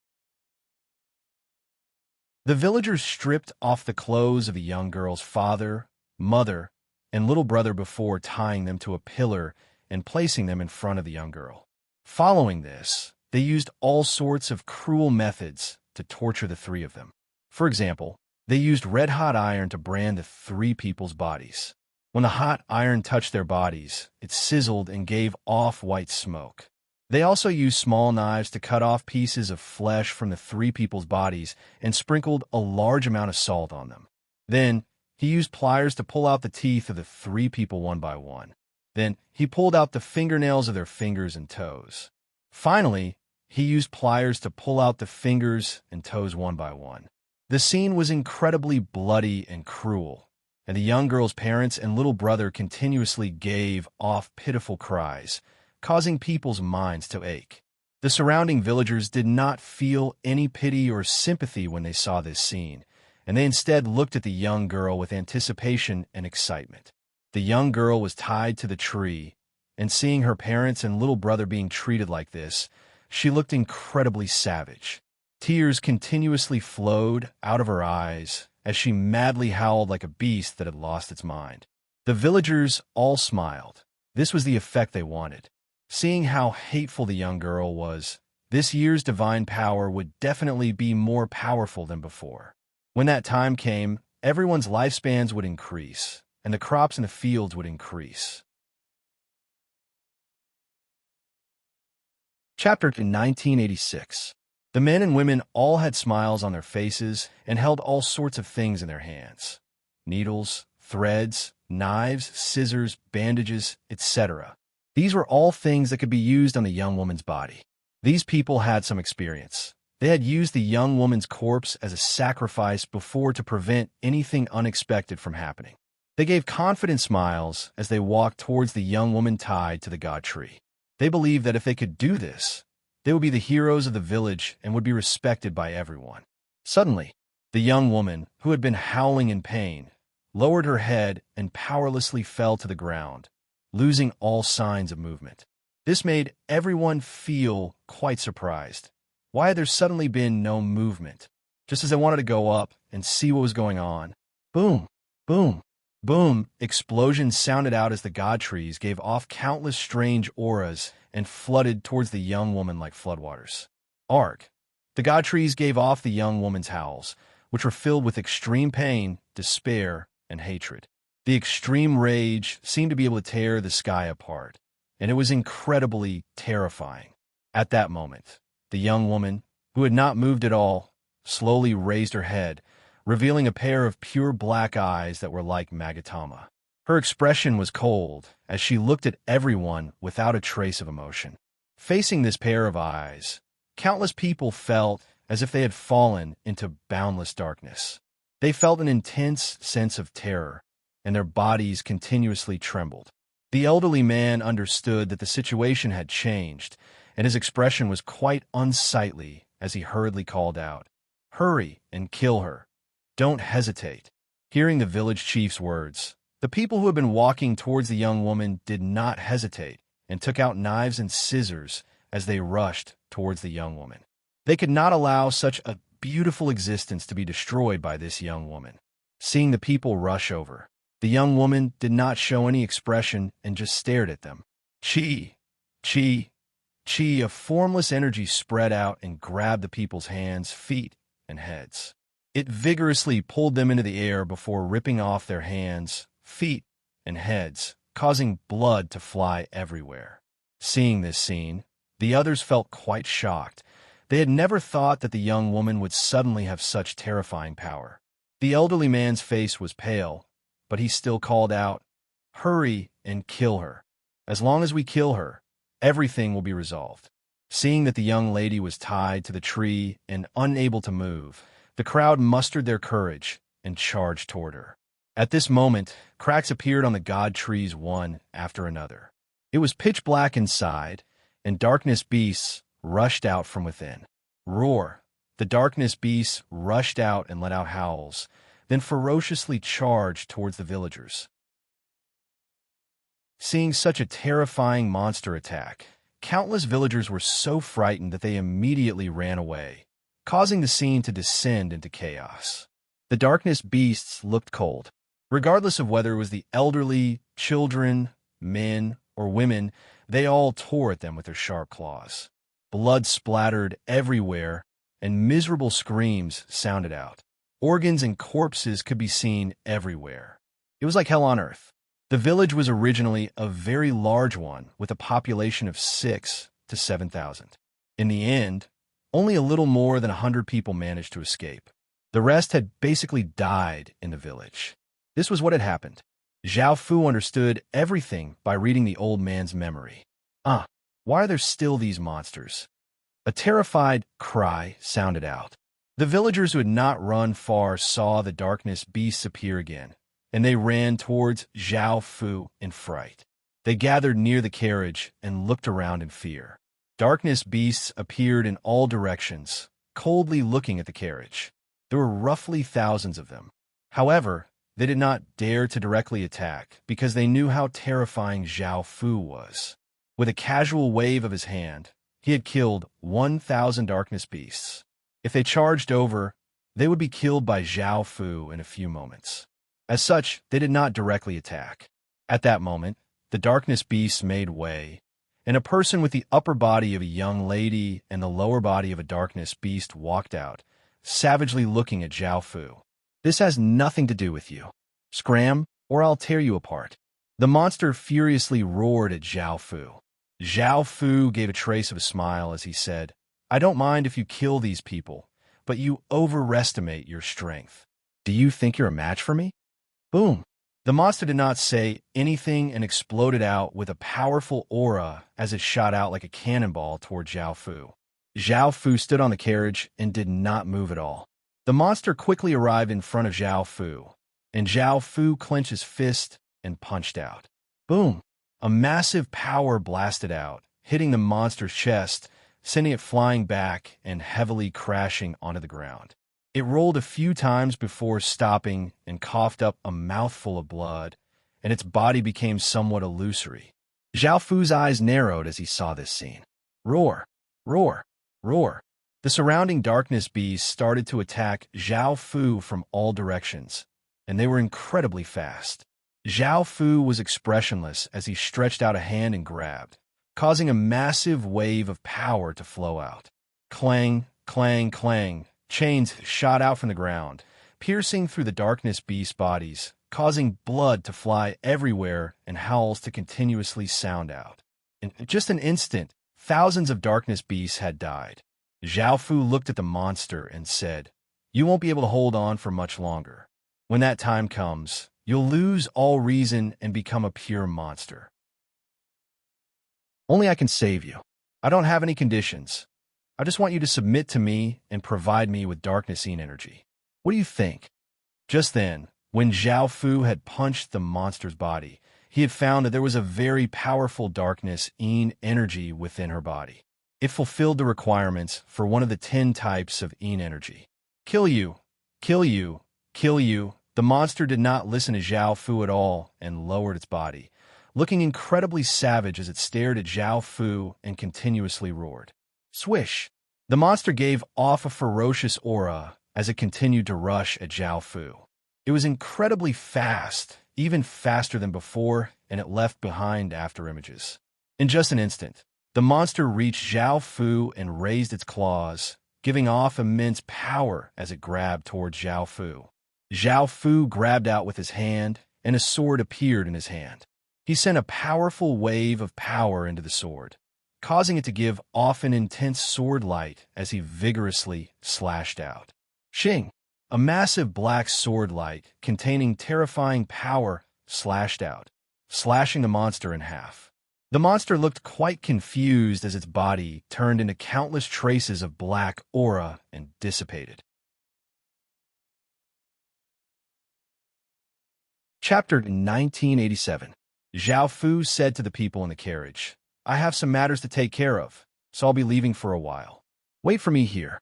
The villagers stripped off the clothes of the young girl's father, mother, and little brother before tying them to a pillar and placing them in front of the young girl. Following this, they used all sorts of cruel methods to torture the 3 of them. For example, they used red-hot iron to brand the 3 people's bodies. When the hot iron touched their bodies, it sizzled and gave off white smoke. They also used small knives to cut off pieces of flesh from the 3 people's bodies and sprinkled a large amount of salt on them. Then, he used pliers to pull out the teeth of the 3 people one by one. Then, he pulled out the fingernails of their fingers and toes. Finally, he used pliers to pull out the fingers and toes one by one. The scene was incredibly bloody and cruel, and the young girl's parents and little brother continuously gave off pitiful cries, causing people's minds to ache. The surrounding villagers did not feel any pity or sympathy when they saw this scene, and they instead looked at the young girl with anticipation and excitement. The young girl was tied to the tree, and seeing her parents and little brother being treated like this, she looked incredibly savage. Tears continuously flowed out of her eyes as she madly howled like a beast that had lost its mind. The villagers all smiled. This was the effect they wanted. Seeing how hateful the young girl was, this year's divine power would definitely be more powerful than before. When that time came, everyone's lifespans would increase, and the crops in the fields would increase. Chapter 1986. The men and women all had smiles on their faces and held all sorts of things in their hands. Needles, threads, knives, scissors, bandages, etc. These were all things that could be used on the young woman's body. These people had some experience. They had used the young woman's corpse as a sacrifice before to prevent anything unexpected from happening. They gave confident smiles as they walked towards the young woman tied to the god tree. They believed that if they could do this, they would be the heroes of the village and would be respected by everyone. Suddenly, the young woman, who had been howling in pain, lowered her head and powerlessly fell to the ground, losing all signs of movement. This made everyone feel quite surprised. Why had there suddenly been no movement? Just as they wanted to go up and see what was going on. Boom, boom, boom, explosions sounded out as the god trees gave off countless strange auras and flooded towards the young woman like floodwaters. Arc. The god trees gave off the young woman's howls, which were filled with extreme pain, despair, and hatred. The extreme rage seemed to be able to tear the sky apart, and it was incredibly terrifying. At that moment, the young woman, who had not moved at all, slowly raised her head, revealing a pair of pure black eyes that were like magatama. Her expression was cold as she looked at everyone without a trace of emotion. Facing this pair of eyes, countless people felt as if they had fallen into boundless darkness. They felt an intense sense of terror, and their bodies continuously trembled. The elderly man understood that the situation had changed, and his expression was quite unsightly as he hurriedly called out, "Hurry and kill her. Don't hesitate." Hearing the village chief's words, the people who had been walking towards the young woman did not hesitate and took out knives and scissors as they rushed towards the young woman. They could not allow such a beautiful existence to be destroyed by this young woman. Seeing the people rush over, the young woman did not show any expression and just stared at them. Chi, chi, chi, a formless energy spread out and grabbed the people's hands, feet, and heads. It vigorously pulled them into the air before ripping off their hands, feet, and heads, causing blood to fly everywhere. Seeing this scene, the others felt quite shocked. They had never thought that the young woman would suddenly have such terrifying power. The elderly man's face was pale, but he still called out, "Hurry and kill her. As long as we kill her, everything will be resolved." Seeing that the young lady was tied to the tree and unable to move, the crowd mustered their courage and charged toward her. At this moment, cracks appeared on the god trees one after another. It was pitch black inside, and darkness beasts rushed out from within. Roar! The darkness beasts rushed out and let out howls, then ferociously charged towards the villagers. Seeing such a terrifying monster attack, countless villagers were so frightened that they immediately ran away, causing the scene to descend into chaos. The darkness beasts looked cold. Regardless of whether it was the elderly, children, men, or women, they all tore at them with their sharp claws. Blood splattered everywhere, and miserable screams sounded out. Organs and corpses could be seen everywhere. It was like hell on earth. The village was originally a very large one with a population of 6,000 to 7,000. In the end, only a little more than 100 people managed to escape. The rest had basically died in the village. This was what had happened. Zhao Fu understood everything by reading the old man's memory. Why are there still these monsters? A terrified cry sounded out. The villagers who had not run far saw the darkness beasts appear again, and they ran towards Zhao Fu in fright. They gathered near the carriage and looked around in fear. Darkness beasts appeared in all directions, coldly looking at the carriage. There were roughly thousands of them. However, they did not dare to directly attack because they knew how terrifying Zhao Fu was. With a casual wave of his hand, he had killed 1,000 darkness beasts. If they charged over, they would be killed by Zhao Fu in a few moments. As such, they did not directly attack. At that moment, the darkness beasts made way, and a person with the upper body of a young lady and the lower body of a darkness beast walked out, savagely looking at Zhao Fu. "This has nothing to do with you. Scram, or I'll tear you apart." The monster furiously roared at Zhao Fu. Zhao Fu gave a trace of a smile as he said, "I don't mind if you kill these people, but you overestimate your strength. Do you think you're a match for me?" Boom! The monster did not say anything and exploded out with a powerful aura as it shot out like a cannonball toward Zhao Fu. Zhao Fu stood on the carriage and did not move at all. The monster quickly arrived in front of Zhao Fu, and Zhao Fu clenched his fist and punched out. Boom! A massive power blasted out, hitting the monster's chest, sending it flying back and heavily crashing onto the ground. It rolled a few times before stopping and coughed up a mouthful of blood, and its body became somewhat illusory. Zhao Fu's eyes narrowed as he saw this scene. Roar! Roar! Roar! The surrounding darkness beasts started to attack Zhao Fu from all directions, and they were incredibly fast. Zhao Fu was expressionless as he stretched out a hand and grabbed, causing a massive wave of power to flow out. Clang, clang, clang. Chains shot out from the ground, piercing through the darkness beast bodies, causing blood to fly everywhere and howls to continuously sound out. In just an instant, thousands of darkness beasts had died. Zhao Fu looked at the monster and said, "You won't be able to hold on for much longer. When that time comes, you'll lose all reason and become a pure monster. Only I can save you. I don't have any conditions. I just want you to submit to me and provide me with darkness-ine energy. What do you think?" Just then, when Zhao Fu had punched the monster's body, he had found that there was a very powerful darkness-ine energy within her body. It fulfilled the requirements for one of the 10 types of ine energy. Kill you! Kill you! Kill you! The monster did not listen to Zhao Fu at all and lowered its body, looking incredibly savage as it stared at Zhao Fu and continuously roared. Swish! The monster gave off a ferocious aura as it continued to rush at Zhao Fu. It was incredibly fast, even faster than before, and it left behind after images. In just an instant, the monster reached Zhao Fu and raised its claws, giving off immense power as it grabbed towards Zhao Fu. Zhao Fu grabbed out with his hand, and a sword appeared in his hand. He sent a powerful wave of power into the sword, causing it to give off an intense sword light as he vigorously slashed out. Shing! A massive black sword light containing terrifying power slashed out, slashing the monster in half. The monster looked quite confused as its body turned into countless traces of black aura and dissipated. Chapter 1987. Zhao Fu said to the people in the carriage, "I have some matters to take care of, so I'll be leaving for a while. Wait for me here."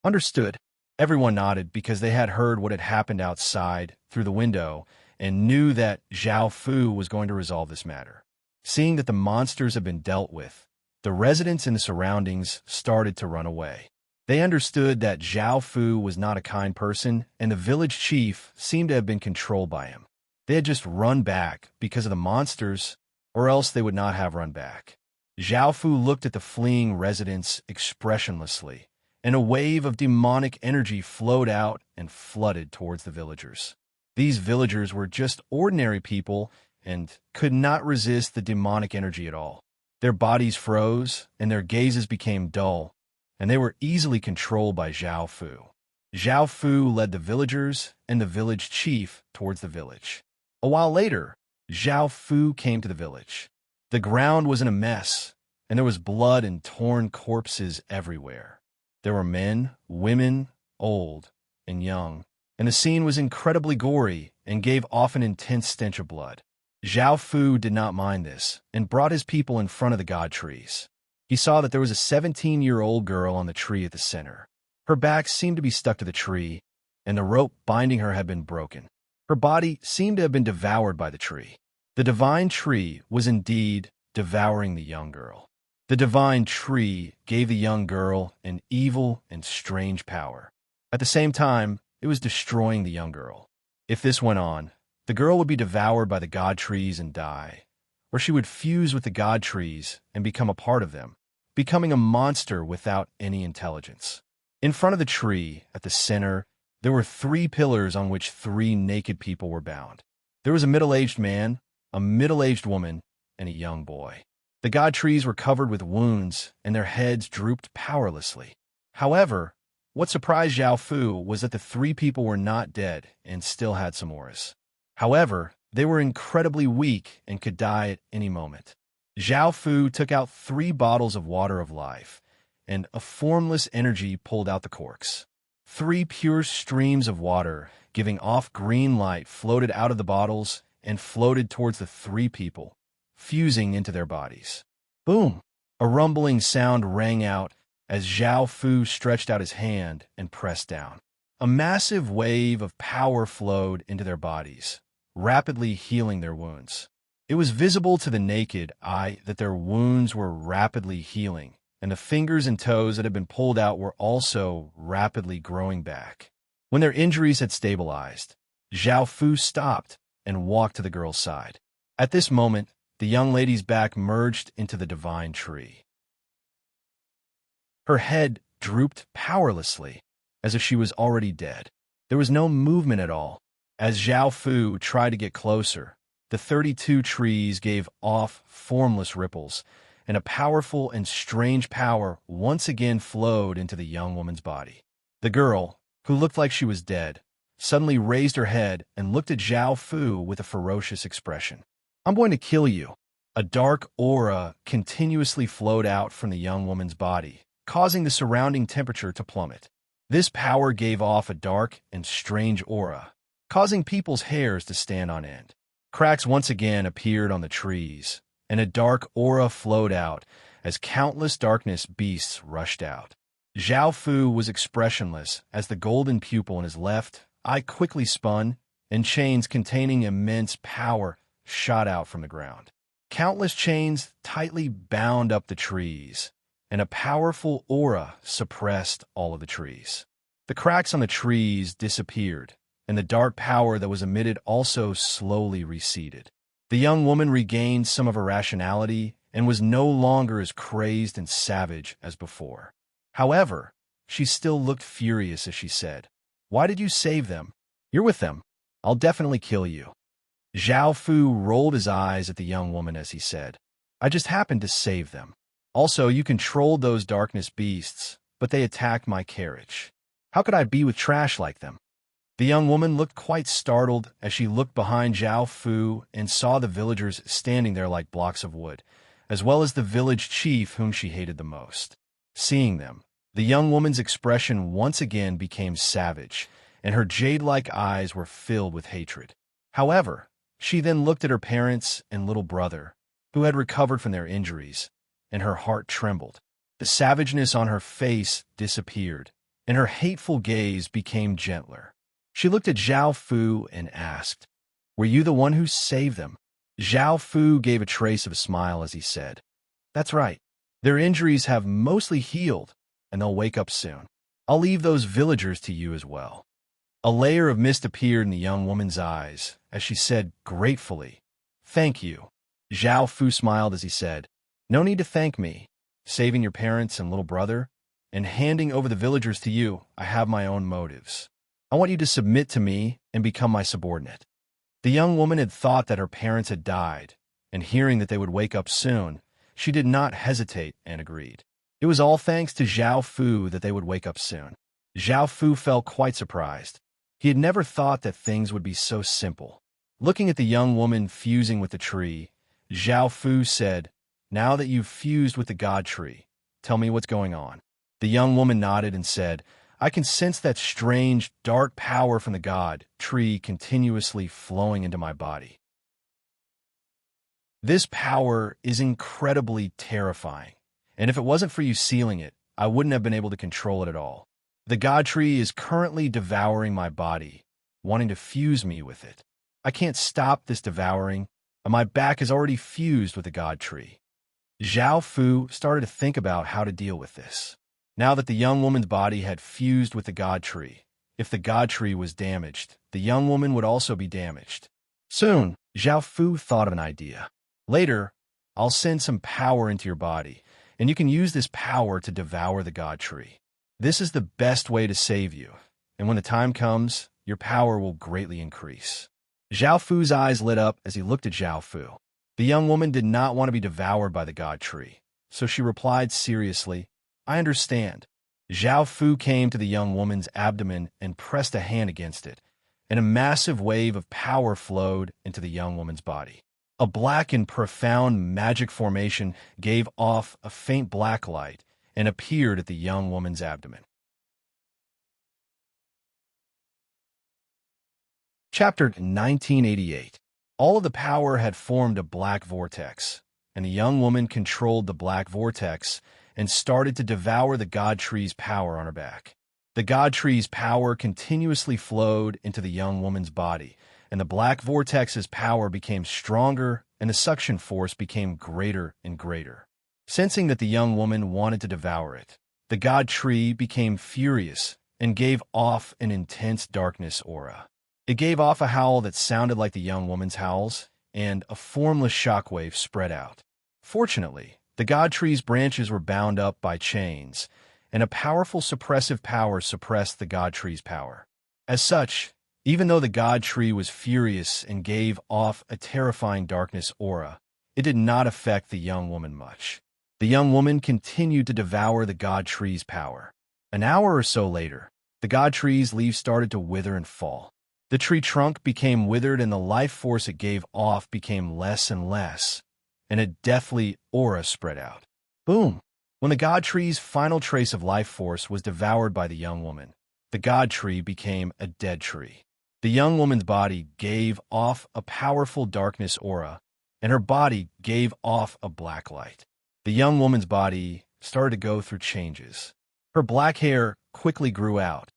Understood. Everyone nodded because they had heard what had happened outside through the window and knew that Zhao Fu was going to resolve this matter. Seeing that the monsters had been dealt with, the residents in the surroundings started to run away. They understood that Zhao Fu was not a kind person, and the village chief seemed to have been controlled by him. They had just run back because of the monsters, or else they would not have run back. Zhao Fu looked at the fleeing residents expressionlessly, and a wave of demonic energy flowed out and flooded towards the villagers. These villagers were just ordinary people and could not resist the demonic energy at all. Their bodies froze, and their gazes became dull, and they were easily controlled by Zhao Fu. Zhao Fu led the villagers and the village chief towards the village. A while later, Zhao Fu came to the village. The ground was in a mess, and there was blood and torn corpses everywhere. There were men, women, old, and young, and the scene was incredibly gory and gave off an intense stench of blood. Zhao Fu did not mind this and brought his people in front of the god trees. He saw that there was a 17-year-old girl on the tree at the center. Her back seemed to be stuck to the tree, and the rope binding her had been broken. Her body seemed to have been devoured by the tree. The divine tree was indeed devouring the young girl. The divine tree gave the young girl an evil and strange power. At the same time, it was destroying the young girl. If this went on, the girl would be devoured by the god trees and die, or she would fuse with the god trees and become a part of them, becoming a monster without any intelligence. In front of the tree, at the center, there were 3 pillars on which 3 naked people were bound. There was a middle-aged man, a middle-aged woman, and a young boy. The god trees were covered with wounds, and their heads drooped powerlessly. However, what surprised Zhao Fu was that the 3 people were not dead and still had some auras. However, they were incredibly weak and could die at any moment. Zhao Fu took out 3 bottles of water of life, and a formless energy pulled out the corks. 3 pure streams of water, giving off green light, floated out of the bottles and floated towards the 3 people, fusing into their bodies. Boom! A rumbling sound rang out as Zhao Fu stretched out his hand and pressed down. A massive wave of power flowed into their bodies, rapidly healing their wounds. It was visible to the naked eye that their wounds were rapidly healing, and the fingers and toes that had been pulled out were also rapidly growing back. When their injuries had stabilized, Zhao Fu stopped and walked to the girl's side. At this moment, the young lady's back merged into the divine tree. Her head drooped powerlessly, as if she was already dead. There was no movement at all. As Zhao Fu tried to get closer, the 32 trees gave off formless ripples, and a powerful and strange power once again flowed into the young woman's body. The girl, who looked like she was dead, suddenly raised her head and looked at Zhao Fu with a ferocious expression. "I'm going to kill you." A dark aura continuously flowed out from the young woman's body, causing the surrounding temperature to plummet. This power gave off a dark and strange aura, causing people's hairs to stand on end. Cracks once again appeared on the trees, and a dark aura flowed out as countless darkness beasts rushed out. Zhao Fu was expressionless as the golden pupil in his left eye quickly spun, and chains containing immense power shot out from the ground. Countless chains tightly bound up the trees, and a powerful aura suppressed all of the trees. The cracks on the trees disappeared, and the dark power that was emitted also slowly receded. The young woman regained some of her rationality and was no longer as crazed and savage as before. However, she still looked furious as she said, "Why did you save them? You're with them. I'll definitely kill you." Zhao Fu rolled his eyes at the young woman as he said, "I just happened to save them. Also, you controlled those darkness beasts, but they attacked my carriage. How could I be with trash like them?" The young woman looked quite startled as she looked behind Zhao Fu and saw the villagers standing there like blocks of wood, as well as the village chief whom she hated the most. Seeing them, the young woman's expression once again became savage, and her jade-like eyes were filled with hatred. However, she then looked at her parents and little brother, who had recovered from their injuries, and her heart trembled. The savageness on her face disappeared, and her hateful gaze became gentler. She looked at Zhao Fu and asked, "Were you the one who saved them?" Zhao Fu gave a trace of a smile as he said, "That's right. Their injuries have mostly healed, and they'll wake up soon. I'll leave those villagers to you as well." A layer of mist appeared in the young woman's eyes as she said gratefully, "Thank you." Zhao Fu smiled as he said, "No need to thank me. Saving your parents and little brother, and handing over the villagers to you, I have my own motives. I want you to submit to me and become my subordinate." The young woman had thought that her parents had died, and hearing that they would wake up soon, she did not hesitate and agreed. It was all thanks to Zhao Fu that they would wake up soon. Zhao Fu felt quite surprised. He had never thought that things would be so simple. Looking at the young woman fusing with the tree, Zhao Fu said, "Now that you've fused with the god tree, tell me what's going on." The young woman nodded and said, "I can sense that strange, dark power from the god tree continuously flowing into my body. This power is incredibly terrifying, and if it wasn't for you sealing it, I wouldn't have been able to control it at all. The god tree is currently devouring my body, wanting to fuse me with it. I can't stop this devouring, and my back is already fused with the god tree." Zhao Fu started to think about how to deal with this. Now that the young woman's body had fused with the god tree, if the god tree was damaged, the young woman would also be damaged. Soon, Zhao Fu thought of an idea. "Later, I'll send some power into your body, and you can use this power to devour the god tree. This is the best way to save you, and when the time comes, your power will greatly increase." Zhao Fu's eyes lit up as he looked at Zhao Fu. The young woman did not want to be devoured by the god tree, so she replied seriously, "I understand." Zhao Fu came to the young woman's abdomen and pressed a hand against it, and a massive wave of power flowed into the young woman's body. A black and profound magic formation gave off a faint black light and appeared at the young woman's abdomen. Chapter 1988. All of the power had formed a black vortex, and the young woman controlled the black vortex and started to devour the god tree's power on her back. The god tree's power continuously flowed into the young woman's body, and the black vortex's power became stronger and the suction force became greater and greater. Sensing that the young woman wanted to devour it, the god tree became furious and gave off an intense darkness aura. It gave off a howl that sounded like the young woman's howls, and a formless shockwave spread out. Fortunately, the god tree's branches were bound up by chains, and a powerful suppressive power suppressed the god tree's power. As such, even though the god tree was furious and gave off a terrifying darkness aura, it did not affect the young woman much. The young woman continued to devour the god tree's power. An hour or so later, the god tree's leaves started to wither and fall. The tree trunk became withered and the life force it gave off became less and less, and a deathly aura spread out. Boom! When the god tree's final trace of life force was devoured by the young woman, the god tree became a dead tree. The young woman's body gave off a powerful darkness aura, and her body gave off a black light. The young woman's body started to go through changes. Her black hair quickly grew out,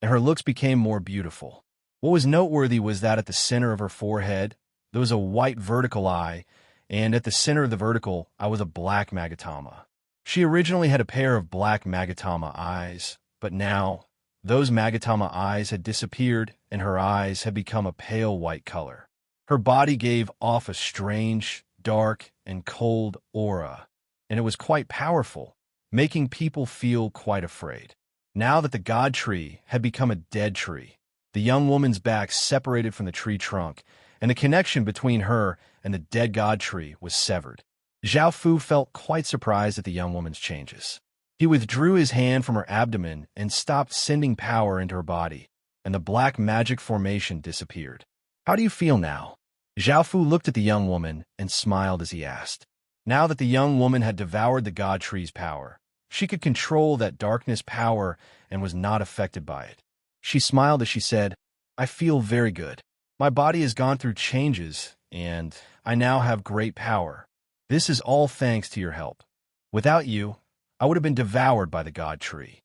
and her looks became more beautiful. What was noteworthy was that at the center of her forehead, there was a white vertical eye, and at the center of the vertical eye was a black magatama. She originally had a pair of black magatama eyes, but now those magatama eyes had disappeared and her eyes had become a pale white color. Her body gave off a strange, dark, and cold aura, and it was quite powerful, making people feel quite afraid. Now that the god tree had become a dead tree, the young woman's back separated from the tree trunk, and the connection between her and the dead god tree was severed. Zhao Fu felt quite surprised at the young woman's changes. He withdrew his hand from her abdomen and stopped sending power into her body, and the black magic formation disappeared. "How do you feel now?" Zhao Fu looked at the young woman and smiled as he asked. Now that the young woman had devoured the god tree's power, she could control that darkness power and was not affected by it. She smiled as she said, "I feel very good. My body has gone through changes, and I now have great power. This is all thanks to your help. Without you, I would have been devoured by the god tree."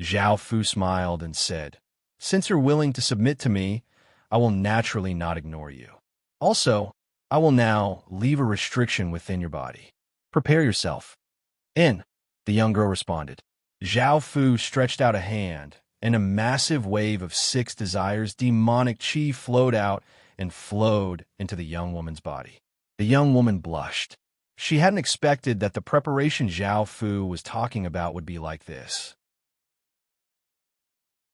Zhao Fu smiled and said, "Since you're willing to submit to me, I will naturally not ignore you. Also, I will now leave a restriction within your body. Prepare yourself." "In," the young girl responded. Zhao Fu stretched out a hand, and a massive wave of 6 desires demonic chi flowed out and flowed into the young woman's body. The young woman blushed. She hadn't expected that the preparation Zhao Fu was talking about would be like this.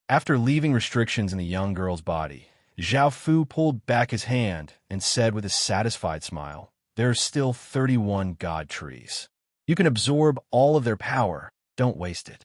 After leaving restrictions in the young girl's body, Zhao Fu pulled back his hand and said with a satisfied smile, "There are still 31 god trees. You can absorb all of their power. Don't waste it."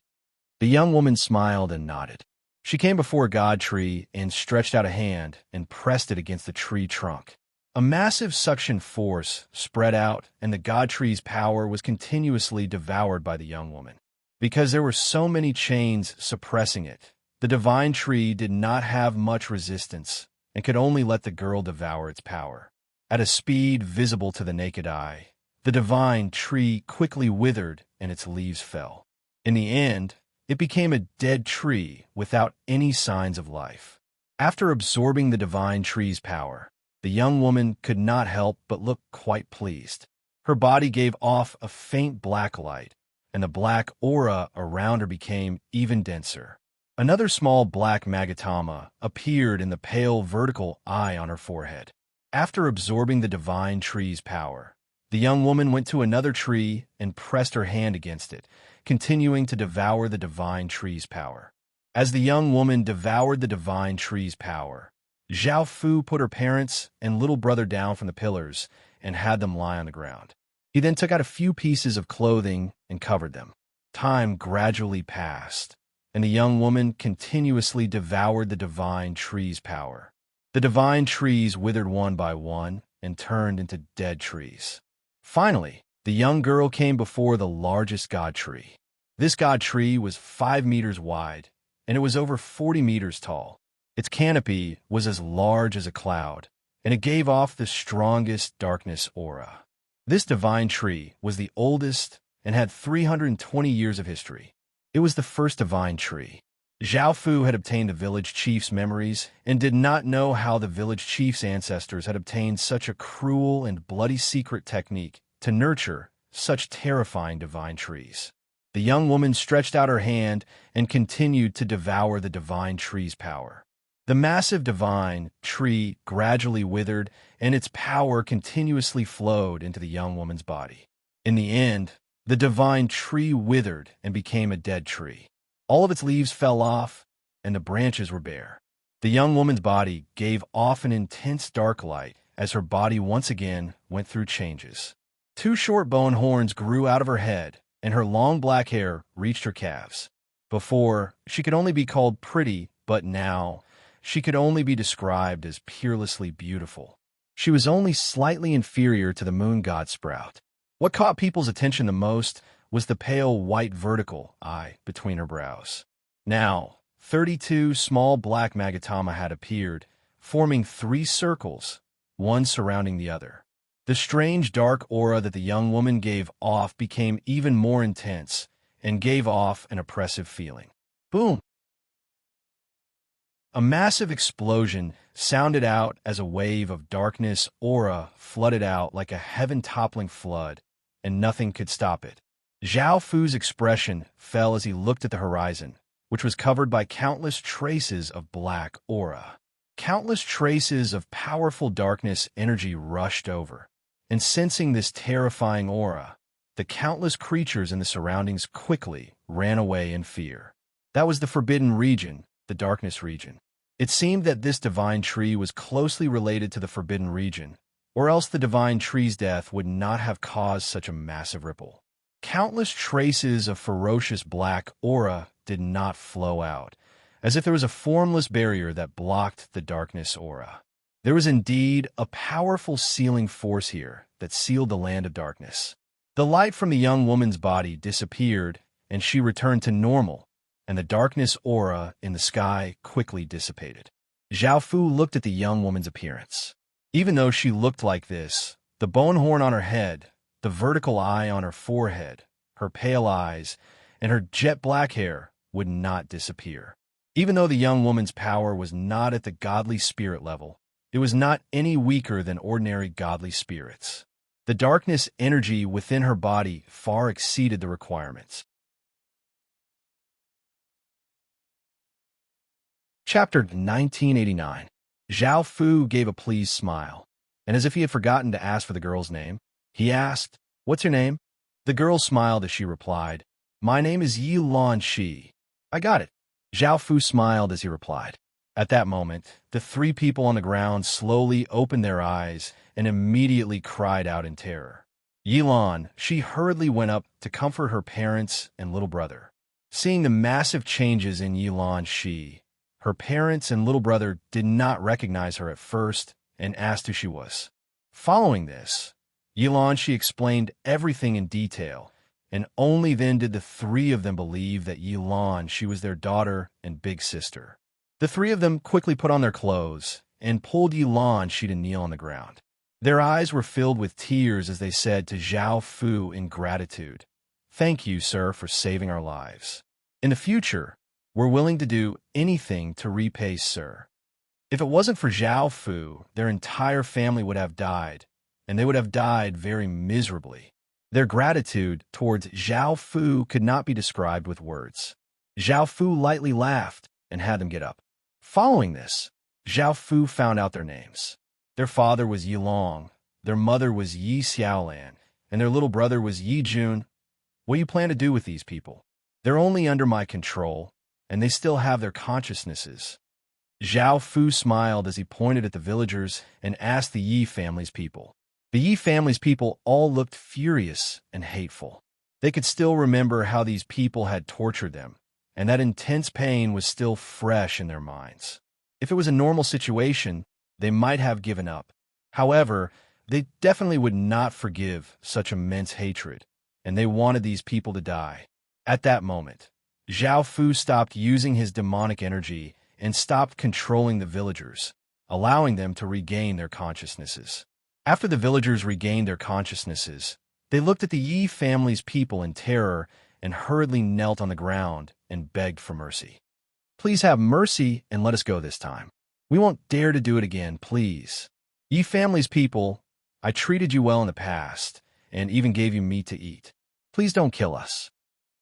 The young woman smiled and nodded. She came before a god tree and stretched out a hand and pressed it against the tree trunk. A massive suction force spread out, and the god tree's power was continuously devoured by the young woman. Because there were so many chains suppressing it, the divine tree did not have much resistance and could only let the girl devour its power. At a speed visible to the naked eye, the divine tree quickly withered and its leaves fell. In the end, it became a dead tree without any signs of life. After absorbing the divine tree's power, the young woman could not help but look quite pleased. Her body gave off a faint black light, and the black aura around her became even denser. Another small black magatama appeared in the pale vertical eye on her forehead. After absorbing the divine tree's power, the young woman went to another tree and pressed her hand against it, continuing to devour the divine tree's power. As the young woman devoured the divine tree's power, Zhao Fu put her parents and little brother down from the pillars and had them lie on the ground. He then took out a few pieces of clothing and covered them. Time gradually passed, and the young woman continuously devoured the divine tree's power. The divine trees withered one by one and turned into dead trees. Finally, the young girl came before the largest god tree. This god tree was 5 meters wide, and it was over 40 meters tall. Its canopy was as large as a cloud, and it gave off the strongest darkness aura. This divine tree was the oldest and had 320 years of history. It was the first divine tree. Zhao Fu had obtained the village chief's memories and did not know how the village chief's ancestors had obtained such a cruel and bloody secret technique to nurture such terrifying divine trees. The young woman stretched out her hand and continued to devour the divine tree's power. The massive divine tree gradually withered, and its power continuously flowed into the young woman's body. In the end, the divine tree withered and became a dead tree. All of its leaves fell off, and the branches were bare. The young woman's body gave off an intense dark light as her body once again went through changes. 2 short bone horns grew out of her head, and her long black hair reached her calves. Before, she could only be called pretty, but now she could only be described as peerlessly beautiful. She was only slightly inferior to the moon god Sprout. What caught people's attention the most was the pale white vertical eye between her brows. Now, 32 small black magatama had appeared, forming 3 circles, one surrounding the other. The strange dark aura that the young woman gave off became even more intense and gave off an oppressive feeling. Boom! A massive explosion sounded out as a wave of darkness aura flooded out like a heaven-toppling flood, and nothing could stop it. Zhao Fu's expression fell as he looked at the horizon, which was covered by countless traces of black aura. Countless traces of powerful darkness energy rushed over, and sensing this terrifying aura, the countless creatures in the surroundings quickly ran away in fear. That was the forbidden region, the darkness region. It seemed that this divine tree was closely related to the forbidden region, or else the divine tree's death would not have caused such a massive ripple. Countless traces of ferocious black aura did not flow out, as if there was a formless barrier that blocked the darkness aura. There was indeed a powerful sealing force here that sealed the land of darkness. The light from the young woman's body disappeared, and she returned to normal, and the darkness aura in the sky quickly dissipated. Zhao Fu looked at the young woman's appearance. Even though she looked like this, the bone horn on her head, the vertical eye on her forehead, her pale eyes, and her jet black hair would not disappear. Even though the young woman's power was not at the godly spirit level, it was not any weaker than ordinary godly spirits. The darkness energy within her body far exceeded the requirements. Chapter 1989. Zhao Fu gave a pleased smile, and as if he had forgotten to ask for the girl's name, he asked, "What's your name?" The girl smiled as she replied, "My name is Yilan Shi." "I got it." Zhao Fu smiled as he replied. At that moment, the 3 people on the ground slowly opened their eyes and immediately cried out in terror. Yilan, she hurriedly went up to comfort her parents and little brother. Seeing the massive changes in Yilan Shi, her parents and little brother did not recognize her at first and asked who she was. Following this, Yilan Shi explained everything in detail, and only then did the 3 of them believe that Yilan Shi was their daughter and big sister. The 3 of them quickly put on their clothes and pulled Yilan Shi to kneel on the ground. Their eyes were filled with tears as they said to Zhao Fu in gratitude, "Thank you, sir, for saving our lives. In the future, we're willing to do anything to repay sir." If it wasn't for Zhao Fu, their entire family would have died, and they would have died very miserably. Their gratitude towards Zhao Fu could not be described with words. Zhao Fu lightly laughed and had them get up. Following this, Zhao Fu found out their names. Their father was Yi Long, their mother was Yi Xiaolan, and their little brother was Yi Jun. "What do you plan to do with these people? They're only under my control, and they still have their consciousnesses." Zhao Fu smiled as he pointed at the villagers and asked the Yi family's people. The Yi family's people all looked furious and hateful. They could still remember how these people had tortured them, and that intense pain was still fresh in their minds. If it was a normal situation, they might have given up. However, they definitely would not forgive such immense hatred, and they wanted these people to die. At that moment, Zhao Fu stopped using his demonic energy and stopped controlling the villagers, allowing them to regain their consciousnesses. After the villagers regained their consciousnesses, they looked at the Yi family's people in terror and hurriedly knelt on the ground and begged for mercy. Please have mercy and let us go this time. We won't dare to do it again, please. Ye family's people, I treated you well in the past, and even gave you meat to eat. Please don't kill us.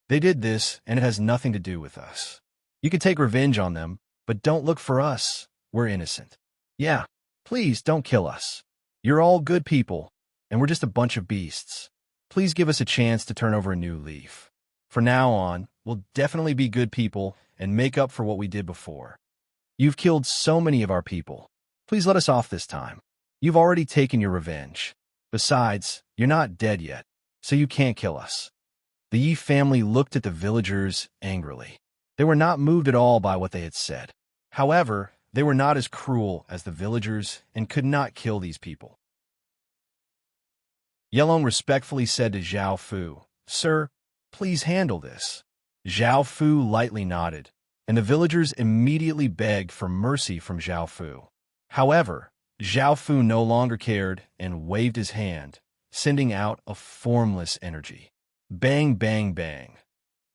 They did this, and it has nothing to do with us. You can take revenge on them, but don't look for us. We're innocent. Yeah, please don't kill us. You're all good people, and we're just a bunch of beasts. Please give us a chance to turn over a new leaf. From now on, we'll definitely be good people and make up for what we did before. You've killed so many of our people. Please let us off this time. You've already taken your revenge. Besides, you're not dead yet, so you can't kill us. The Yi family looked at the villagers angrily. They were not moved at all by what they had said. However, they were not as cruel as the villagers and could not kill these people. Yelong respectfully said to Zhao Fu, "Sir, please handle this." Zhao Fu lightly nodded, and the villagers immediately begged for mercy from Zhao Fu. However, Zhao Fu no longer cared and waved his hand, sending out a formless energy. Bang, bang, bang.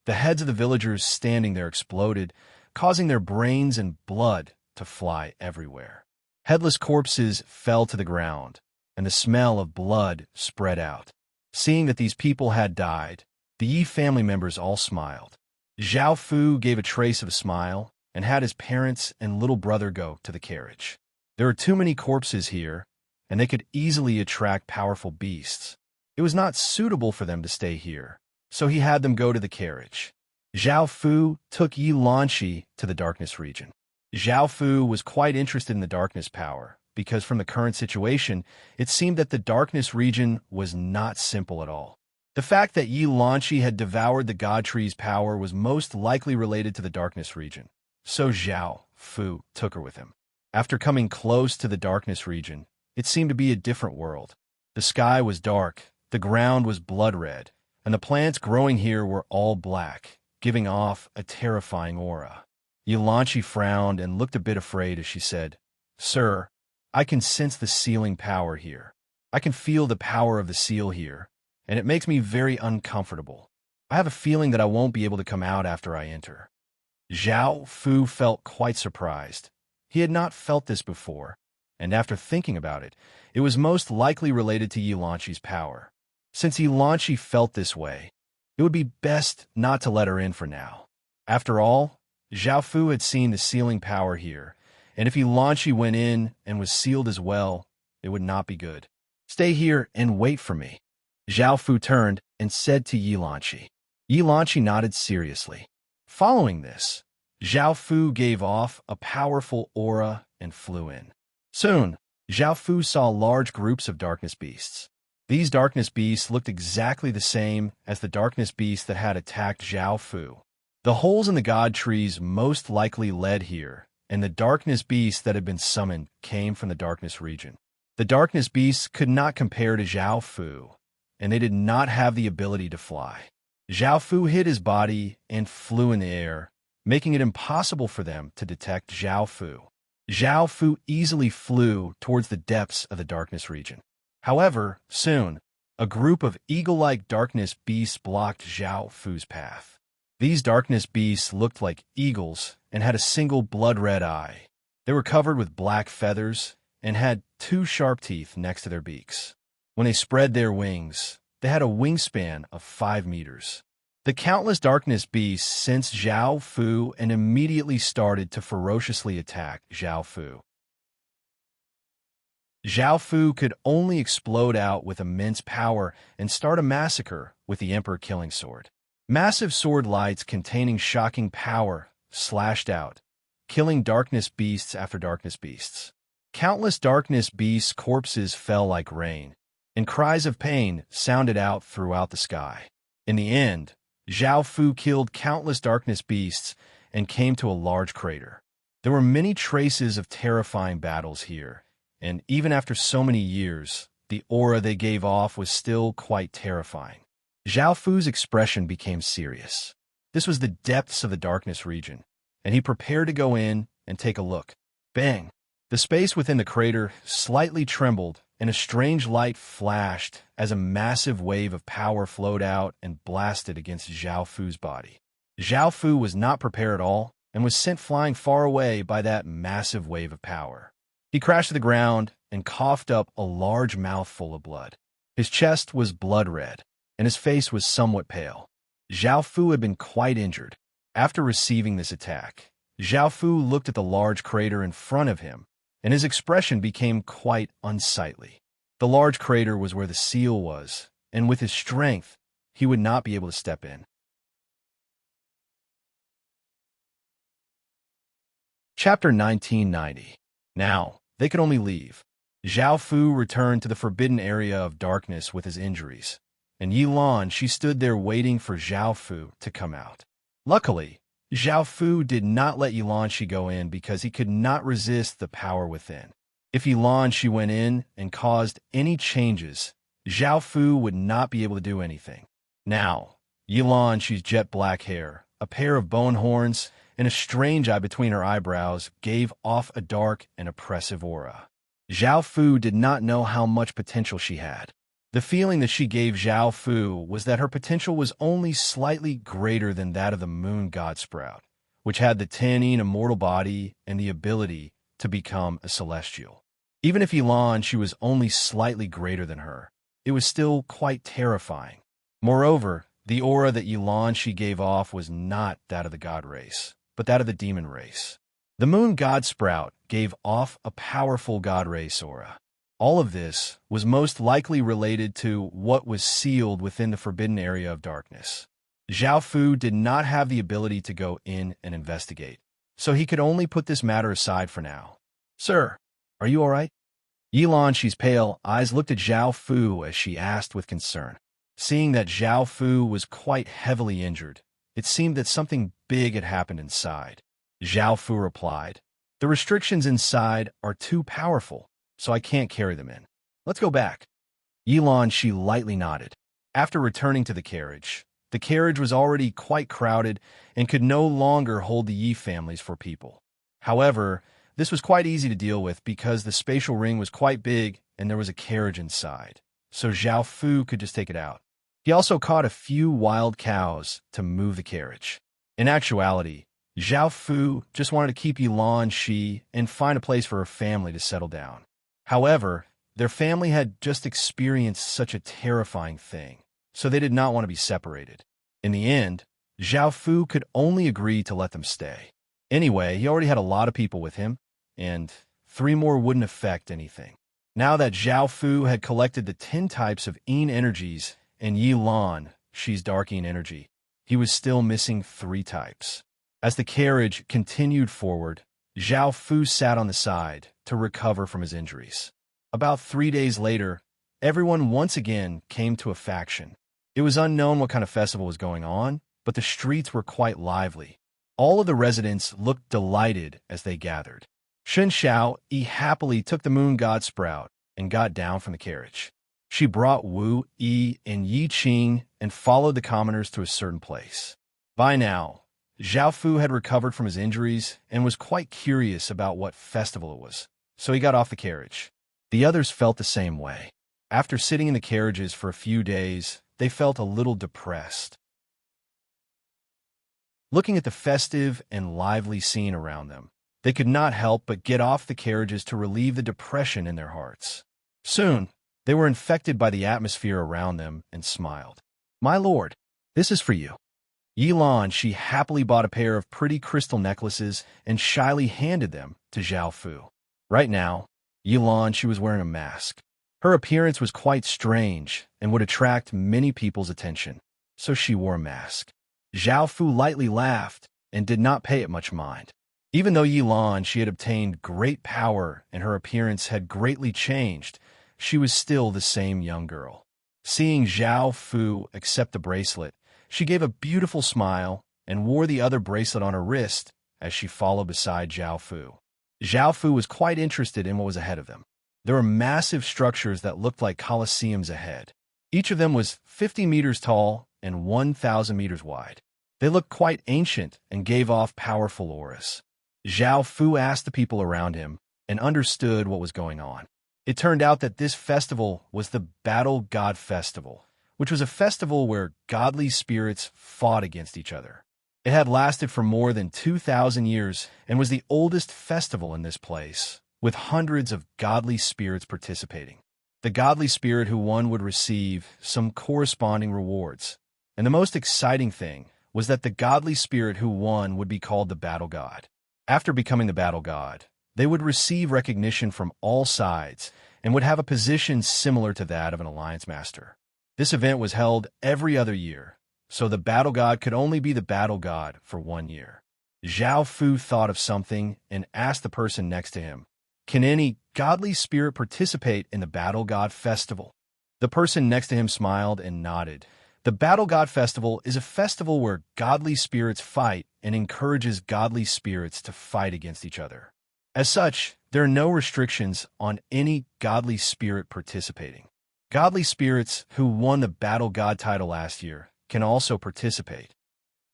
The heads of the villagers standing there exploded, causing their brains and blood to fly everywhere. Headless corpses fell to the ground, and the smell of blood spread out. Seeing that these people had died, the Yi family members all smiled. Zhao Fu gave a trace of a smile and had his parents and little brother go to the carriage. There are too many corpses here, and they could easily attract powerful beasts. It was not suitable for them to stay here, so he had them go to the carriage. Zhao Fu took Yi Lanqi to the darkness region. Zhao Fu was quite interested in the darkness power, because from the current situation, it seemed that the darkness region was not simple at all. The fact that Yi Lanqi had devoured the God Tree's power was most likely related to the darkness region, so Zhao Fu took her with him. After coming close to the darkness region, it seemed to be a different world. The sky was dark, the ground was blood red, and the plants growing here were all black, giving off a terrifying aura. Yi Lanqi frowned and looked a bit afraid as she said, "Sir, I can sense the sealing power here. I can feel the power of the seal here, and it makes me very uncomfortable. I have a feeling that I won't be able to come out after I enter." Zhao Fu felt quite surprised. He had not felt this before, and after thinking about it, it was most likely related to Yi Lanqi's power. Since Yi Lanqi felt this way, it would be best not to let her in for now. After all, Zhao Fu had seen the sealing power here, and if Yi Lanqi went in and was sealed as well, it would not be good. "Stay here and wait for me." Zhao Fu turned and said to Yi Lanqi. Yi Lanqi nodded seriously. Following this, Zhao Fu gave off a powerful aura and flew in. Soon, Zhao Fu saw large groups of darkness beasts. These darkness beasts looked exactly the same as the darkness beasts that had attacked Zhao Fu. The holes in the god trees most likely led here, and the darkness beasts that had been summoned came from the darkness region. The darkness beasts could not compare to Zhao Fu, and they did not have the ability to fly. Zhao Fu hid his body and flew in the air, making it impossible for them to detect Zhao Fu. Zhao Fu easily flew towards the depths of the darkness region. However, soon, a group of eagle-like darkness beasts blocked Zhao Fu's path. These darkness beasts looked like eagles and had a single blood-red eye. They were covered with black feathers and had 2 sharp teeth next to their beaks. When they spread their wings, they had a wingspan of 5 meters. The countless darkness beasts sensed Zhao Fu and immediately started to ferociously attack Zhao Fu. Zhao Fu could only explode out with immense power and start a massacre with the Emperor Killing Sword. Massive sword lights containing shocking power slashed out, killing darkness beasts after darkness beasts. Countless darkness beasts' corpses fell like rain, and cries of pain sounded out throughout the sky. In the end, Zhao Fu killed countless darkness beasts and came to a large crater. There were many traces of terrifying battles here, and even after so many years, the aura they gave off was still quite terrifying. Zhao Fu's expression became serious. This was the depths of the darkness region, and he prepared to go in and take a look. Bang! The space within the crater slightly trembled, and a strange light flashed as a massive wave of power flowed out and blasted against Zhao Fu's body. Zhao Fu was not prepared at all, and was sent flying far away by that massive wave of power. He crashed to the ground and coughed up a large mouthful of blood. His chest was blood red, and his face was somewhat pale. Zhao Fu had been quite injured. After receiving this attack, Zhao Fu looked at the large crater in front of him, and his expression became quite unsightly. The large crater was where the seal was, and with his strength, he would not be able to step in. Chapter 1990. Now, they could only leave. Zhao Fu returned to the forbidden area of darkness with his injuries, and Yilan, she stood there waiting for Zhao Fu to come out. Luckily, Zhao Fu did not let Yilan go in because he could not resist the power within. If Yilan went in and caused any changes, Zhao Fu would not be able to do anything. Now, Yilan's jet black hair, a pair of bone horns, and a strange eye between her eyebrows gave off a dark and oppressive aura. Zhao Fu did not know how much potential she had. The feeling that she gave Zhao Fu was that her potential was only slightly greater than that of the moon god sprout, which had the tanning immortal body and the ability to become a celestial. Even if Yilan was only slightly greater than her, it was still quite terrifying. Moreover, the aura that Yilan gave off was not that of the god race, but that of the demon race. The moon god sprout gave off a powerful god race aura. All of this was most likely related to what was sealed within the forbidden area of darkness. Zhao Fu did not have the ability to go in and investigate, so he could only put this matter aside for now. "Sir, are you all right?" Yilan's pale eyes looked at Zhao Fu as she asked with concern. Seeing that Zhao Fu was quite heavily injured, it seemed that something big had happened inside. Zhao Fu replied, "The restrictions inside are too powerful, so I can't carry them in. Let's go back." Yilan lightly nodded. After returning to the carriage was already quite crowded and could no longer hold the Yi families for people. However, this was quite easy to deal with because the spatial ring was quite big and there was a carriage inside, so Zhao Fu could just take it out. He also caught a few wild cows to move the carriage. In actuality, Zhao Fu just wanted to keep Yilan and find a place for her family to settle down. However, their family had just experienced such a terrifying thing, so they did not want to be separated. In the end, Zhao Fu could only agree to let them stay. Anyway, he already had a lot of people with him, and 3 more wouldn't affect anything. Now that Zhao Fu had collected the 10 types of Yin energies and Yilan's dark Yin energy, he was still missing 3 types. As the carriage continued forward, Zhao Fu sat on the side to recover from his injuries. About 3 days later, everyone once again came to a faction. It was unknown what kind of festival was going on, but the streets were quite lively. All of the residents looked delighted as they gathered. Shen Xiao happily took the moon god sprout and got down from the carriage. She brought Wu Yi and Yi Qing and followed the commoners to a certain place. By now, Zhao Fu had recovered from his injuries and was quite curious about what festival it was, so he got off the carriage. The others felt the same way. After sitting in the carriages for a few days, they felt a little depressed. Looking at the festive and lively scene around them, they could not help but get off the carriages to relieve the depression in their hearts. Soon, they were infected by the atmosphere around them and smiled. "My lord, this is for you." Yilan happily bought a pair of pretty crystal necklaces and shyly handed them to Zhao Fu. Right now, Yilan was wearing a mask. Her appearance was quite strange and would attract many people's attention, so she wore a mask. Zhao Fu lightly laughed and did not pay it much mind. Even though Yilan had obtained great power and her appearance had greatly changed, she was still the same young girl. Seeing Zhao Fu accept the bracelet, she gave a beautiful smile and wore the other bracelet on her wrist as she followed beside Zhao Fu. Zhao Fu was quite interested in what was ahead of them. There were massive structures that looked like colosseums ahead. Each of them was 50 meters tall and 1,000 meters wide. They looked quite ancient and gave off powerful auras. Zhao Fu asked the people around him and understood what was going on. It turned out that this festival was the Battle God Festival, which was a festival where godly spirits fought against each other. It had lasted for more than 2,000 years and was the oldest festival in this place, with hundreds of godly spirits participating. The godly spirit who won would receive some corresponding rewards. And the most exciting thing was that the godly spirit who won would be called the battle god. After becoming the battle god, they would receive recognition from all sides and would have a position similar to that of an alliance master. This event was held every other year, so the battle god could only be the battle god for 1 year. Zhao Fu thought of something and asked the person next to him, "Can any godly spirit participate in the battle god festival?" The person next to him smiled and nodded. The Battle God Festival is a festival where godly spirits fight and encourages godly spirits to fight against each other. As such, there are no restrictions on any godly spirit participating. Godly spirits who won the Battle God title last year can also participate.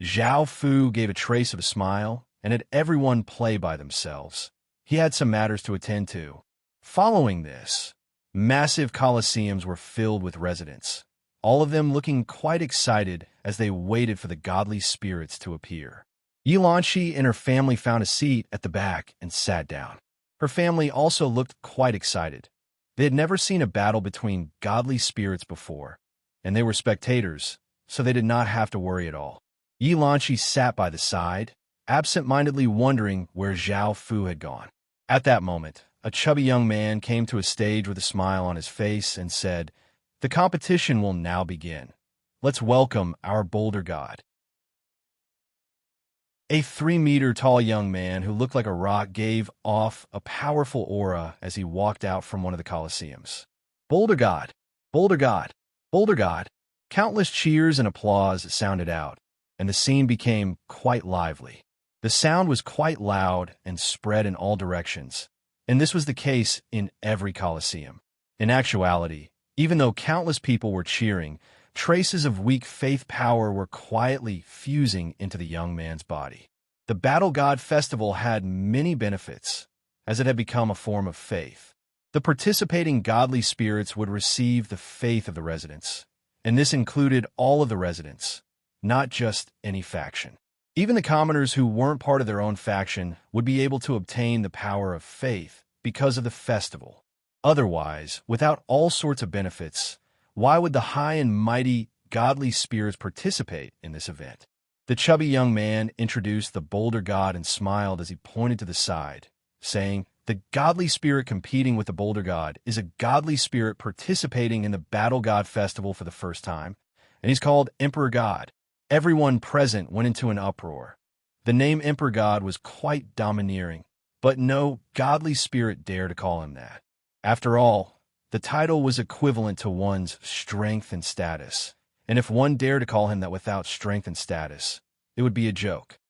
Zhao Fu gave a trace of a smile and had everyone play by themselves. He had some matters to attend to. Following this, massive coliseums were filled with residents, all of them looking quite excited as they waited for the godly spirits to appear. Yilanshi and her family found a seat at the back and sat down. Her family also looked quite excited. They had never seen a battle between godly spirits before, and they were spectators, so they did not have to worry at all. Yilanshi sat by the side, absent-mindedly wondering where Zhao Fu had gone. At that moment, a chubby young man came to a stage with a smile on his face and said, "The competition will now begin. Let's welcome our boulder god." A 3-meter-tall young man who looked like a rock gave off a powerful aura as he walked out from one of the coliseums. "Boulder god! Boulder god! Boulder god!" Countless cheers and applause sounded out, and the scene became quite lively. The sound was quite loud and spread in all directions, and this was the case in every coliseum. In actuality, even though countless people were cheering, traces of weak faith power were quietly fusing into the young man's body. The Battle God Festival had many benefits, as it had become a form of faith. The participating godly spirits would receive the faith of the residents, and this included all of the residents, not just any faction. Even the commoners who weren't part of their own faction would be able to obtain the power of faith because of the festival. Otherwise, without all sorts of benefits, why would the high and mighty godly spirits participate in this event? The chubby young man introduced the boulder god and smiled as he pointed to the side, saying, "The godly spirit competing with the boulder god is a godly spirit participating in the Battle God Festival for the first time, and he's called Emperor God." Everyone present went into an uproar. The name Emperor God was quite domineering, but no godly spirit dared to call him that. After all, the title was equivalent to one's strength and status, and if one dared to call him that without strength and status, it would be a joke.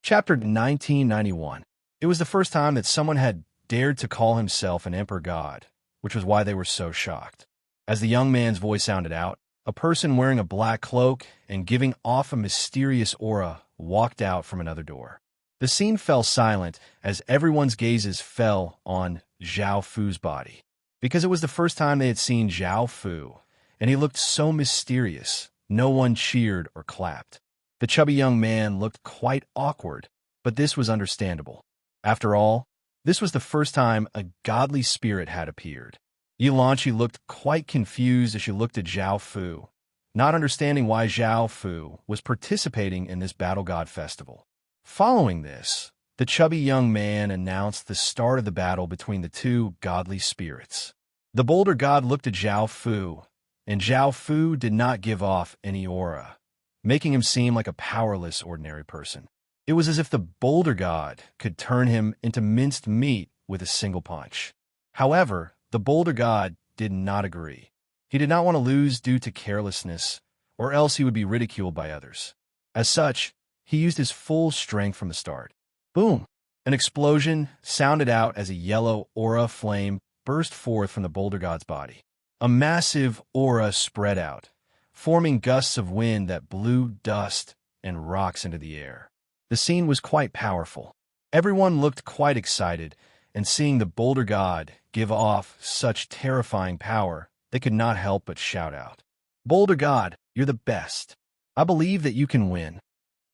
Chapter 1991. It was the first time that someone had dared to call himself an Emperor God, which was why they were so shocked. As the young man's voice sounded out, a person wearing a black cloak and giving off a mysterious aura walked out from another door. The scene fell silent as everyone's gazes fell on Zhao Fu's body, because it was the first time they had seen Zhao Fu, and he looked so mysterious, no one cheered or clapped. The chubby young man looked quite awkward, but this was understandable. After all, this was the first time a godly spirit had appeared. Yilanshi looked quite confused as she looked at Zhao Fu, not understanding why Zhao Fu was participating in this Battle God Festival. Following this, the chubby young man announced the start of the battle between the two godly spirits. The boulder god looked at Zhao Fu, and Zhao Fu did not give off any aura, making him seem like a powerless ordinary person. It was as if the boulder god could turn him into minced meat with a single punch. However, the boulder god did not agree. He did not want to lose due to carelessness, or else he would be ridiculed by others. As such, he used his full strength from the start. Boom! An explosion sounded out as a yellow aura flame burst forth from the boulder god's body. A massive aura spread out, forming gusts of wind that blew dust and rocks into the air. The scene was quite powerful. Everyone looked quite excited, and seeing the boulder god give off such terrifying power, they could not help but shout out. Boulder God, you're the best. I believe that you can win.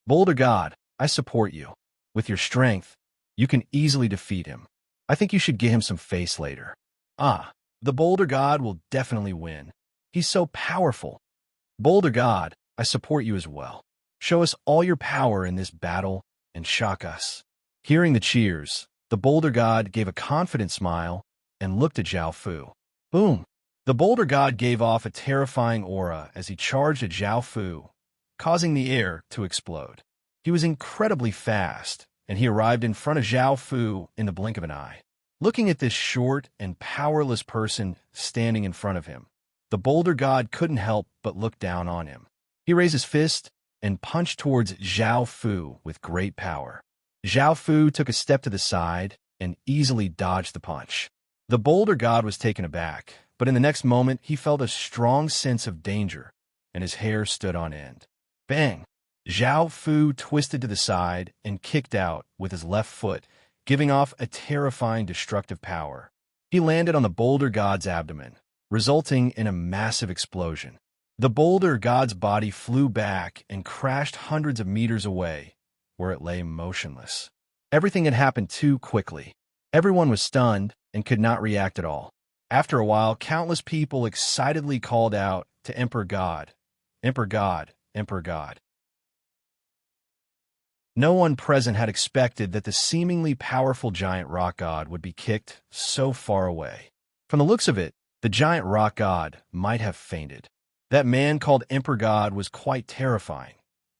Boulder God, I support you. With your strength, you can easily defeat him. I think you should give him some face later. Ah, the Boulder God will definitely win. He's so powerful. Boulder God, I support you as well. Show us all your power in this battle and shock us. Hearing the cheers, the Boulder God gave a confident smile and looked at Zhao Fu. Boom! The Boulder God gave off a terrifying aura as he charged at Zhao Fu, causing the air to explode. He was incredibly fast, and he arrived in front of Zhao Fu in the blink of an eye. Looking at this short and powerless person standing in front of him, the Boulder God couldn't help but look down on him. He raised his fist and punched towards Zhao Fu with great power. Zhao Fu took a step to the side and easily dodged the punch. The Boulder God was taken aback, but in the next moment he felt a strong sense of danger, and his hair stood on end. Bang! Zhao Fu twisted to the side and kicked out with his left foot, giving off a terrifying destructive power. He landed on the Boulder God's abdomen, resulting in a massive explosion. The Boulder God's body flew back and crashed hundreds of meters away, where it lay motionless. Everything had happened too quickly. Everyone was stunned and could not react at all. After a while, countless people excitedly called out to Emperor God, Emperor God, Emperor God. No one present had expected that the seemingly powerful giant rock god would be kicked so far away. From the looks of it, the giant rock god might have fainted. That man called Emperor God was quite terrifying.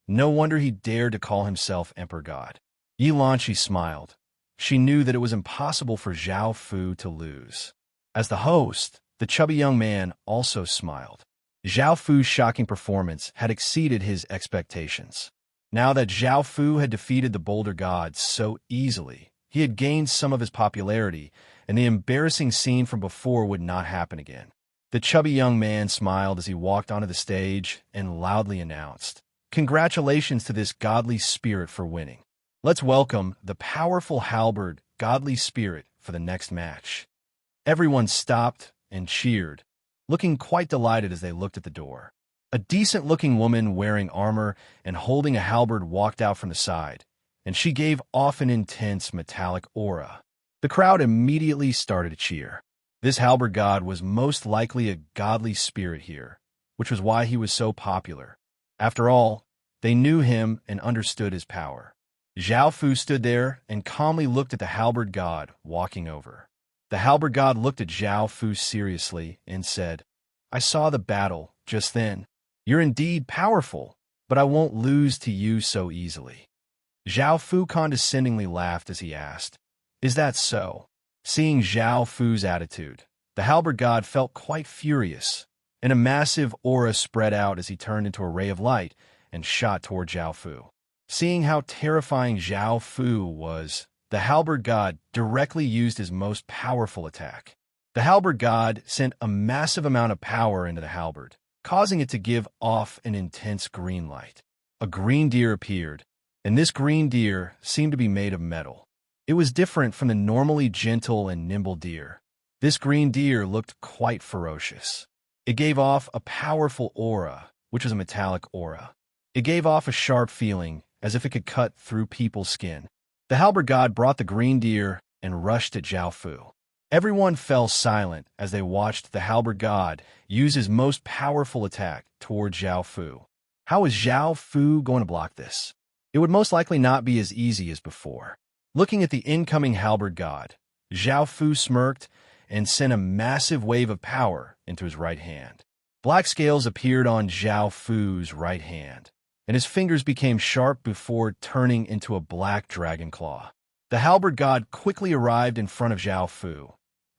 No wonder he dared to call himself Emperor God. Yi Lanqi smiled. She knew that it was impossible for Zhao Fu to lose. As the host, the chubby young man also smiled. Zhao Fu's shocking performance had exceeded his expectations. Now that Zhao Fu had defeated the Boulder God so easily, he had gained some of his popularity, and the embarrassing scene from before would not happen again. The chubby young man smiled as he walked onto the stage and loudly announced, "Congratulations to this godly spirit for winning. Let's welcome the powerful halberd godly spirit for the next match." Everyone stopped and cheered, looking quite delighted as they looked at the door. A decent-looking woman wearing armor and holding a halberd walked out from the side, and she gave off an intense metallic aura. The crowd immediately started to cheer. This halberd god was most likely a godly spirit here, which was why he was so popular. After all, they knew him and understood his power. Zhao Fu stood there and calmly looked at the halberd god walking over. The halberd god looked at Zhao Fu seriously and said, "I saw the battle just then. You're indeed powerful, but I won't lose to you so easily." Zhao Fu condescendingly laughed as he asked, "Is that so?" Seeing Zhao Fu's attitude, the halberd god felt quite furious, and a massive aura spread out as he turned into a ray of light and shot toward Zhao Fu. Seeing how terrifying Zhao Fu was, the halberd god directly used his most powerful attack. The halberd god sent a massive amount of power into the halberd, causing it to give off an intense green light. A green deer appeared, and this green deer seemed to be made of metal. It was different from the normally gentle and nimble deer. This green deer looked quite ferocious. It gave off a powerful aura, which was a metallic aura. It gave off a sharp feeling, as if it could cut through people's skin. The halberd god brought the green deer and rushed at Zhao Fu. Everyone fell silent as they watched the halberd god use his most powerful attack toward Zhao Fu. How is Zhao Fu going to block this? It would most likely not be as easy as before. Looking at the incoming halberd god, Zhao Fu smirked and sent a massive wave of power into his right hand. Black scales appeared on Zhao Fu's right hand, and his fingers became sharp before turning into a black dragon claw. The halberd god quickly arrived in front of Zhao Fu,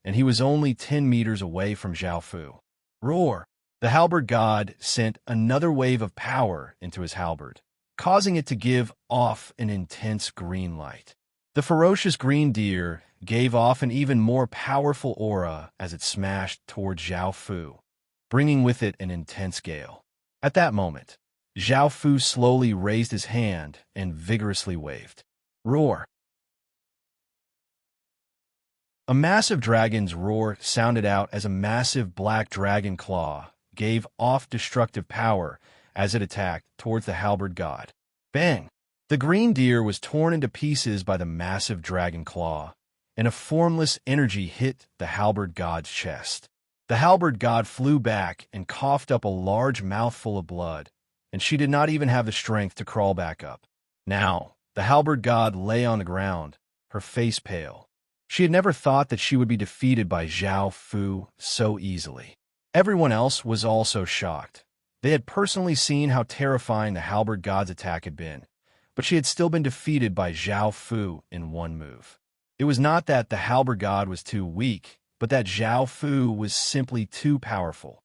and he was only 10 meters away from Zhao Fu. Roar! The halberd god sent another wave of power into his halberd, causing it to give off an intense green light. The ferocious green deer gave off an even more powerful aura as it smashed toward Zhao Fu, bringing with it an intense gale. At that moment, Zhao Fu slowly raised his hand and vigorously waved. Roar! A massive dragon's roar sounded out as a massive black dragon claw gave off destructive power as it attacked towards the halberd god. Bang! The green deer was torn into pieces by the massive dragon claw, and a formless energy hit the halberd god's chest. The halberd god flew back and coughed up a large mouthful of blood, and she did not even have the strength to crawl back up. Now, the halberd god lay on the ground, her face pale. She had never thought that she would be defeated by Zhao Fu so easily. Everyone else was also shocked. They had personally seen how terrifying the halberd god's attack had been, but she had still been defeated by Zhao Fu in one move. It was not that the halberd god was too weak, but that Zhao Fu was simply too powerful.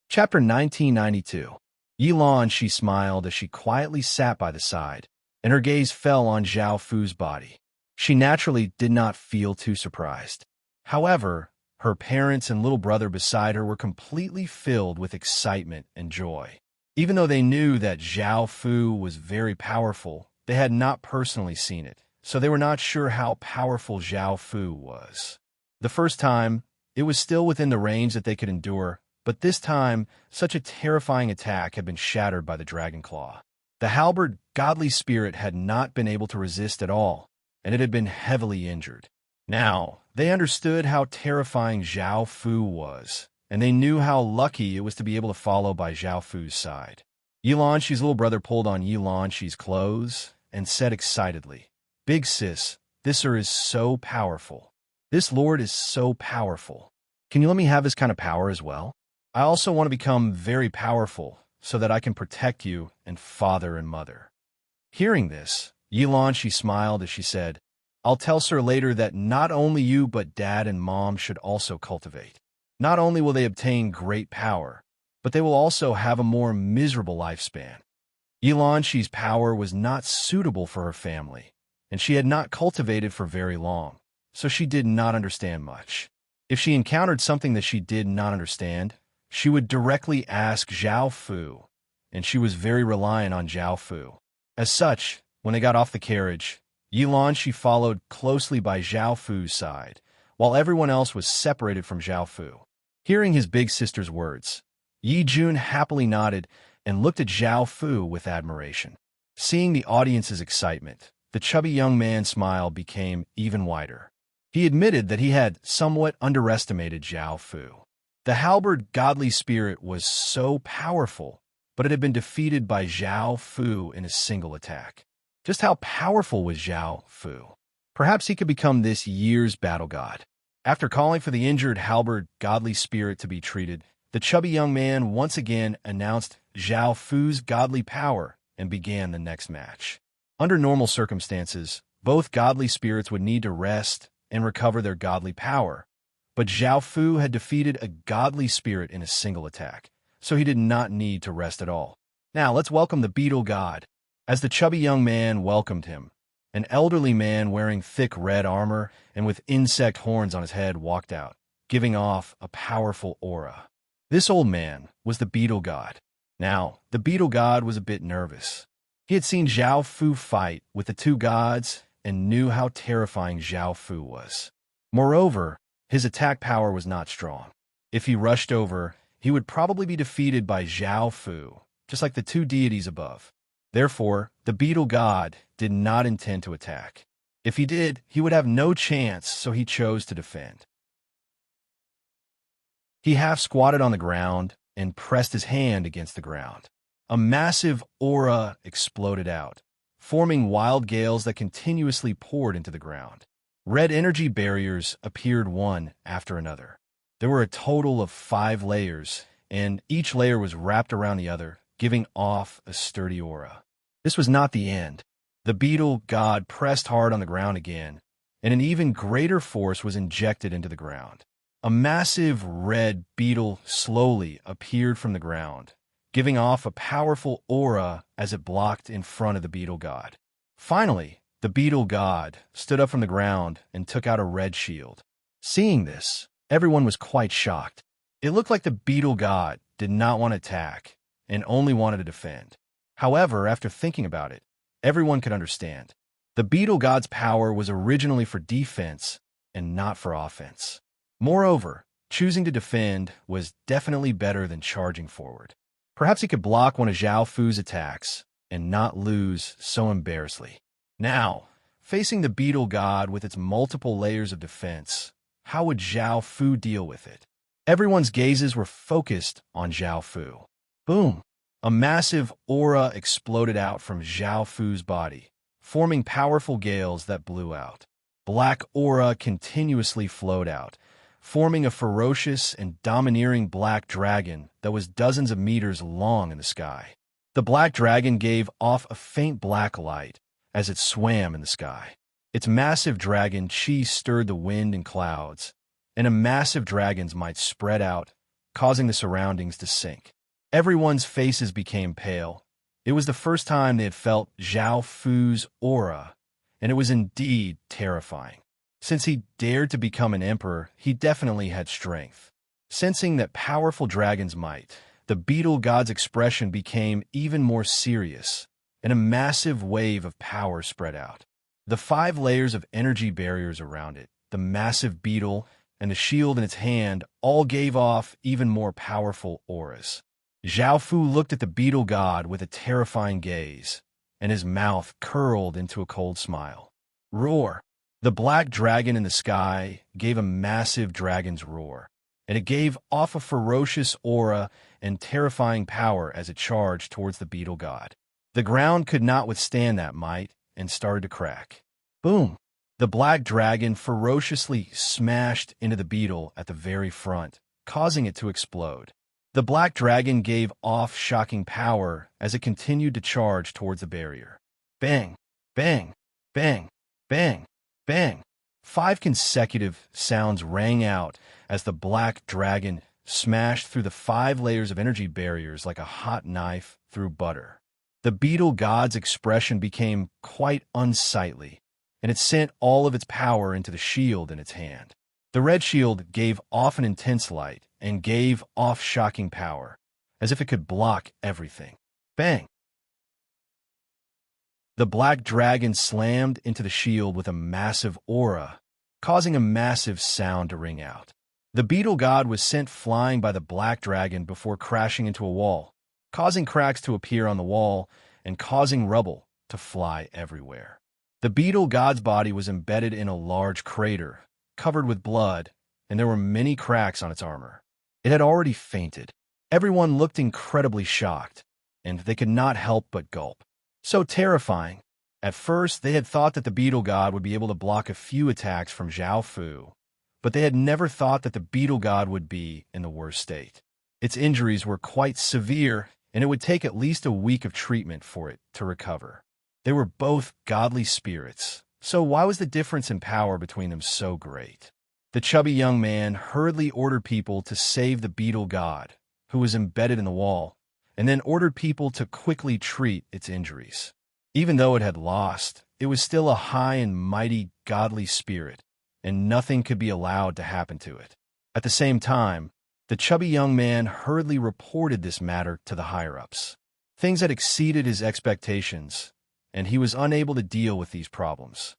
Chapter 1992. Yilan, she smiled as she quietly sat by the side, and her gaze fell on Zhao Fu's body. She naturally did not feel too surprised. However, her parents and little brother beside her were completely filled with excitement and joy. Even though they knew that Zhao Fu was very powerful, they had not personally seen it, so they were not sure how powerful Zhao Fu was. The first time, it was still within the range that they could endure, but this time, such a terrifying attack had been shattered by the dragon claw. The halberd godly spirit had not been able to resist at all, and it had been heavily injured. Now, they understood how terrifying Zhao Fu was, and they knew how lucky it was to be able to follow by Zhao Fu's side. Yilanxi's little brother pulled on Yilanxi's clothes and said excitedly, "Big sis, this is so powerful. This lord is so powerful. Can you let me have this kind of power as well? I also want to become very powerful so that I can protect you and father and mother." Hearing this, Yilanxi smiled as she said, "I'll tell Sir later that not only you but Dad and Mom should also cultivate. Not only will they obtain great power, but they will also have a more miserable lifespan." Yilanxi's power was not suitable for her family, and she had not cultivated for very long, so she did not understand much. If she encountered something that she did not understand, she would directly ask Zhao Fu, and she was very reliant on Zhao Fu. As such, when they got off the carriage, Yilanxi followed closely by Zhao Fu's side, while everyone else was separated from Zhao Fu. Hearing his big sister's words, Yi Jun happily nodded and looked at Zhao Fu with admiration. Seeing the audience's excitement, the chubby young man's smile became even wider. He admitted that he had somewhat underestimated Zhao Fu. The halberd godly spirit was so powerful, but it had been defeated by Zhao Fu in a single attack. Just how powerful was Zhao Fu? Perhaps he could become this year's battle god. After calling for the injured halberd godly spirit to be treated, the chubby young man once again announced Zhao Fu's godly power and began the next match. Under normal circumstances, both godly spirits would need to rest and recover their godly power, but Zhao Fu had defeated a godly spirit in a single attack, so he did not need to rest at all. Now let's welcome the beetle god. As the chubby young man welcomed him, an elderly man wearing thick red armor and with insect horns on his head walked out, giving off a powerful aura. This old man was the beetle god. Now, the beetle god was a bit nervous. He had seen Zhao Fu fight with the two gods and knew how terrifying Zhao Fu was. Moreover, his attack power was not strong. If he rushed over, he would probably be defeated by Zhao Fu, just like the two deities above. Therefore, the beetle god did not intend to attack. If he did, he would have no chance, so he chose to defend. He half squatted on the ground and pressed his hand against the ground. A massive aura exploded out, forming wild gales that continuously poured into the ground. Red energy barriers appeared one after another. There were a total of 5 layers, and each layer was wrapped around the other, giving off a sturdy aura. This was not the end. The beetle god pressed hard on the ground again, and an even greater force was injected into the ground. A massive red beetle slowly appeared from the ground, giving off a powerful aura as it blocked in front of the beetle god. Finally, the beetle god stood up from the ground and took out a red shield. Seeing this, everyone was quite shocked. It looked like the beetle god did not want to attack and only wanted to defend. However, after thinking about it, everyone could understand. The beetle god's power was originally for defense, and not for offense. Moreover, choosing to defend was definitely better than charging forward. Perhaps he could block one of Zhao Fu's attacks and not lose so embarrassingly. Now, facing the beetle god with its multiple layers of defense, how would Zhao Fu deal with it? Everyone's gazes were focused on Zhao Fu. Boom! A massive aura exploded out from Zhao Fu's body, forming powerful gales that blew out. Black aura continuously flowed out, forming a ferocious and domineering black dragon that was dozens of meters long in the sky. The black dragon gave off a faint black light as it swam in the sky. Its massive dragon chi stirred the wind and clouds, and a massive dragon's might spread out, causing the surroundings to sink. Everyone's faces became pale. It was the first time they had felt Zhao Fu's aura, and it was indeed terrifying. Since he dared to become an emperor, he definitely had strength. Sensing that powerful dragon's might, the beetle god's expression became even more serious, and a massive wave of power spread out. The 5 layers of energy barriers around it, the massive beetle, and the shield in its hand all gave off even more powerful auras. Zhao Fu looked at the beetle god with a terrifying gaze, and his mouth curled into a cold smile. Roar! The black dragon in the sky gave a massive dragon's roar, and it gave off a ferocious aura and terrifying power as it charged towards the beetle god. The ground could not withstand that might and started to crack. Boom! The black dragon ferociously smashed into the beetle at the very front, causing it to explode. The black dragon gave off shocking power as it continued to charge towards the barrier. Bang! Bang! Bang! Bang! Bang! 5 consecutive sounds rang out as the black dragon smashed through the 5 layers of energy barriers like a hot knife through butter. The beetle god's expression became quite unsightly, and it sent all of its power into the shield in its hand. The red shield gave off an intense light and gave off shocking power, as if it could block everything. Bang! The black dragon slammed into the shield with a massive aura, causing a massive sound to ring out. The beetle god was sent flying by the black dragon before crashing into a wall, causing cracks to appear on the wall and causing rubble to fly everywhere. The beetle god's body was embedded in a large crater, covered with blood, and there were many cracks on its armor. It had already fainted. Everyone looked incredibly shocked, and they could not help but gulp. So terrifying. At first, they had thought that the beetle god would be able to block a few attacks from Zhao Fu, but they had never thought that the beetle god would be in the worst state. Its injuries were quite severe, and it would take at least a week of treatment for it to recover. They were both godly spirits, so why was the difference in power between them so great? The chubby young man hurriedly ordered people to save the beetle god, who was embedded in the wall, and then ordered people to quickly treat its injuries. Even though it had lost, it was still a high and mighty godly spirit, and nothing could be allowed to happen to it. At the same time, the chubby young man hurriedly reported this matter to the higher-ups. Things had exceeded his expectations, and he was unable to deal with these problems.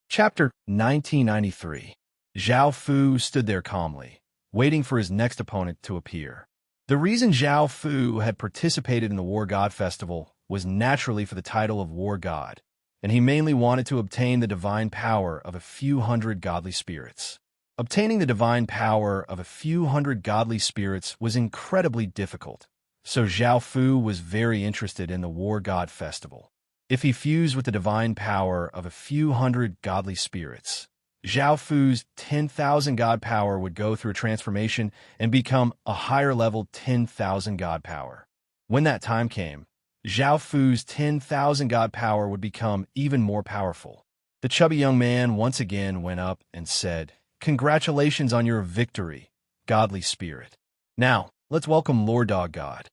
Chapter 1993. Zhao Fu stood there calmly, waiting for his next opponent to appear. The reason Zhao Fu had participated in the War God Festival was naturally for the title of War God, and he mainly wanted to obtain the divine power of a few hundred godly spirits. Obtaining the divine power of a few hundred godly spirits was incredibly difficult, so Zhao Fu was very interested in the War God Festival. If he fused with the divine power of a few hundred godly spirits, Zhao Fu's 10,000 god power would go through a transformation and become a higher level 10,000 god power. When that time came, Zhao Fu's 10,000 god power would become even more powerful. The chubby young man once again went up and said, "Congratulations on your victory, godly spirit. Now, let's welcome Lord Dog God."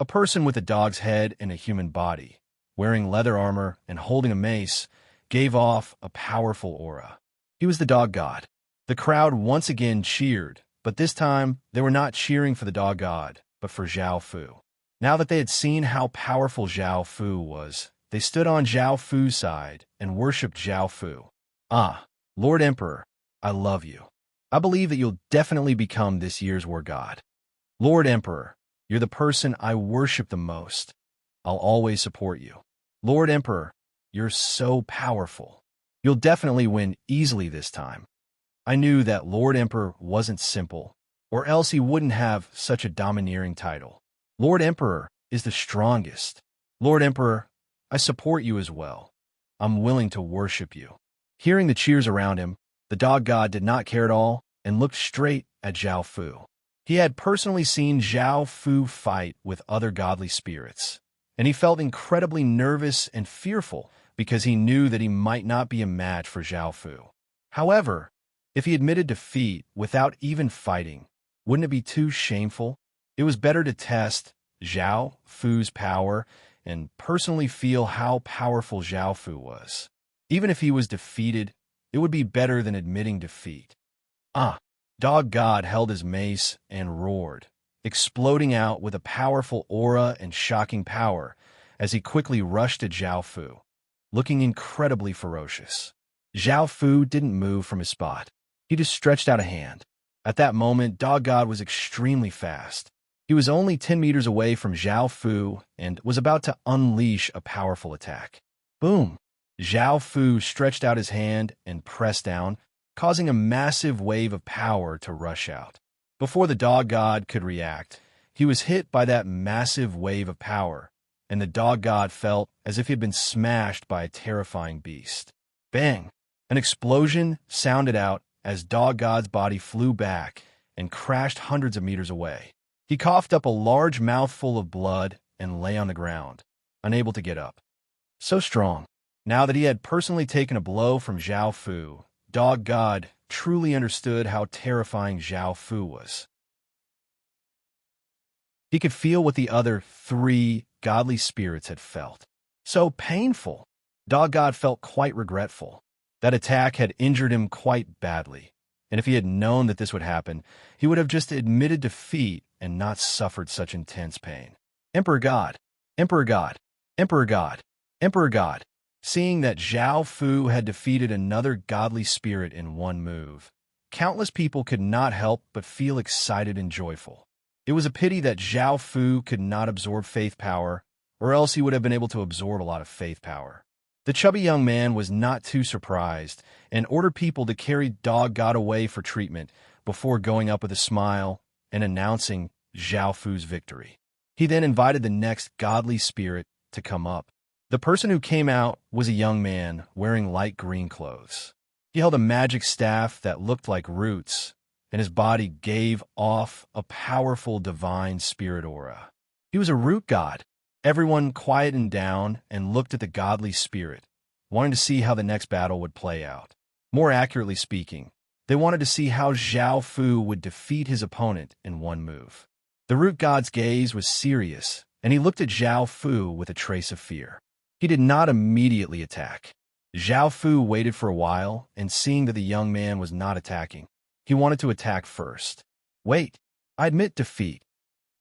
A person with a dog's head and a human body, wearing leather armor and holding a mace, gave off a powerful aura. He was the dog god. The crowd once again cheered, but this time they were not cheering for the dog god, but for Zhao Fu. Now that they had seen how powerful Zhao Fu was, they stood on Zhao Fu's side and worshipped Zhao Fu. "Ah, Lord Emperor, I love you. I believe that you'll definitely become this year's war god. Lord Emperor, you're the person I worship the most. I'll always support you. Lord Emperor, you're so powerful. You'll definitely win easily this time." I knew that Lord Emperor wasn't simple, or else he wouldn't have such a domineering title. Lord Emperor is the strongest. Lord Emperor, I support you as well. I'm willing to worship you. Hearing the cheers around him, the dog god did not care at all and looked straight at Zhao Fu. He had personally seen Zhao Fu fight with other godly spirits, and he felt incredibly nervous and fearful because he knew that he might not be a match for Zhao Fu. However, if he admitted defeat without even fighting, wouldn't it be too shameful? It was better to test Zhao Fu's power and personally feel how powerful Zhao Fu was. Even if he was defeated, it would be better than admitting defeat. Dog God held his mace and roared, exploding out with a powerful aura and shocking power as he quickly rushed at Zhao Fu, looking incredibly ferocious. Zhao Fu didn't move from his spot. He just stretched out a hand. At that moment, Dog God was extremely fast. He was only 10 meters away from Zhao Fu and was about to unleash a powerful attack. Boom! Zhao Fu stretched out his hand and pressed down, causing a massive wave of power to rush out. Before the dog god could react, he was hit by that massive wave of power, and the dog god felt as if he had been smashed by a terrifying beast. Bang! An explosion sounded out as dog god's body flew back and crashed hundreds of meters away. He coughed up a large mouthful of blood and lay on the ground, unable to get up. So strong. Now that he had personally taken a blow from Zhao Fu, Dog God truly understood how terrifying Zhao Fu was. He could feel what the other 3 godly spirits had felt. So painful. Dog God felt quite regretful. That attack had injured him quite badly, and if he had known that this would happen, he would have just admitted defeat and not suffered such intense pain. Emperor God, Emperor God, Emperor God, Emperor God. Seeing that Zhao Fu had defeated another godly spirit in one move, countless people could not help but feel excited and joyful. It was a pity that Zhao Fu could not absorb faith power, or else he would have been able to absorb a lot of faith power. The chubby young man was not too surprised and ordered people to carry Dog God away for treatment before going up with a smile and announcing Zhao Fu's victory. He then invited the next godly spirit to come up. The person who came out was a young man wearing light green clothes. He held a magic staff that looked like roots, and his body gave off a powerful divine spirit aura. He was a root god. Everyone quieted down and looked at the godly spirit, wanting to see how the next battle would play out. More accurately speaking, they wanted to see how Zhao Fu would defeat his opponent in one move. The root god's gaze was serious, and he looked at Zhao Fu with a trace of fear. He did not immediately attack. Zhao Fu waited for a while, and seeing that the young man was not attacking, he wanted to attack first. "Wait, I admit defeat,"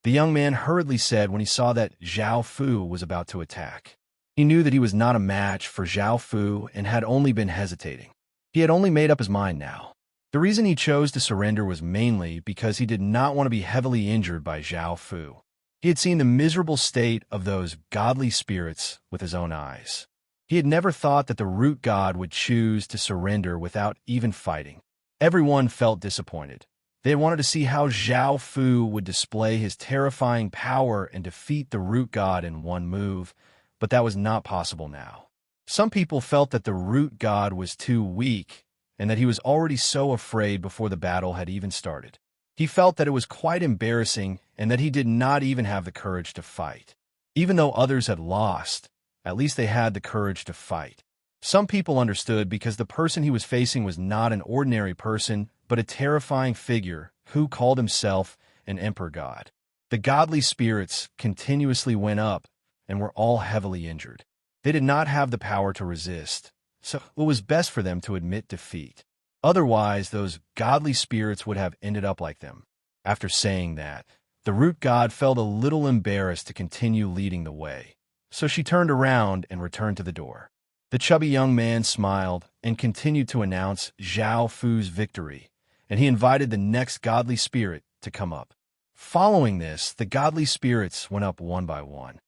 the young man hurriedly said when he saw that Zhao Fu was about to attack. He knew that he was not a match for Zhao Fu and had only been hesitating. He had only made up his mind now. The reason he chose to surrender was mainly because he did not want to be heavily injured by Zhao Fu. He had seen the miserable state of those godly spirits with his own eyes. He had never thought that the root god would choose to surrender without even fighting. Everyone felt disappointed. They wanted to see how Zhao Fu would display his terrifying power and defeat the root god in one move, but that was not possible now. Some people felt that the root god was too weak and that he was already so afraid before the battle had even started. He felt that it was quite embarrassing and that he did not even have the courage to fight. Even though others had lost, at least they had the courage to fight. Some people understood because the person he was facing was not an ordinary person, but a terrifying figure who called himself an emperor god. The godly spirits continuously went up and were all heavily injured. They did not have the power to resist, so it was best for them to admit defeat. Otherwise, those godly spirits would have ended up like them. After saying that, the root god felt a little embarrassed to continue leading the way, so she turned around and returned to the door. The chubby young man smiled and continued to announce Zhao Fu's victory, and he invited the next godly spirit to come up. Following this, the godly spirits went up one by one.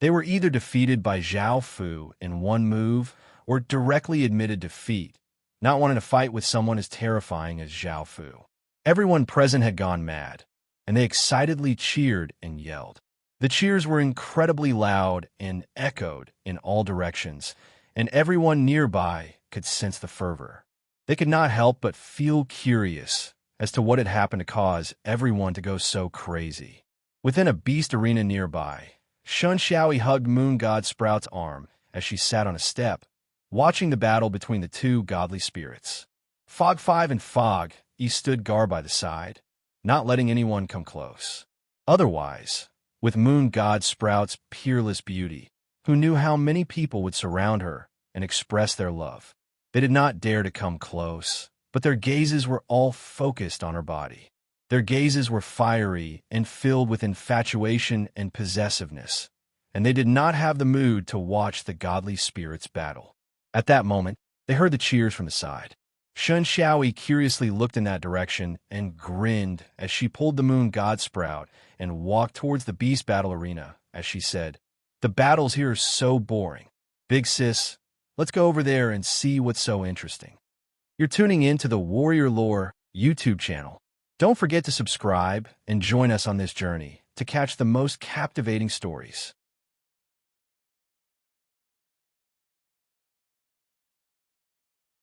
They were either defeated by Zhao Fu in one move or directly admitted defeat, not wanting to fight with someone as terrifying as Zhao Fu. Everyone present had gone mad, and they excitedly cheered and yelled. The cheers were incredibly loud and echoed in all directions, and everyone nearby could sense the fervor. They could not help but feel curious as to what had happened to cause everyone to go so crazy. Within a beast arena nearby, Shun Xiaoi hugged Moon God Sprout's arm as she sat on a step, watching the battle between the two godly spirits. Fog 5 and Fog E stood guard by the side, not letting anyone come close. Otherwise, with Moon God Sprout's peerless beauty, who knew how many people would surround her and express their love, they did not dare to come close, but their gazes were all focused on her body. Their gazes were fiery and filled with infatuation and possessiveness, and they did not have the mood to watch the godly spirits battle. At that moment, they heard the cheers from the side. Shun Xiaoi curiously looked in that direction and grinned as she pulled the Moon God Sprout and walked towards the beast battle arena as she said, "The battles here are so boring. Big sis, let's go over there and see what's so interesting." You're tuning in to the Warrior Lore YouTube channel. Don't forget to subscribe and join us on this journey to catch the most captivating stories.